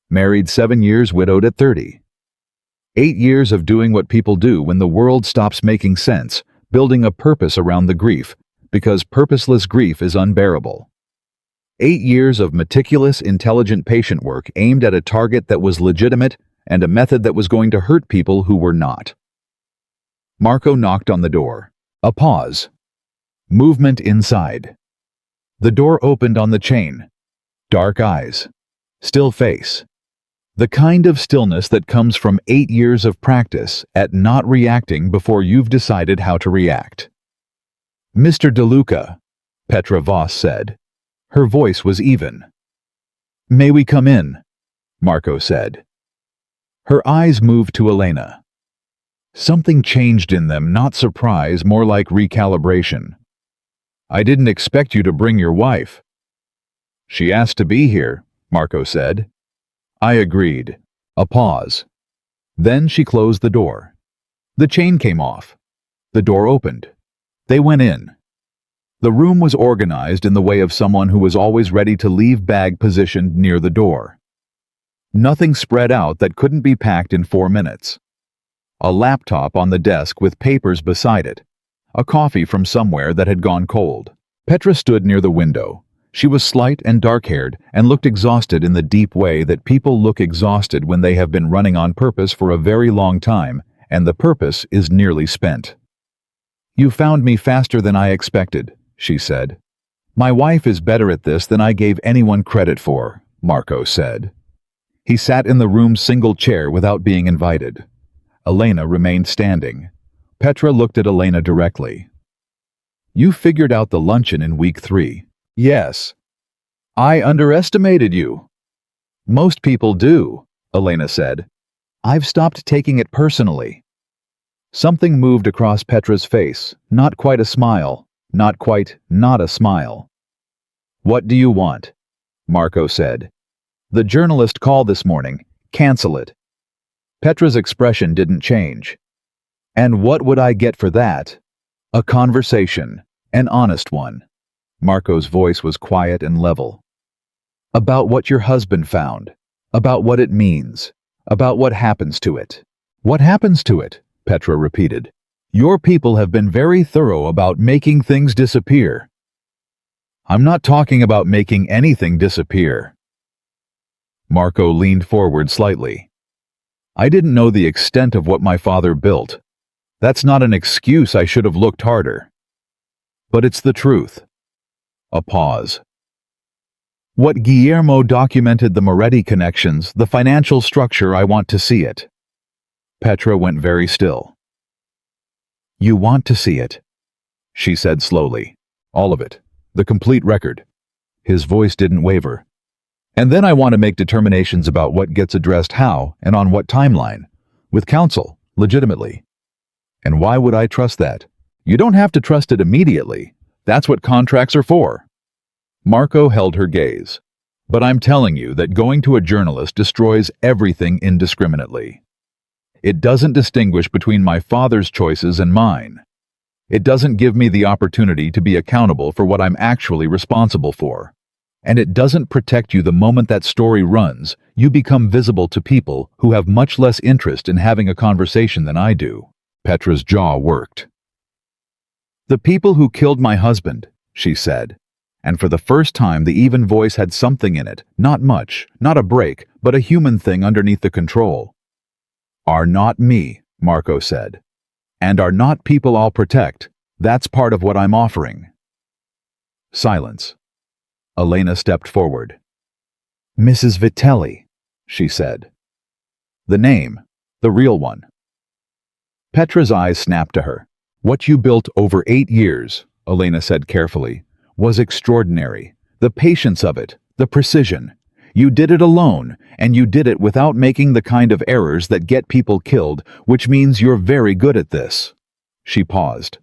Married 7 years, widowed at 30. 8 years of doing what people do when the world stops making sense, building a purpose around the grief, because purposeless grief is unbearable. 8 years of meticulous, intelligent patient work aimed at a target that was legitimate and a method that was going to hurt people who were not. Marco knocked on the door. A pause. Movement inside. The door opened on the chain. Dark eyes. Still face. The kind of stillness that comes from 8 years of practice at not reacting before you've decided how to react. Mr. DeLuca, Petra Voss said. Her voice was even. May we come in? Marco said. Her eyes moved to Elena. Something changed in them, not surprise, more like recalibration. I didn't expect you to bring your wife. She asked to be here, Marco said. I agreed. A pause. Then she closed the door. The chain came off. The door opened. They went in. The room was organized in the way of someone who was always ready to leave, bag positioned near the door. Nothing spread out that couldn't be packed in 4 minutes. A laptop on the desk with papers beside it. A coffee from somewhere that had gone cold. Petra stood near the window. She was slight and dark-haired and looked exhausted in the deep way that people look exhausted when they have been running on purpose for a very long time, and the purpose is nearly spent. You found me faster than I expected, she said. My wife is better at this than I gave anyone credit for, Marco said. He sat in the room's single chair without being invited. Elena remained standing. Petra looked at Elena directly. You figured out the luncheon in week 3. Yes. I underestimated you. Most people do, Elena said. I've stopped taking it personally. Something moved across Petra's face, not quite a smile, not quite not a smile. What do you want? Marco said. The journalist call this morning. Cancel it. Petra's expression didn't change. And what would I get for that? A conversation, an honest one. Marco's voice was quiet and level. About what your husband found. About what it means. About what happens to it. What happens to it? Petra repeated. Your people have been very thorough about making things disappear. I'm not talking about making anything disappear. Marco leaned forward slightly. I didn't know the extent of what my father built. That's not an excuse. I should have looked harder. But it's the truth. A pause. What Guillermo documented, the Moretti connections, the financial structure, I want to see it. Petra went very still. You want to see it, she said slowly. All of it. The complete record. His voice didn't waver. And then I want to make determinations about what gets addressed how and on what timeline. With counsel, legitimately. And why would I trust that? You don't have to trust it immediately. That's what contracts are for. Marco held her gaze. But I'm telling you that going to a journalist destroys everything indiscriminately. It doesn't distinguish between my father's choices and mine. It doesn't give me the opportunity to be accountable for what I'm actually responsible for. And it doesn't protect you the moment that story runs. You become visible to people who have much less interest in having a conversation than I do. Petra's jaw worked. The people who killed my husband, she said. And for the first time the even voice had something in it, not much, not a break, but a human thing underneath the control. Are not me, Marco said. And are not people I'll protect. That's part of what I'm offering. Silence. Elena stepped forward. Mrs. Vitelli, she said. The name, the real one. Petra's eyes snapped to her. What you built over 8 years, Elena said carefully, was extraordinary. The patience of it, The precision. You did it alone, and you did it without making the kind of errors that get people killed, which means you're very good at this. She paused.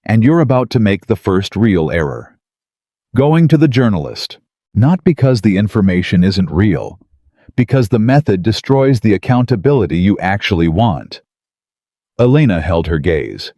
And you're about to make the first real error. Going to the journalist. Not because the information isn't real, because the method destroys the accountability you actually want. Elena held her gaze.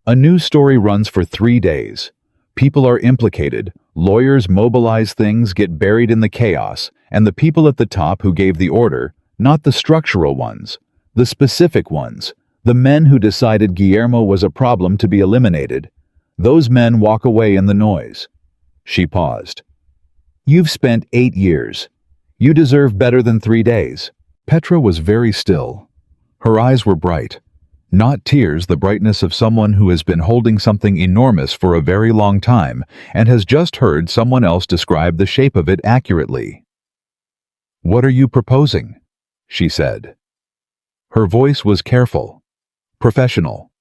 A news story runs for 3 days. People are implicated, lawyers mobilize things, get buried in the chaos, and the people at the top who gave the order, not the structural ones, the specific ones, the men who decided Guillermo was a problem to be eliminated, those men walk away in the noise. She paused. You've spent 8 years. You deserve better than 3 days. Petra was very still. Her eyes were bright. Not tears, the brightness of someone who has been holding something enormous for a very long time and has just heard someone else describe the shape of it accurately. What are you proposing? She said. Her voice was careful, professional,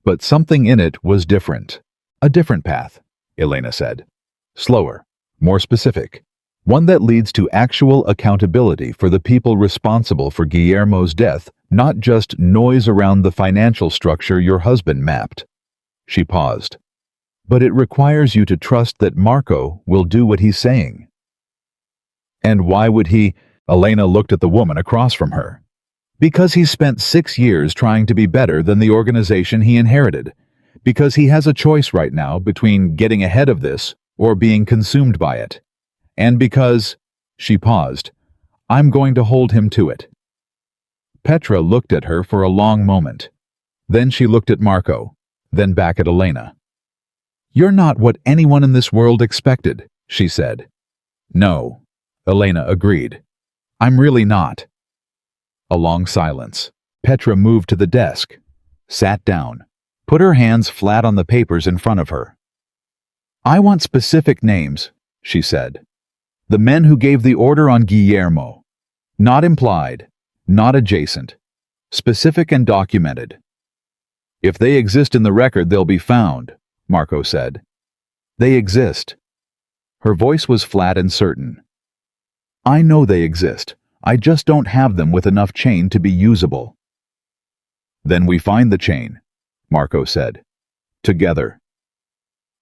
but something in it was different. A different path, Elena said. Slower, more specific. One that leads to actual accountability for the people responsible for Guillermo's death, not just noise around the financial structure your husband mapped. She paused. But it requires you to trust that Marco will do what he's saying. And why would he? Elena looked at the woman across from her. Because he spent 6 years trying to be better than the organization he inherited. Because he has a choice right now between getting ahead of this or being consumed by it. And because, she paused, I'm going to hold him to it. Petra looked at her for a long moment. Then she looked at Marco, then back at Elena. You're not what anyone in this world expected, she said. No, Elena agreed. I'm really not. A long silence. Petra moved to the desk, sat down, put her hands flat on the papers in front of her. I want specific names, she said. The men who gave the order on Guillermo. Not implied, not adjacent. Specific and documented. If they exist in the record, they'll be found, Marco said. They exist. Her voice was flat and certain. I know they exist. I just don't have them with enough chain to be usable. Then we find the chain, Marco said. Together.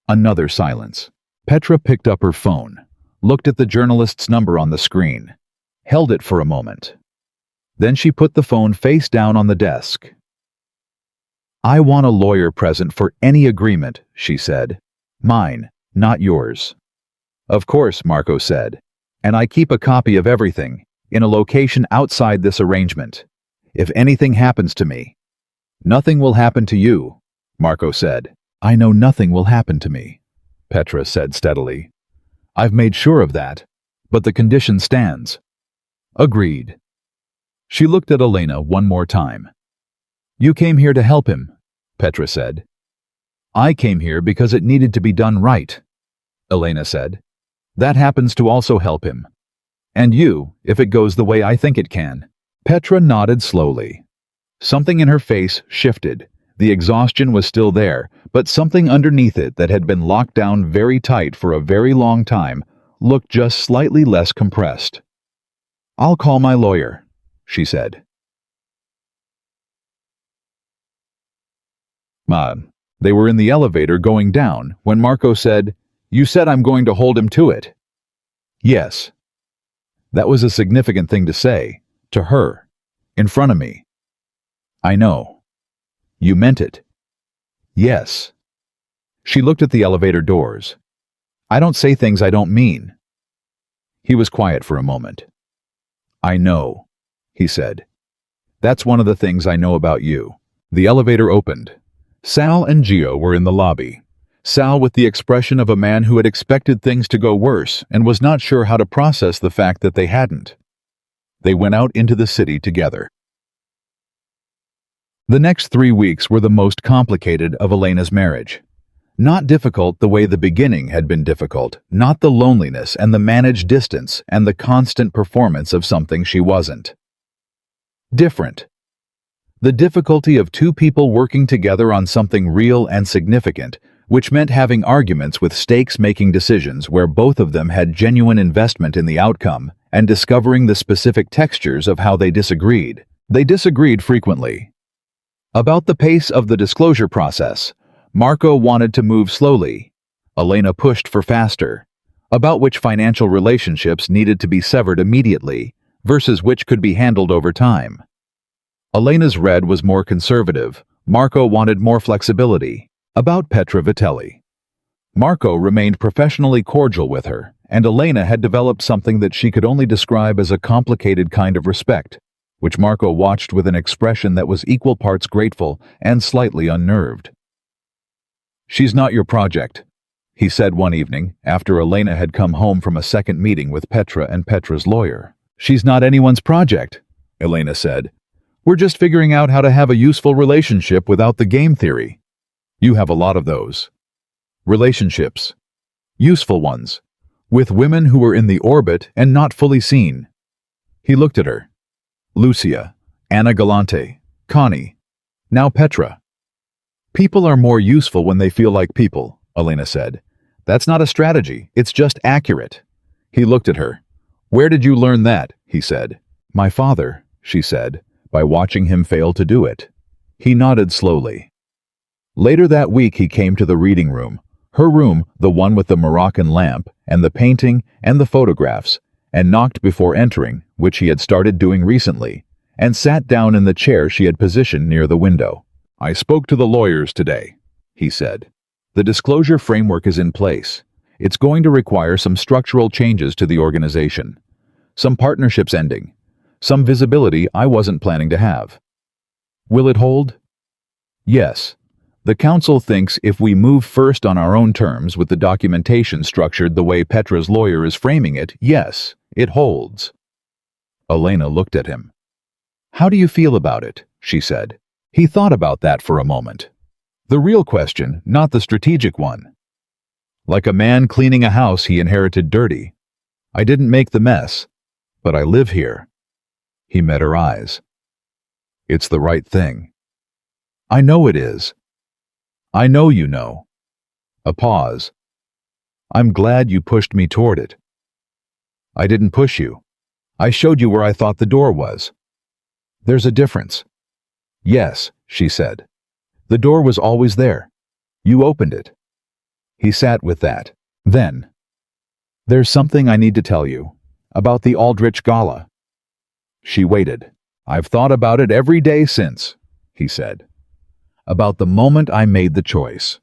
Another silence. Petra picked up her phone, looked at the journalist's number on the screen, held it for a moment. Then she put the phone face down on the desk. I want a lawyer present for any agreement, she said. Mine, not yours. Of course, Marco said. And I keep a copy of everything, in a location outside this arrangement. If anything happens to me. Nothing will happen to you, Marco said. I know nothing will happen to me, Petra said steadily. I've made sure of that, but the condition stands. Agreed. She looked at Elena one more time. You came here to help him, Petra said. I came here because it needed to be done right, Elena said. That happens to also help him. And you, if it goes the way I think it can. Petra nodded slowly. Something in her face shifted. The exhaustion was still there, but something underneath it that had been locked down very tight for a very long time looked just slightly less compressed. I'll call my lawyer, she said. They were in the elevator going down when Marco said, You said I'm going to hold him to it. Yes. That was a significant thing to say, to her, in front of me. I know. You meant it. Yes. She looked at the elevator doors. I don't say things I don't mean. He was quiet for a moment. I know, he said. That's one of the things I know about you. The elevator opened. Sal and Gio were in the lobby. Sal with the expression of a man who had expected things to go worse and was not sure how to process the fact that they hadn't. They went out into the city together. The next 3 weeks were the most complicated of Elena's marriage. Not difficult the way the beginning had been difficult, not the loneliness and the managed distance and the constant performance of something she wasn't. Different. The difficulty of two people working together on something real and significant, which meant having arguments with stakes-making decisions where both of them had genuine investment in the outcome and discovering the specific textures of how they disagreed. They disagreed frequently. About the pace of the disclosure process, Marco wanted to move slowly. Elena pushed for faster. About which financial relationships needed to be severed immediately versus which could be handled over time. Elena's red was more conservative. Marco wanted more flexibility. About Petra Vitelli. Marco remained professionally cordial with her, and Elena had developed something that she could only describe as a complicated kind of respect, which Marco watched with an expression that was equal parts grateful and slightly unnerved. "She's not your project," he said one evening after Elena had come home from a second meeting with Petra and Petra's lawyer. "She's not anyone's project," Elena said. "We're just figuring out how to have a useful relationship without the game theory. You have a lot of those. Relationships. Useful ones. With women who are in the orbit and not fully seen." He looked at her. Lucia, Anna Galante, Connie, now Petra. "People are more useful when they feel like people," Elena said. "That's not a strategy, it's just accurate." He looked at her. "Where did you learn that?" he said. "My father," she said, by watching him fail to do it. He nodded slowly. Later that week he came to the reading room, her room, the one with the Moroccan lamp, and the painting, and the photographs, and knocked before entering, which he had started doing recently, and sat down in the chair she had positioned near the window. "I spoke to the lawyers today," he said. "The disclosure framework is in place. It's going to require some structural changes to the organization. Some partnerships ending. Some visibility I wasn't planning to have. Will it hold? Yes. The council thinks if we move first on our own terms with the documentation structured the way Petra's lawyer is framing it, yes, it holds." Elena looked at him. "How do you feel about it?" she said. He thought about that for a moment. The real question, not the strategic one. "Like a man cleaning a house he inherited dirty. I didn't make the mess, but I live here." He met her eyes. "It's the right thing." "I know it is." "I know you know." A pause. "I'm glad you pushed me toward it." "I didn't push you. I showed you where I thought the door was." "There's a difference." "Yes," she said. "The door was always there. You opened it." He sat with that. Then, "There's something I need to tell you. About the Aldrich Gala." She waited. "I've thought about it every day since," he said. "About the moment I made the choice.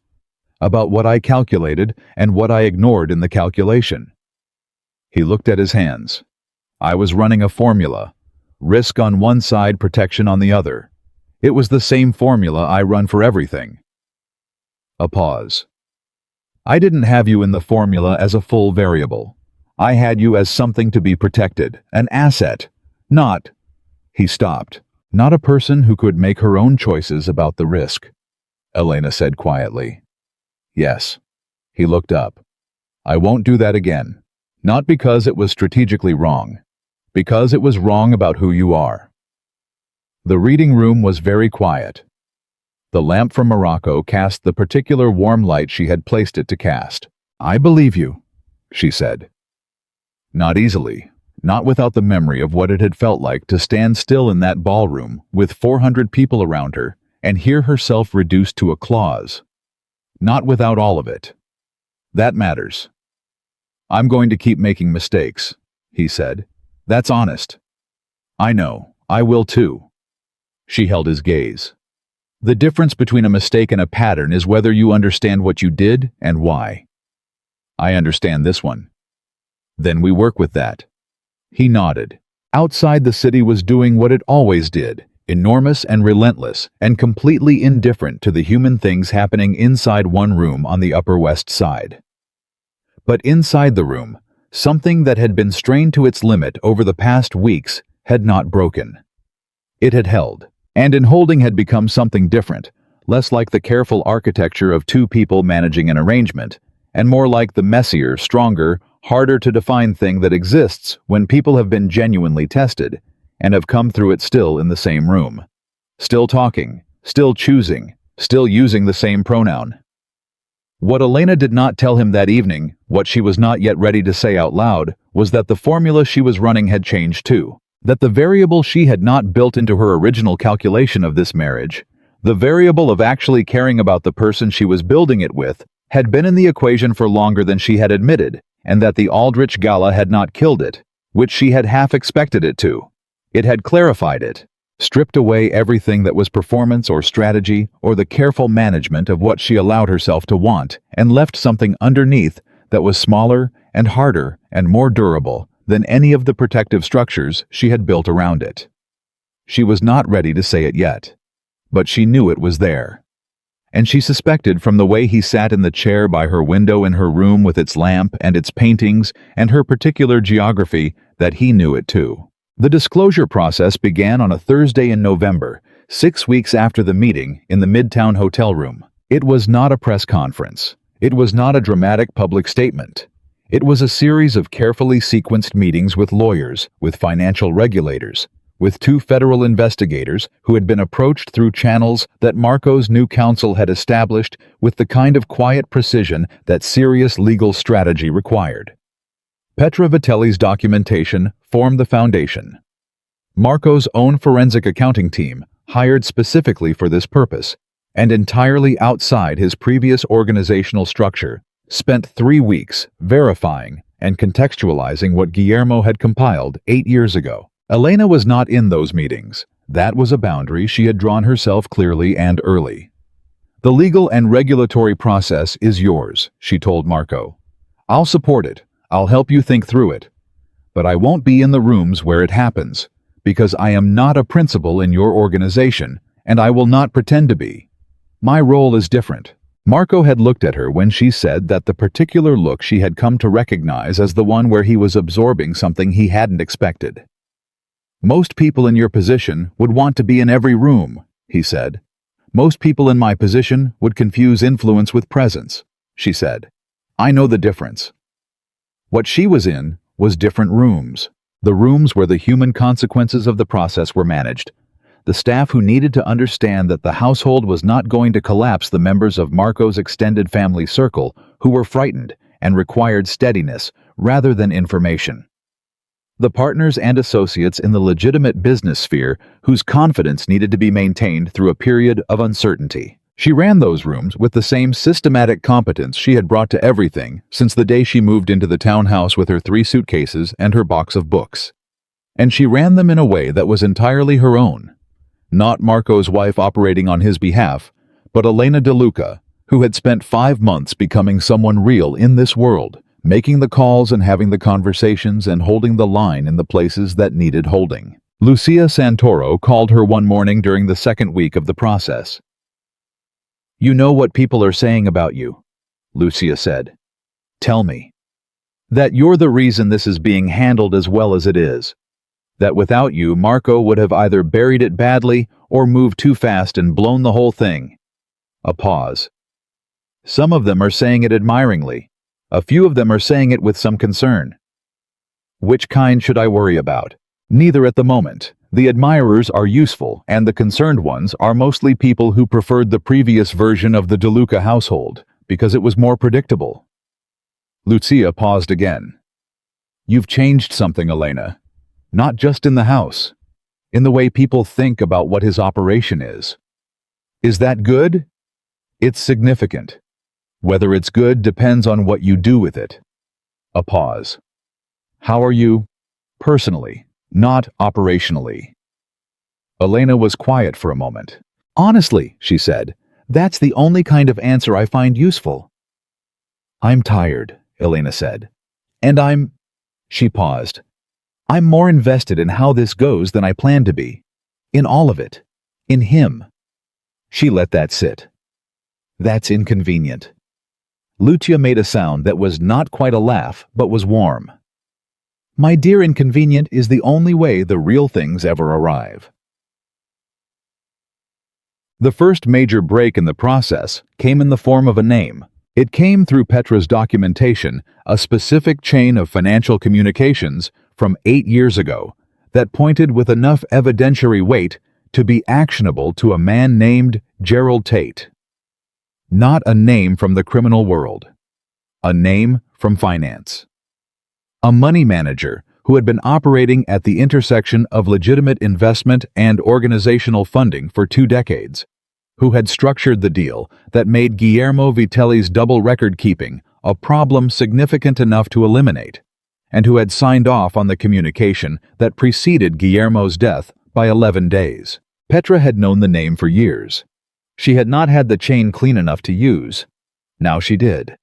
About what I calculated and what I ignored in the calculation." He looked at his hands. "I was running a formula. Risk on one side, protection on the other. It was the same formula I run for everything." A pause. "I didn't have you in the formula as a full variable. I had you as something to be protected, an asset, not—" He stopped. "Not a person who could make her own choices about the risk," Elena said quietly. "Yes." He looked up. "I won't do that again. Not because it was strategically wrong. Because it was wrong about who you are." The reading room was very quiet. The lamp from Morocco cast the particular warm light she had placed it to cast. "I believe you," she said. Not easily. Not without the memory of what it had felt like to stand still in that ballroom with 400 people around her and hear herself reduced to a clause. Not without all of it. That matters. "I'm going to keep making mistakes," he said. "That's honest." "I know. I will too." She held his gaze. "The difference between a mistake and a pattern is whether you understand what you did and why." "I understand this one." "Then we work with that." He nodded. Outside, the city was doing what it always did, enormous and relentless, and completely indifferent to the human things happening inside one room on the Upper West Side. But inside the room, something that had been strained to its limit over the past weeks had not broken. It had held, and in holding had become something different, less like the careful architecture of two people managing an arrangement, and more like the messier, stronger, harder to define thing that exists when people have been genuinely tested and have come through it still in the same room. Still talking, still choosing, still using the same pronoun. What Elena did not tell him that evening, what she was not yet ready to say out loud, was that the formula she was running had changed too. That the variable she had not built into her original calculation of this marriage, the variable of actually caring about the person she was building it with, had been in the equation for longer than she had admitted, and that the Aldrich Gala had not killed it, which she had half expected it to. It had clarified it, stripped away everything that was performance or strategy or the careful management of what she allowed herself to want, and left something underneath that was smaller and harder and more durable than any of the protective structures she had built around it. She was not ready to say it yet, but she knew it was there. And she suspected from the way he sat in the chair by her window in her room with its lamp and its paintings and her particular geography that he knew it too. The disclosure process began on a Thursday in November, 6 weeks after the meeting in the Midtown hotel room. It was not a press conference. It was not a dramatic public statement. It was a series of carefully sequenced meetings with lawyers, with financial regulators, with 2 federal investigators who had been approached through channels that Marco's new counsel had established with the kind of quiet precision that serious legal strategy required. Petra Vitelli's documentation formed the foundation. Marco's own forensic accounting team, hired specifically for this purpose, and entirely outside his previous organizational structure, spent 3 weeks verifying and contextualizing what Guillermo had compiled 8 years ago. Elena was not in those meetings. That was a boundary she had drawn herself clearly and early. "The legal and regulatory process is yours," she told Marco. "I'll support it. I'll help you think through it. But I won't be in the rooms where it happens, because I am not a principal in your organization, and I will not pretend to be. My role is different." Marco had looked at her when she said that the particular look she had come to recognize as the one where he was absorbing something he hadn't expected. "Most people in your position would want to be in every room," he said. "Most people in my position would confuse influence with presence," she said. "I know the difference." What she was in was different rooms, the rooms where the human consequences of the process were managed, the staff who needed to understand that the household was not going to collapse, the members of Marco's extended family circle who were frightened and required steadiness rather than information. The partners and associates in the legitimate business sphere whose confidence needed to be maintained through a period of uncertainty. She ran those rooms with the same systematic competence she had brought to everything since the day she moved into the townhouse with her 3 suitcases and her box of books. And she ran them in a way that was entirely her own. Not Marco's wife operating on his behalf, but Elena DeLuca, who had spent 5 months becoming someone real in this world, making the calls and having the conversations and holding the line in the places that needed holding. Lucia Santoro called her one morning during the 2nd week of the process. "You know what people are saying about you," Lucia said. "Tell me. That you're the reason this is being handled as well as it is. That without you, Marco would have either buried it badly or moved too fast and blown the whole thing." A pause. "Some of them are saying it admiringly. A few of them are saying it with some concern." "Which kind should I worry about?" "Neither at the moment. The admirers are useful, and the concerned ones are mostly people who preferred the previous version of the DeLuca household, because it was more predictable." Lucia paused again. "You've changed something, Elena. Not just in the house. In the way people think about what his operation is. Is that good? It's significant. Whether it's good depends on what you do with it." A pause. "How are you? Personally. Not operationally." Elena was quiet for a moment. "Honestly," she said, "that's the only kind of answer I find useful." "I'm tired," Elena said. "And She paused. "I'm more invested in how this goes than I planned to be. In all of it. In him." She let that sit. "That's inconvenient." Lucia made a sound that was not quite a laugh, but was warm. "My dear, inconvenient is the only way the real things ever arrive." The first major break in the process came in the form of a name. It came through Petra's documentation, a specific chain of financial communications from 8 years ago that pointed with enough evidentiary weight to be actionable to a man named Gerald Tate. Not a name from the criminal world. A name from finance. A money manager who had been operating at the intersection of legitimate investment and organizational funding for 2 decades, who had structured the deal that made Guillermo Vitelli's double record-keeping a problem significant enough to eliminate, and who had signed off on the communication that preceded Guillermo's death by 11 days. Petra had known the name for years. She had not had the chain clean enough to use. Now she did.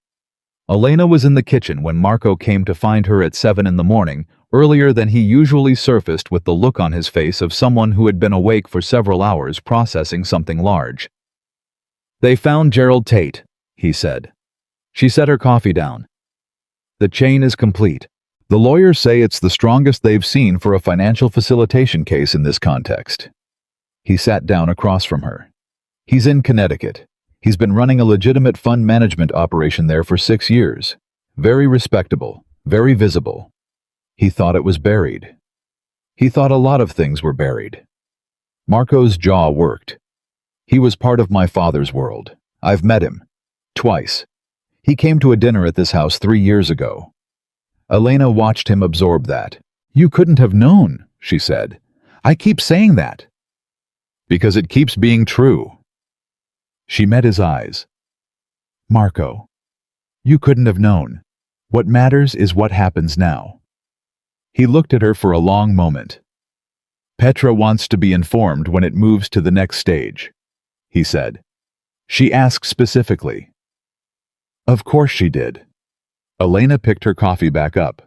Elena was in the kitchen when Marco came to find her at 7 in the morning, earlier than he usually surfaced, with the look on his face of someone who had been awake for several hours processing something large. "They found Gerald Tate," he said. She set her coffee down. "The chain is complete. The lawyers say it's the strongest they've seen for a financial facilitation case in this context." He sat down across from her. "He's in Connecticut. He's been running a legitimate fund management operation there for 6 years. Very respectable, very visible. He thought it was buried. He thought a lot of things were buried." Marco's jaw worked. "He was part of my father's world. I've met him. Twice. He came to a dinner at this house 3 years ago." Elena watched him absorb that. "You couldn't have known," she said. "I keep saying that." "Because it keeps being true." She met his eyes. "Marco, you couldn't have known. What matters is what happens now." He looked at her for a long moment. "Petra wants to be informed when it moves to the next stage," he said. "She asked specifically." "Of course she did." Elena picked her coffee back up.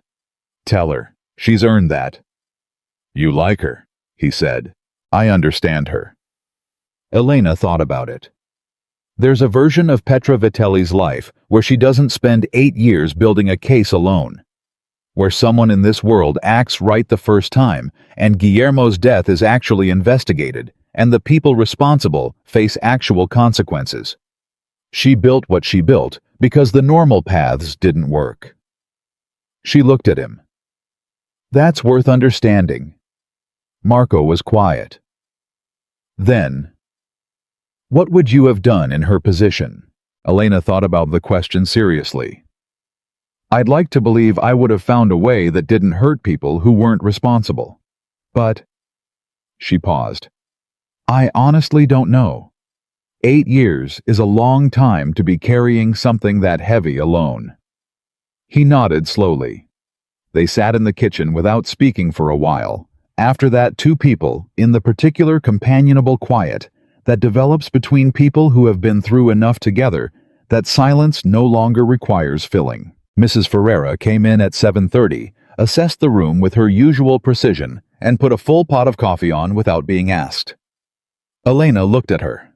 "Tell her. She's earned that." "You like her," he said. "I understand her." Elena thought about it. There's a version of Petra Vitelli's life where she doesn't spend 8 years building a case alone, where someone in this world acts right the first time, and Guillermo's death is actually investigated, and the people responsible face actual consequences. She built what she built because the normal paths didn't work. She looked at him. "That's worth understanding." Marco was quiet. Then, "What would you have done in her position?" Elena thought about the question seriously. "I'd like to believe I would have found a way that didn't hurt people who weren't responsible. But..." She paused. "I honestly don't know. 8 years is a long time to be carrying something that heavy alone." He nodded slowly. They sat in the kitchen without speaking for a while. After that, 2 people, in the particular companionable quiet that develops between people who have been through enough together that silence no longer requires filling. Mrs. Ferreira came in at 7:30, assessed the room with her usual precision, and put a full pot of coffee on without being asked. Elena looked at her.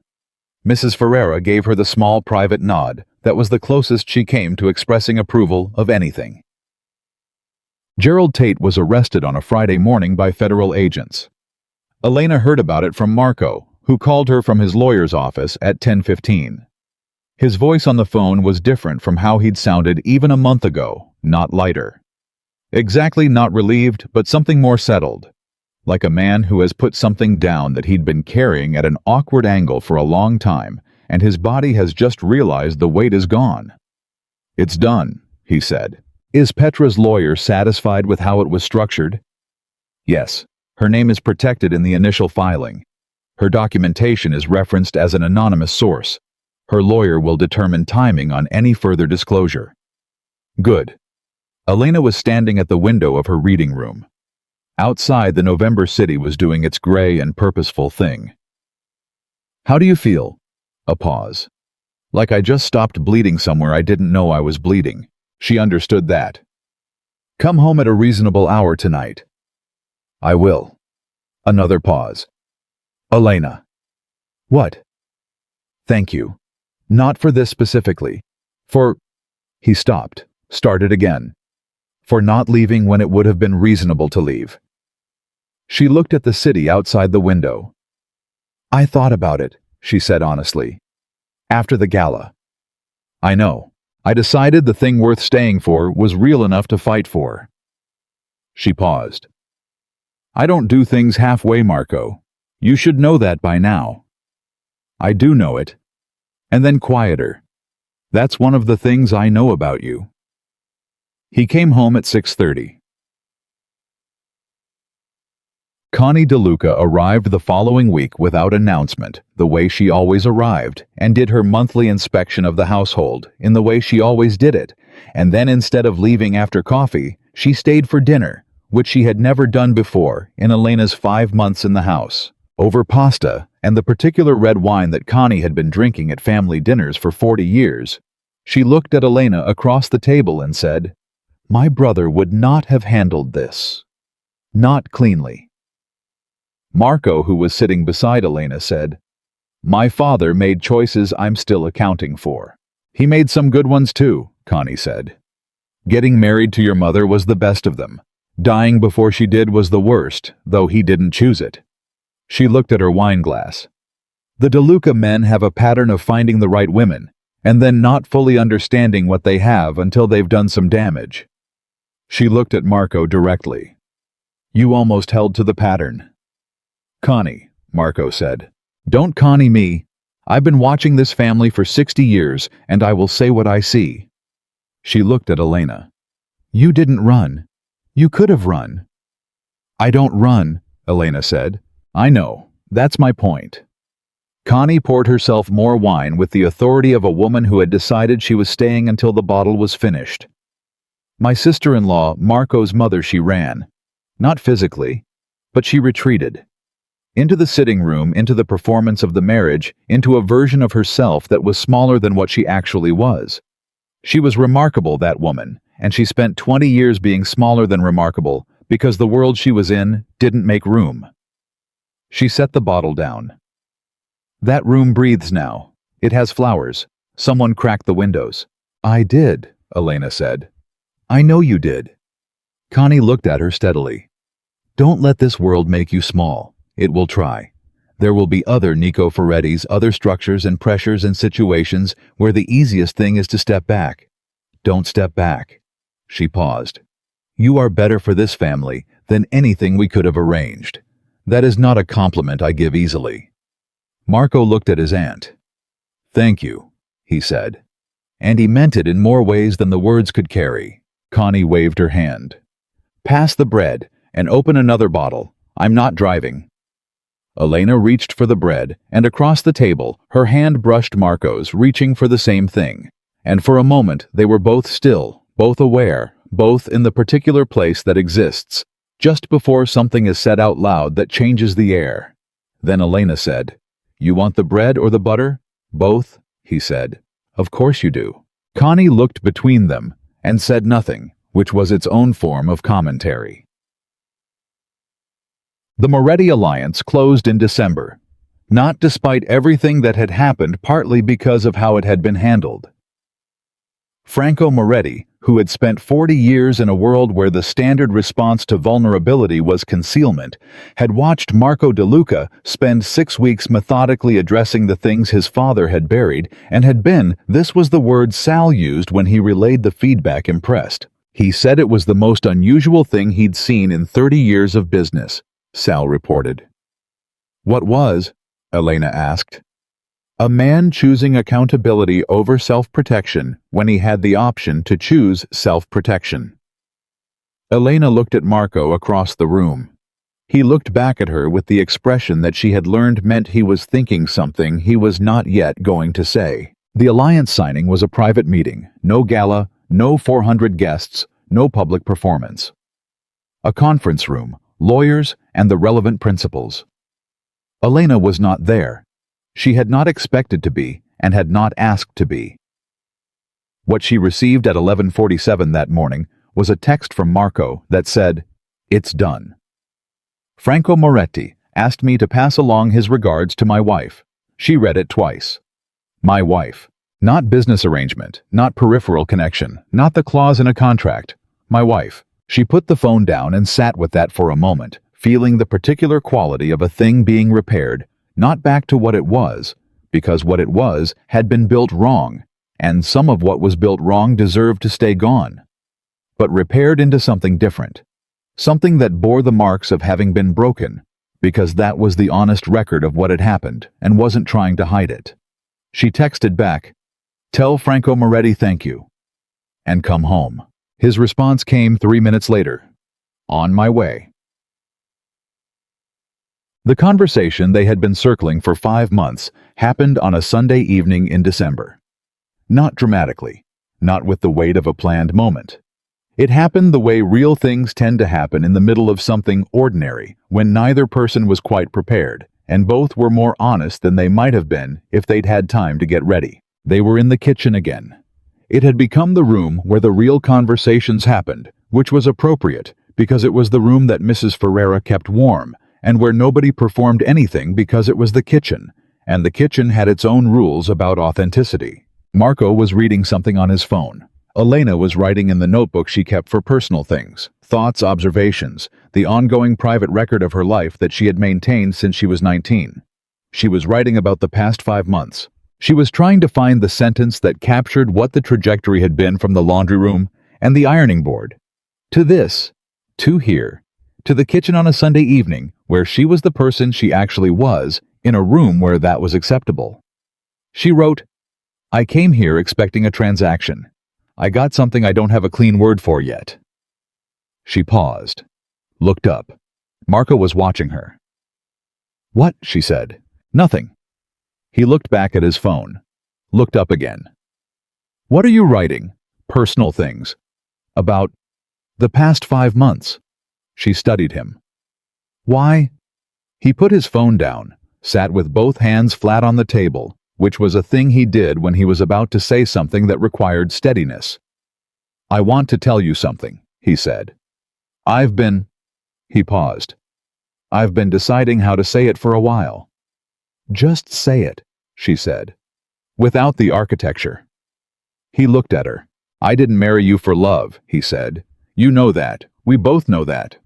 Mrs. Ferreira gave her the small private nod that was the closest she came to expressing approval of anything. Gerald Tate was arrested on a Friday morning by federal agents. Elena heard about it from Marco, who called her from his lawyer's office at 10:15. His voice on the phone was different from how he'd sounded even a month ago, not lighter. Exactly not relieved, but something more settled. Like a man who has put something down that he'd been carrying at an awkward angle for a long time, and his body has just realized the weight is gone. "It's done," he said. "Is Petra's lawyer satisfied with how it was structured?" "Yes. Her name is protected in the initial filing. Her documentation is referenced as an anonymous source. Her lawyer will determine timing on any further disclosure." "Good." Elena was standing at the window of her reading room. Outside, the November city was doing its gray and purposeful thing. "How do you feel?" A pause. "Like I just stopped bleeding somewhere I didn't know I was bleeding." She understood that. "Come home at a reasonable hour tonight." "I will." Another pause. "Elena." "What?" "Thank you. Not for this specifically. For..." He stopped, started again. "For not leaving when it would have been reasonable to leave." She looked at the city outside the window. "I thought about it," she said honestly. "After the gala. I know. I decided the thing worth staying for was real enough to fight for." She paused. "I don't do things halfway, Marco. You should know that by now." "I do know it." and then quieter. That's one of the things I know about you. He came home at 6:30. Connie DeLuca arrived the following week without announcement, the way she always arrived, and did her monthly inspection of the household, in the way she always did it, and then instead of leaving after coffee, she stayed for dinner, which she had never done before in Elena's 5 months in the house, over pasta and the particular red wine that Connie had been drinking at family dinners for 40 years. She looked at Elena across the table and said, "My brother would not have handled this. Not cleanly." Marco, who was sitting beside Elena, said, "My father made choices I'm still accounting for." "He made some good ones too," Connie said. "Getting married to your mother was the best of them. Dying before she did was the worst, though he didn't choose it." She looked at her wine glass. "The DeLuca men have a pattern of finding the right women, and then not fully understanding what they have until they've done some damage." She looked at Marco directly. "You almost held to the pattern." "Connie," Marco said. "Don't Connie me. I've been watching this family for 60 years, and I will say what I see." She looked at Elena. "You didn't run. You could have run." "I don't run," Elena said. "I know. That's my point." Connie poured herself more wine with the authority of a woman who had decided she was staying until the bottle was finished. "My sister-in-law, Marco's mother, she ran. Not physically, but she retreated. Into the sitting room, into the performance of the marriage, into a version of herself that was smaller than what she actually was. She was remarkable, that woman, and she spent 20 years being smaller than remarkable because the world she was in didn't make room." She set the bottle down. "That room breathes now. It has flowers. Someone cracked the windows." "I did," Elena said. "I know you did." Connie looked at her steadily. "Don't let this world make you small. It will try. There will be other Nico Ferrettis, other structures and pressures and situations where the easiest thing is to step back. Don't step back." She paused. "You are better for this family than anything we could have arranged. That is not a compliment I give easily." Marco looked at his aunt. "Thank you," he said. And he meant it in more ways than the words could carry. Connie waved her hand. "Pass the bread and open another bottle. I'm not driving." Elena reached for the bread, and across the table, her hand brushed Marco's, reaching for the same thing. And for a moment, they were both still, both aware, both in the particular place that exists, just before something is said out loud that changes the air. Then Elena said, "You want the bread or the butter?" "Both," he said. "Of course you do." Connie looked between them and said nothing, which was its own form of commentary. The Moretti alliance closed in December, not despite everything that had happened, partly because of how it had been handled. Franco Moretti, who had spent 40 years in a world where the standard response to vulnerability was concealment, had watched Marco DeLuca spend 6 weeks methodically addressing the things his father had buried, and had been, this was the word Sal used when he relayed the feedback, impressed. He said it was the most unusual thing he'd seen in 30 years of business, Sal reported. "What was?" Elena asked. "A man choosing accountability over self-protection when he had the option to choose self-protection." Elena looked at Marco across the room. He looked back at her with the expression that she had learned meant he was thinking something he was not yet going to say. The alliance signing was a private meeting, no gala, no 400 guests, no public performance. A conference room, lawyers, and the relevant principals. Elena was not there. She had not expected to be, and had not asked to be. What she received at 11:47 that morning was a text from Marco that said, "It's done. Franco Moretti asked me to pass along his regards to my wife." She read it twice. My wife. Not business arrangement, not peripheral connection, not the clause in a contract. My wife. She put the phone down and sat with that for a moment, feeling the particular quality of a thing being repaired, not back to what it was, because what it was had been built wrong, and some of what was built wrong deserved to stay gone, but repaired into something different, something that bore the marks of having been broken, because that was the honest record of what had happened and wasn't trying to hide it. She texted back, "Tell Franco Moretti thank you, and come home." His response came 3 minutes later. "On my way." The conversation they had been circling for 5 months happened on a Sunday evening in December. Not dramatically, not with the weight of a planned moment. It happened the way real things tend to happen in the middle of something ordinary, when neither person was quite prepared, and both were more honest than they might have been if they'd had time to get ready. They were in the kitchen again. It had become the room where the real conversations happened, which was appropriate because it was the room that Mrs. Ferreira kept warm, and where nobody performed anything because it was the kitchen, and the kitchen had its own rules about authenticity. Marco was reading something on his phone. Elena was writing in the notebook she kept for personal things, thoughts, observations, the ongoing private record of her life that she had maintained since she was 19. She was writing about the past 5 months. She was trying to find the sentence that captured what the trajectory had been from the laundry room and the ironing board to this, to here, to the kitchen on a Sunday evening where she was the person she actually was in a room where that was acceptable. She wrote, "I came here expecting a transaction. I got something I don't have a clean word for yet." She paused, looked up. Marco was watching her. "What?" she said. "Nothing." He looked back at his phone, looked up again. "What are you writing?" "Personal things." "About the past 5 months." She studied him. "Why?" He put his phone down, sat with both hands flat on the table, which was a thing he did when he was about to say something that required steadiness. "I want to tell you something," he said. He paused. "I've been deciding how to say it for a while." "Just say it," she said, "without the architecture." He looked at her. "I didn't marry you for love," he said. "You know that. We both know that.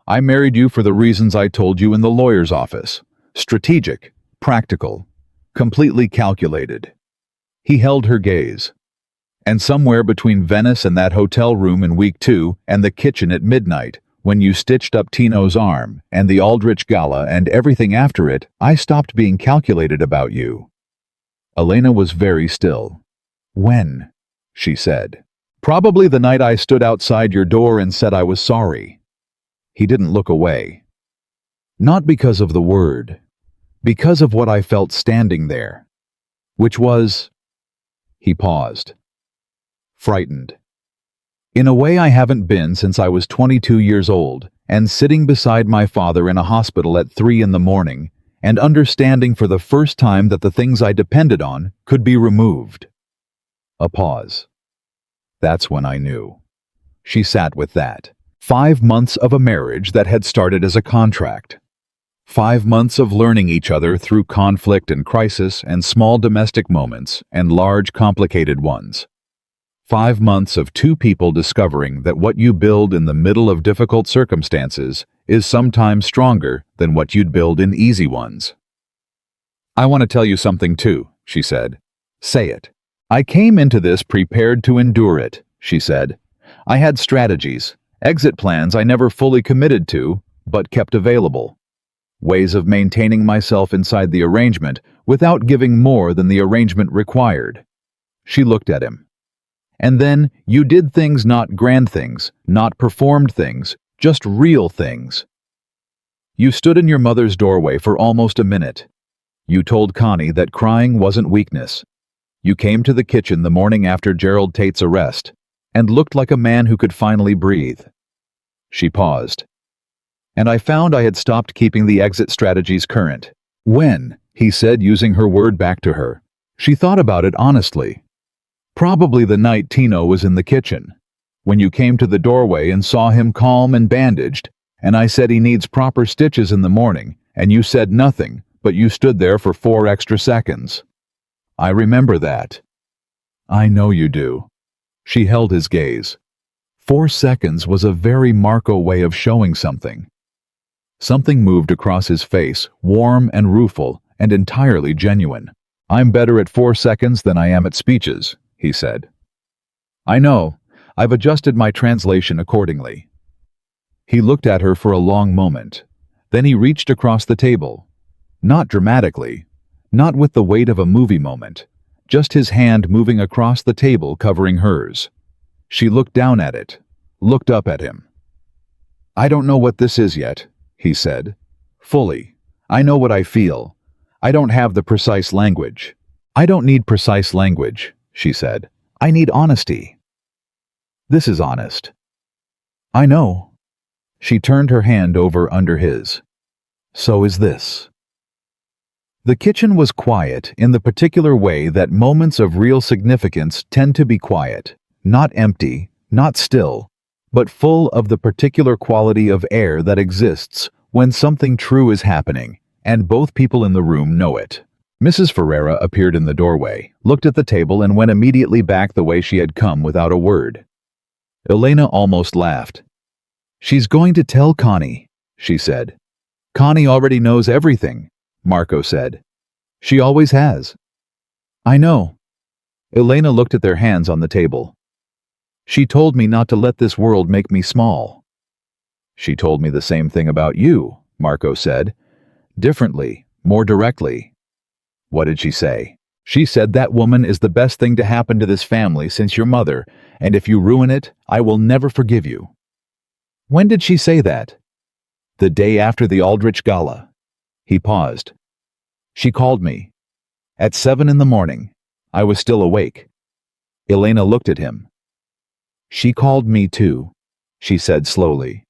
I married you for the reasons I told you in the lawyer's office. Strategic, practical, completely calculated." He held her gaze. "And somewhere between Venice and that hotel room in week 2 and the kitchen at midnight, when you stitched up Tino's arm, and the Aldrich Gala and everything after it, I stopped being calculated about you." Elena was very still. "When?" she said. "Probably the night I stood outside your door and said I was sorry." He didn't look away. "Not because of the word, because of what I felt standing there, which was—" He paused. "Frightened. In a way I haven't been since I was 22 years old, and sitting beside my father in a hospital at 3 in the morning, and understanding for the first time that the things I depended on could be removed." A pause. "That's when I knew." She sat with that. 5 months of a marriage that had started as a contract. 5 months of learning each other through conflict and crisis and small domestic moments and large complicated ones. 5 months of two people discovering that what you build in the middle of difficult circumstances is sometimes stronger than what you'd build in easy ones. "I want to tell you something too," she said. "Say it." "I came into this prepared to endure it," she said. "I had strategies, exit plans I never fully committed to, but kept available. Ways of maintaining myself inside the arrangement without giving more than the arrangement required." She looked at him. "And then you did things, not grand things, not performed things, just real things. You stood in your mother's doorway for almost a minute. You told Connie that crying wasn't weakness. You came to the kitchen the morning after Gerald Tate's arrest, and looked like a man who could finally breathe." She paused. "And I found I had stopped keeping the exit strategies current." "When?" he said, using her word back to her. She thought about it honestly. "Probably the night Tino was in the kitchen, when you came to the doorway and saw him calm and bandaged, and I said he needs proper stitches in the morning, and you said nothing, but you stood there for 4 extra seconds. I remember that." "I know you do." She held his gaze. 4 seconds was a very Marco way of showing something. Something moved across his face, warm and rueful, and entirely genuine. "I'm better at 4 seconds than I am at speeches," he said. "I know. I've adjusted my translation accordingly." He looked at her for a long moment. Then he reached across the table. Not dramatically, not with the weight of a movie moment, just his hand moving across the table covering hers. She looked down at it, looked up at him. "I don't know what this is yet," he said. "Fully. I know what I feel. I don't have the precise language." "I don't need precise language," she said. "I need honesty." "This is honest." "I know." She turned her hand over under his. "So is this." The kitchen was quiet in the particular way that moments of real significance tend to be quiet, not empty, not still, but full of the particular quality of air that exists when something true is happening, and both people in the room know it. Mrs. Ferreira appeared in the doorway, looked at the table, and went immediately back the way she had come without a word. Elena almost laughed. "She's going to tell Connie," she said. "Connie already knows everything," Marco said. "She always has." "I know." Elena looked at their hands on the table. "She told me not to let this world make me small." "She told me the same thing about you," Marco said. Differently, more directly. "What did she say?" "She said that woman is the best thing to happen to this family since your mother, and if you ruin it, I will never forgive you." "When did she say that?" "The day after the Aldrich Gala." He paused. "She called me. At 7 in the morning. I was still awake." Elena looked at him. "She called me too," she said slowly.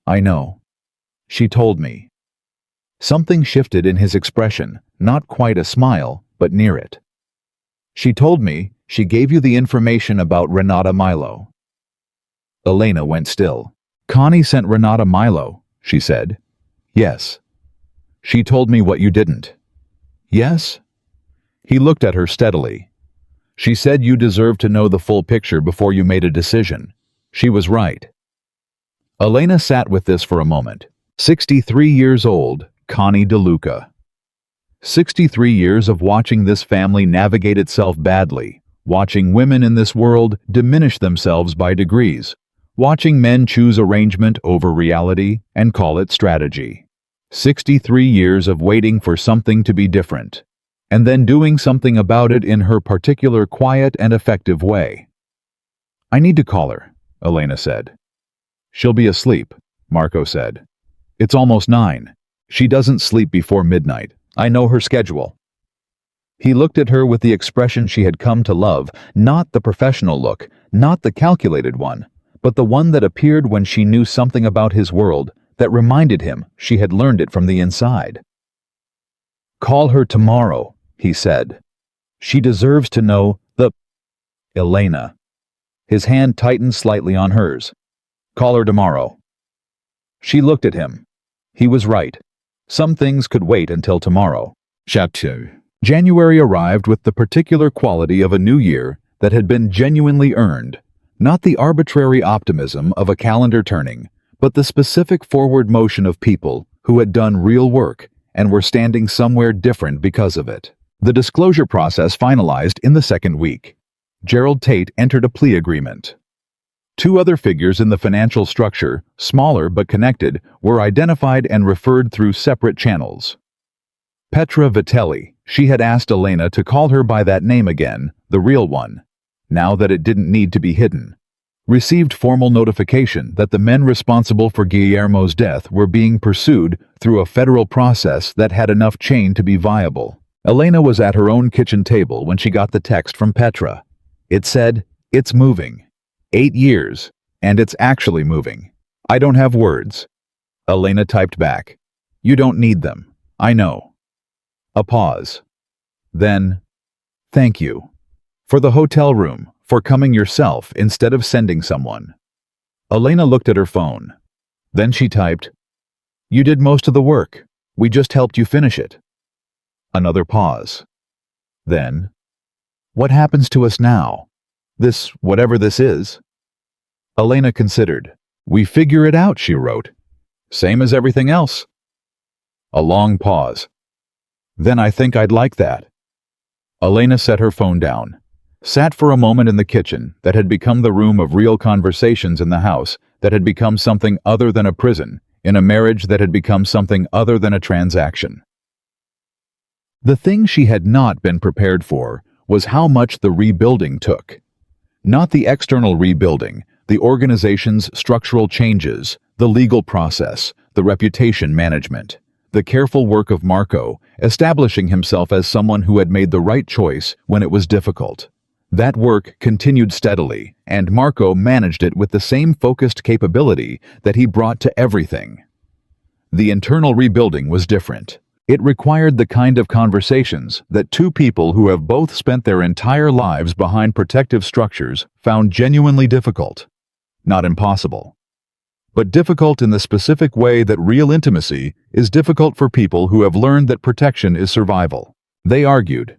"I know. She told me." Something shifted in his expression, not quite a smile, but near it. "She told me she gave you the information about Renata Milo." Elena went still. "Connie sent Renata Milo," she said. "Yes." "She told me what you didn't." "Yes?" He looked at her steadily. "She said you deserved to know the full picture before you made a decision. She was right." Elena sat with this for a moment. 63 years old, Connie DeLuca. 63 years of watching this family navigate itself badly, watching women in this world diminish themselves by degrees, watching men choose arrangement over reality and call it strategy. 63 years of waiting for something to be different, and then doing something about it in her particular quiet and effective way. "I need to call her," Elena said. "She'll be asleep," Marco said. "It's almost 9. She doesn't sleep before midnight. I know her schedule." He looked at her with the expression she had come to love, not the professional look, not the calculated one, but the one that appeared when she knew something about his world that reminded him she had learned it from the inside. "Call her tomorrow," he said. "She deserves to know the—" "Elena." His hand tightened slightly on hers. "Call her tomorrow." She looked at him. He was right. Some things could wait until tomorrow. Chapter. January arrived with the particular quality of a new year that had been genuinely earned, not the arbitrary optimism of a calendar turning, but the specific forward motion of people who had done real work and were standing somewhere different because of it. The disclosure process finalized in the second week. Gerald Tate entered a plea agreement. 2 other figures in the financial structure, smaller but connected, were identified and referred through separate channels. Petra Vitelli, she had asked Elena to call her by that name again, the real one, now that it didn't need to be hidden, received formal notification that the men responsible for Guillermo's death were being pursued through a federal process that had enough chain to be viable. Elena was at her own kitchen table when she got the text from Petra. It said, "It's moving. 8 years, and it's actually moving. I don't have words." Elena typed back, "You don't need them. I know." A pause. Then, "Thank you. For the hotel room, for coming yourself instead of sending someone." Elena looked at her phone. Then she typed, "You did most of the work. We just helped you finish it." Another pause. Then, "What happens to us now? This, whatever this is?" Elena considered. "We figure it out," she wrote. "Same as everything else." A long pause. "Then I think I'd like that." Elena set her phone down, sat for a moment in the kitchen that had become the room of real conversations in the house, that had become something other than a prison, in a marriage that had become something other than a transaction. The thing she had not been prepared for was how much the rebuilding took. Not the external rebuilding, the organization's structural changes, the legal process, the reputation management, the careful work of Marco, establishing himself as someone who had made the right choice when it was difficult. That work continued steadily, and Marco managed it with the same focused capability that he brought to everything. The internal rebuilding was different. It required the kind of conversations that two people who have both spent their entire lives behind protective structures found genuinely difficult. Not impossible, but difficult in the specific way that real intimacy is difficult for people who have learned that protection is survival. They argued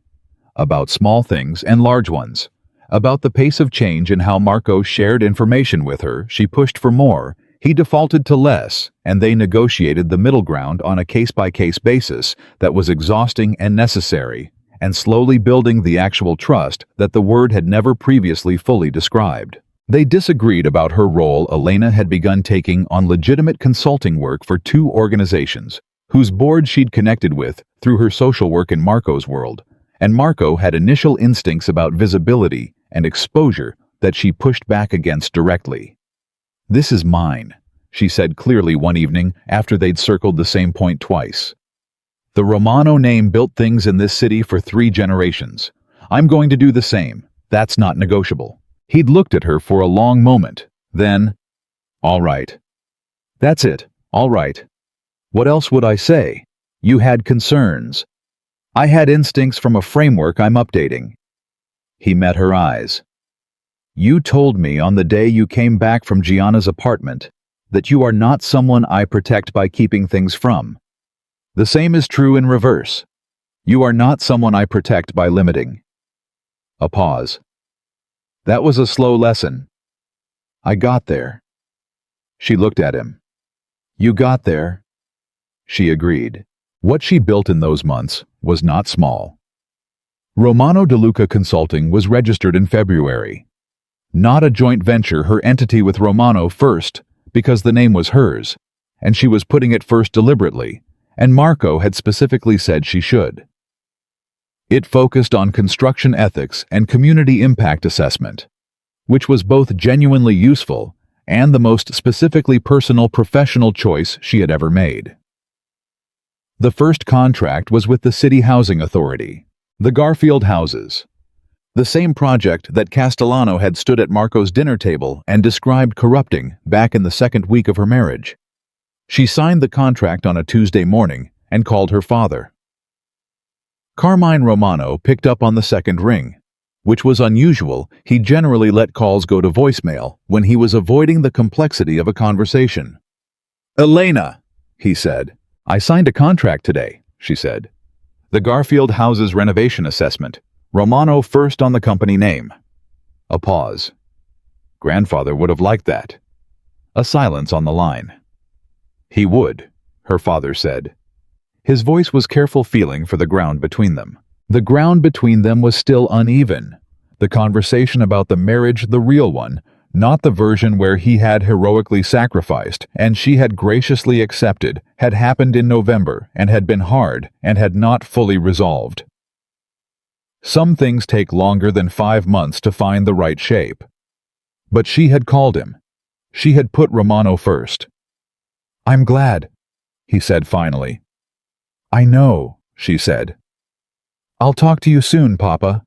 about small things and large ones, about the pace of change and how Marco shared information with her. She pushed for more, he defaulted to less, and they negotiated the middle ground on a case-by-case basis that was exhausting and necessary, and slowly building the actual trust that the word had never previously fully described. They disagreed about her role Elena had begun taking on legitimate consulting work for two organizations, whose boards she'd connected with through her social work in Marco's world, and Marco had initial instincts about visibility and exposure that she pushed back against directly. "This is mine," she said clearly one evening after they'd circled the same point twice. "The Romano name built things in this city for 3 generations. I'm going to do the same. That's not negotiable." He'd looked at her for a long moment. Then, "All right. That's it. All right. What else would I say? You had concerns. I had instincts from a framework I'm updating." He met her eyes. "You told me on the day you came back from Gianna's apartment that you are not someone I protect by keeping things from. The same is true in reverse. You are not someone I protect by limiting." A pause. "That was a slow lesson." "I got there." She looked at him. "You got there." She agreed. What she built in those months was not small. Romano DeLuca Consulting was registered in February. Not a joint venture, her entity with Romano first, because the name was hers, and she was putting it first deliberately, and Marco had specifically said she should. It focused on construction ethics and community impact assessment, which was both genuinely useful and the most specifically personal professional choice she had ever made. The first contract was with the City Housing Authority, the Garfield Houses, the same project that Castellano had stood at Marco's dinner table and described corrupting back in the second week of her marriage. She signed the contract on a Tuesday morning and called her father. Carmine Romano picked up on the second ring, which was unusual. He generally let calls go to voicemail when he was avoiding the complexity of a conversation. "Elena," he said. "I signed a contract today," she said. "The Garfield Houses renovation assessment. Romano first on the company name." A pause. Grandfather would have liked that. A silence on the line. "He would," her father said. His voice was careful, feeling for the ground between them. The ground between them was still uneven. The conversation about the marriage, the real one, not the version where he had heroically sacrificed and she had graciously accepted, had happened in November and had been hard and had not fully resolved. Some things take longer than 5 months to find the right shape. But she had called him. She had put Romano first. "I'm glad," he said finally. "I know," she said. "I'll talk to you soon, Papa."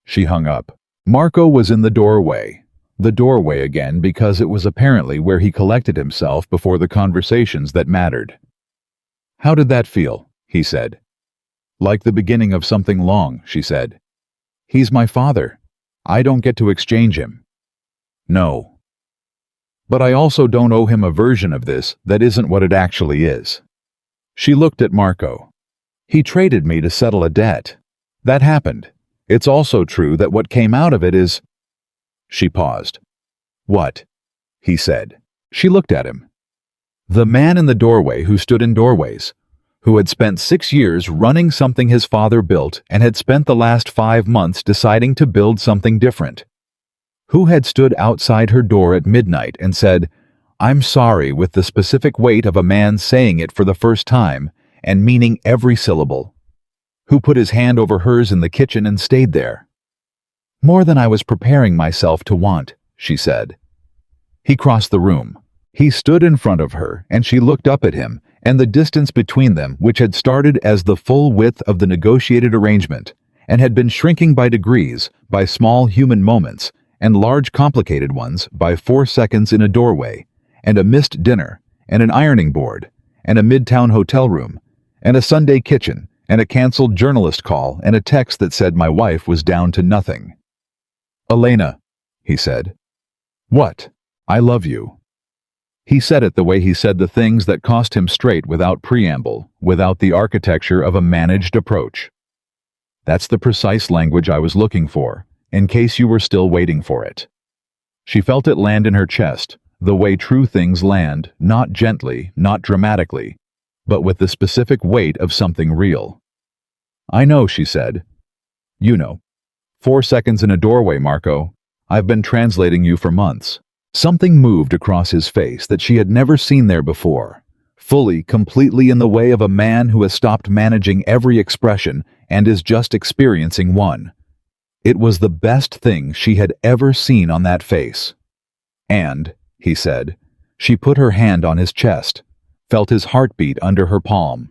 She hung up. Marco was in the doorway again, because it was apparently where he collected himself before the conversations that mattered. "How did that feel?" he said. "Like the beginning of something long," she said. "He's my father. I don't get to exchange him." "No. But I also don't owe him a version of this that isn't what it actually is." She looked at Marco. "He traded me to settle a debt. That happened. It's also true that what came out of it is—" She paused. "What?" he said. She looked at him. The man in the doorway who stood in doorways, who had spent 6 years running something his father built and had spent the last 5 months deciding to build something different. Who had stood outside her door at midnight and said, "I'm sorry," with the specific weight of a man saying it for the first time and meaning every syllable. who put his hand over hers in the kitchen and stayed there. "More than I was preparing myself to want," she said. He crossed the room. He stood in front of her, and she looked up at him, and the distance between them, which had started as the full width of the negotiated arrangement, and had been shrinking by degrees, by small human moments, and large complicated ones, by 4 seconds in a doorway, and a missed dinner, and an ironing board, and a midtown hotel room, and a Sunday kitchen, and a canceled journalist call, and a text that said my wife was down to nothing. "Elena," he said. "What? I love you." He said it the way he said the things that cost him straight, without preamble, without the architecture of a managed approach. That's the precise language I was looking for, in case you were still waiting for it. She felt it land in her chest, the way true things land, not gently, not dramatically, but with the specific weight of something real. "I know," she said. "You know. 4 seconds in a doorway, Marco. I've been translating you for months." Something moved across his face that she had never seen there before, fully, completely in the way of a man who has stopped managing every expression and is just experiencing one. It was the best thing she had ever seen on that face. "And," he said, she put her hand on his chest, felt his heartbeat under her palm.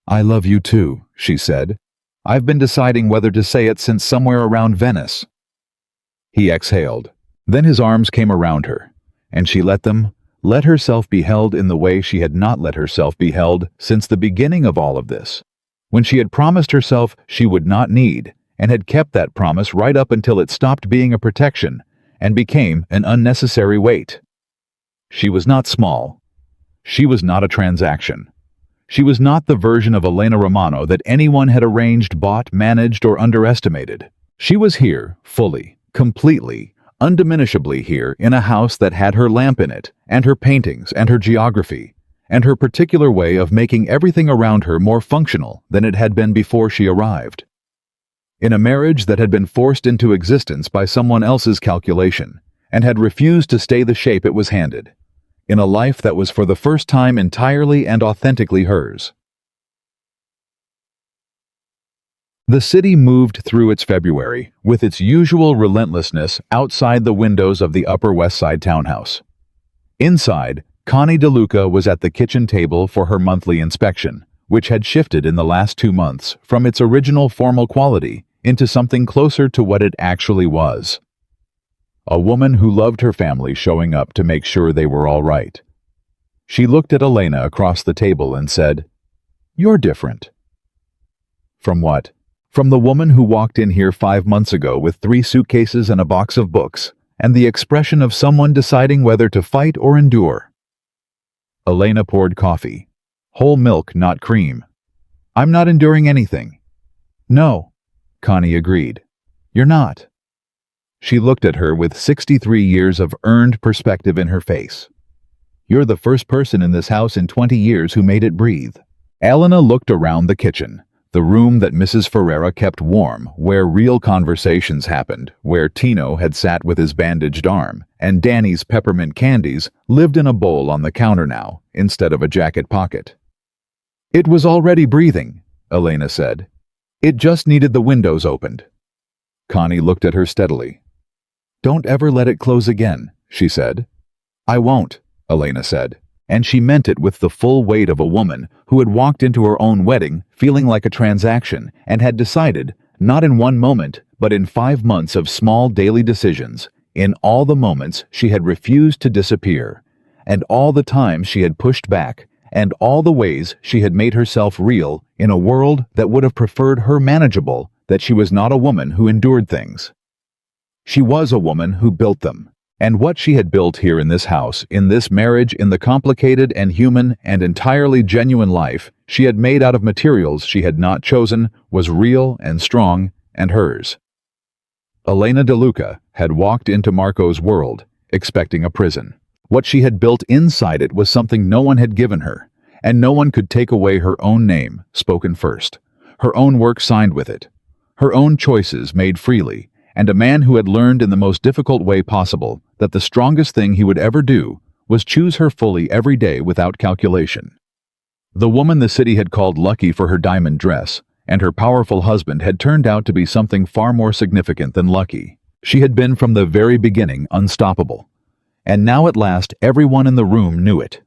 "I love you too," she said. "I've been deciding whether to say it since somewhere around Venice." He exhaled. Then his arms came around her, and she let herself be held in the way she had not let herself be held since the beginning of all of this, when she had promised herself she would not need, and had kept that promise right up until it stopped being a protection and became an unnecessary weight. She was not small. She was not a transaction. She was not the version of Elena Romano that anyone had arranged, bought, managed, or underestimated. She was here, fully, completely, undiminishably here, in a house that had her lamp in it, and her paintings, and her geography, and her particular way of making everything around her more functional than it had been before she arrived. In a marriage that had been forced into existence by someone else's calculation, and had refused to stay the shape it was handed. In a life that was for the first time entirely and authentically hers. The city moved through its February with its usual relentlessness outside the windows of the Upper West Side townhouse. Inside, Connie DeLuca was at the kitchen table for her monthly inspection, which had shifted in the last 2 months from its original formal quality into something closer to what it actually was. A woman who loved her family showing up to make sure they were all right. She looked at Elena across the table and said, "You're different." From what? From the woman who walked in here 5 months ago with 3 suitcases and a box of books, and the expression of someone deciding whether to fight or endure. Elena poured coffee. Whole milk, not cream. "I'm not enduring anything." "No," Connie agreed. "You're not." She looked at her with 63 years of earned perspective in her face. "You're the first person in this house in 20 years who made it breathe." Elena looked around the kitchen, the room that Mrs. Ferreira kept warm, where real conversations happened, where Tino had sat with his bandaged arm, and Danny's peppermint candies lived in a bowl on the counter now, instead of a jacket pocket. "It was already breathing," Elena said. "It just needed the windows opened." Connie looked at her steadily. "Don't ever let it close again," she said. "I won't," Elena said, and she meant it with the full weight of a woman who had walked into her own wedding feeling like a transaction and had decided, not in 1 moment, but in 5 months of small daily decisions, in all the moments she had refused to disappear, and all the times she had pushed back, and all the ways she had made herself real in a world that would have preferred her manageable, that she was not a woman who endured things. She was a woman who built them, and what she had built here in this house, in this marriage, in the complicated and human and entirely genuine life she had made out of materials she had not chosen, was real and strong and hers. Elena DeLuca had walked into Marco's world, expecting a prison. What she had built inside it was something no one had given her, and no one could take away her own name, spoken first, her own work signed with it, her own choices made freely, and a man who had learned in the most difficult way possible that the strongest thing he would ever do was choose her fully every day without calculation. The woman the city had called lucky for her diamond dress, and her powerful husband had turned out to be something far more significant than lucky. She had been from the very beginning unstoppable. And now at last everyone in the room knew it.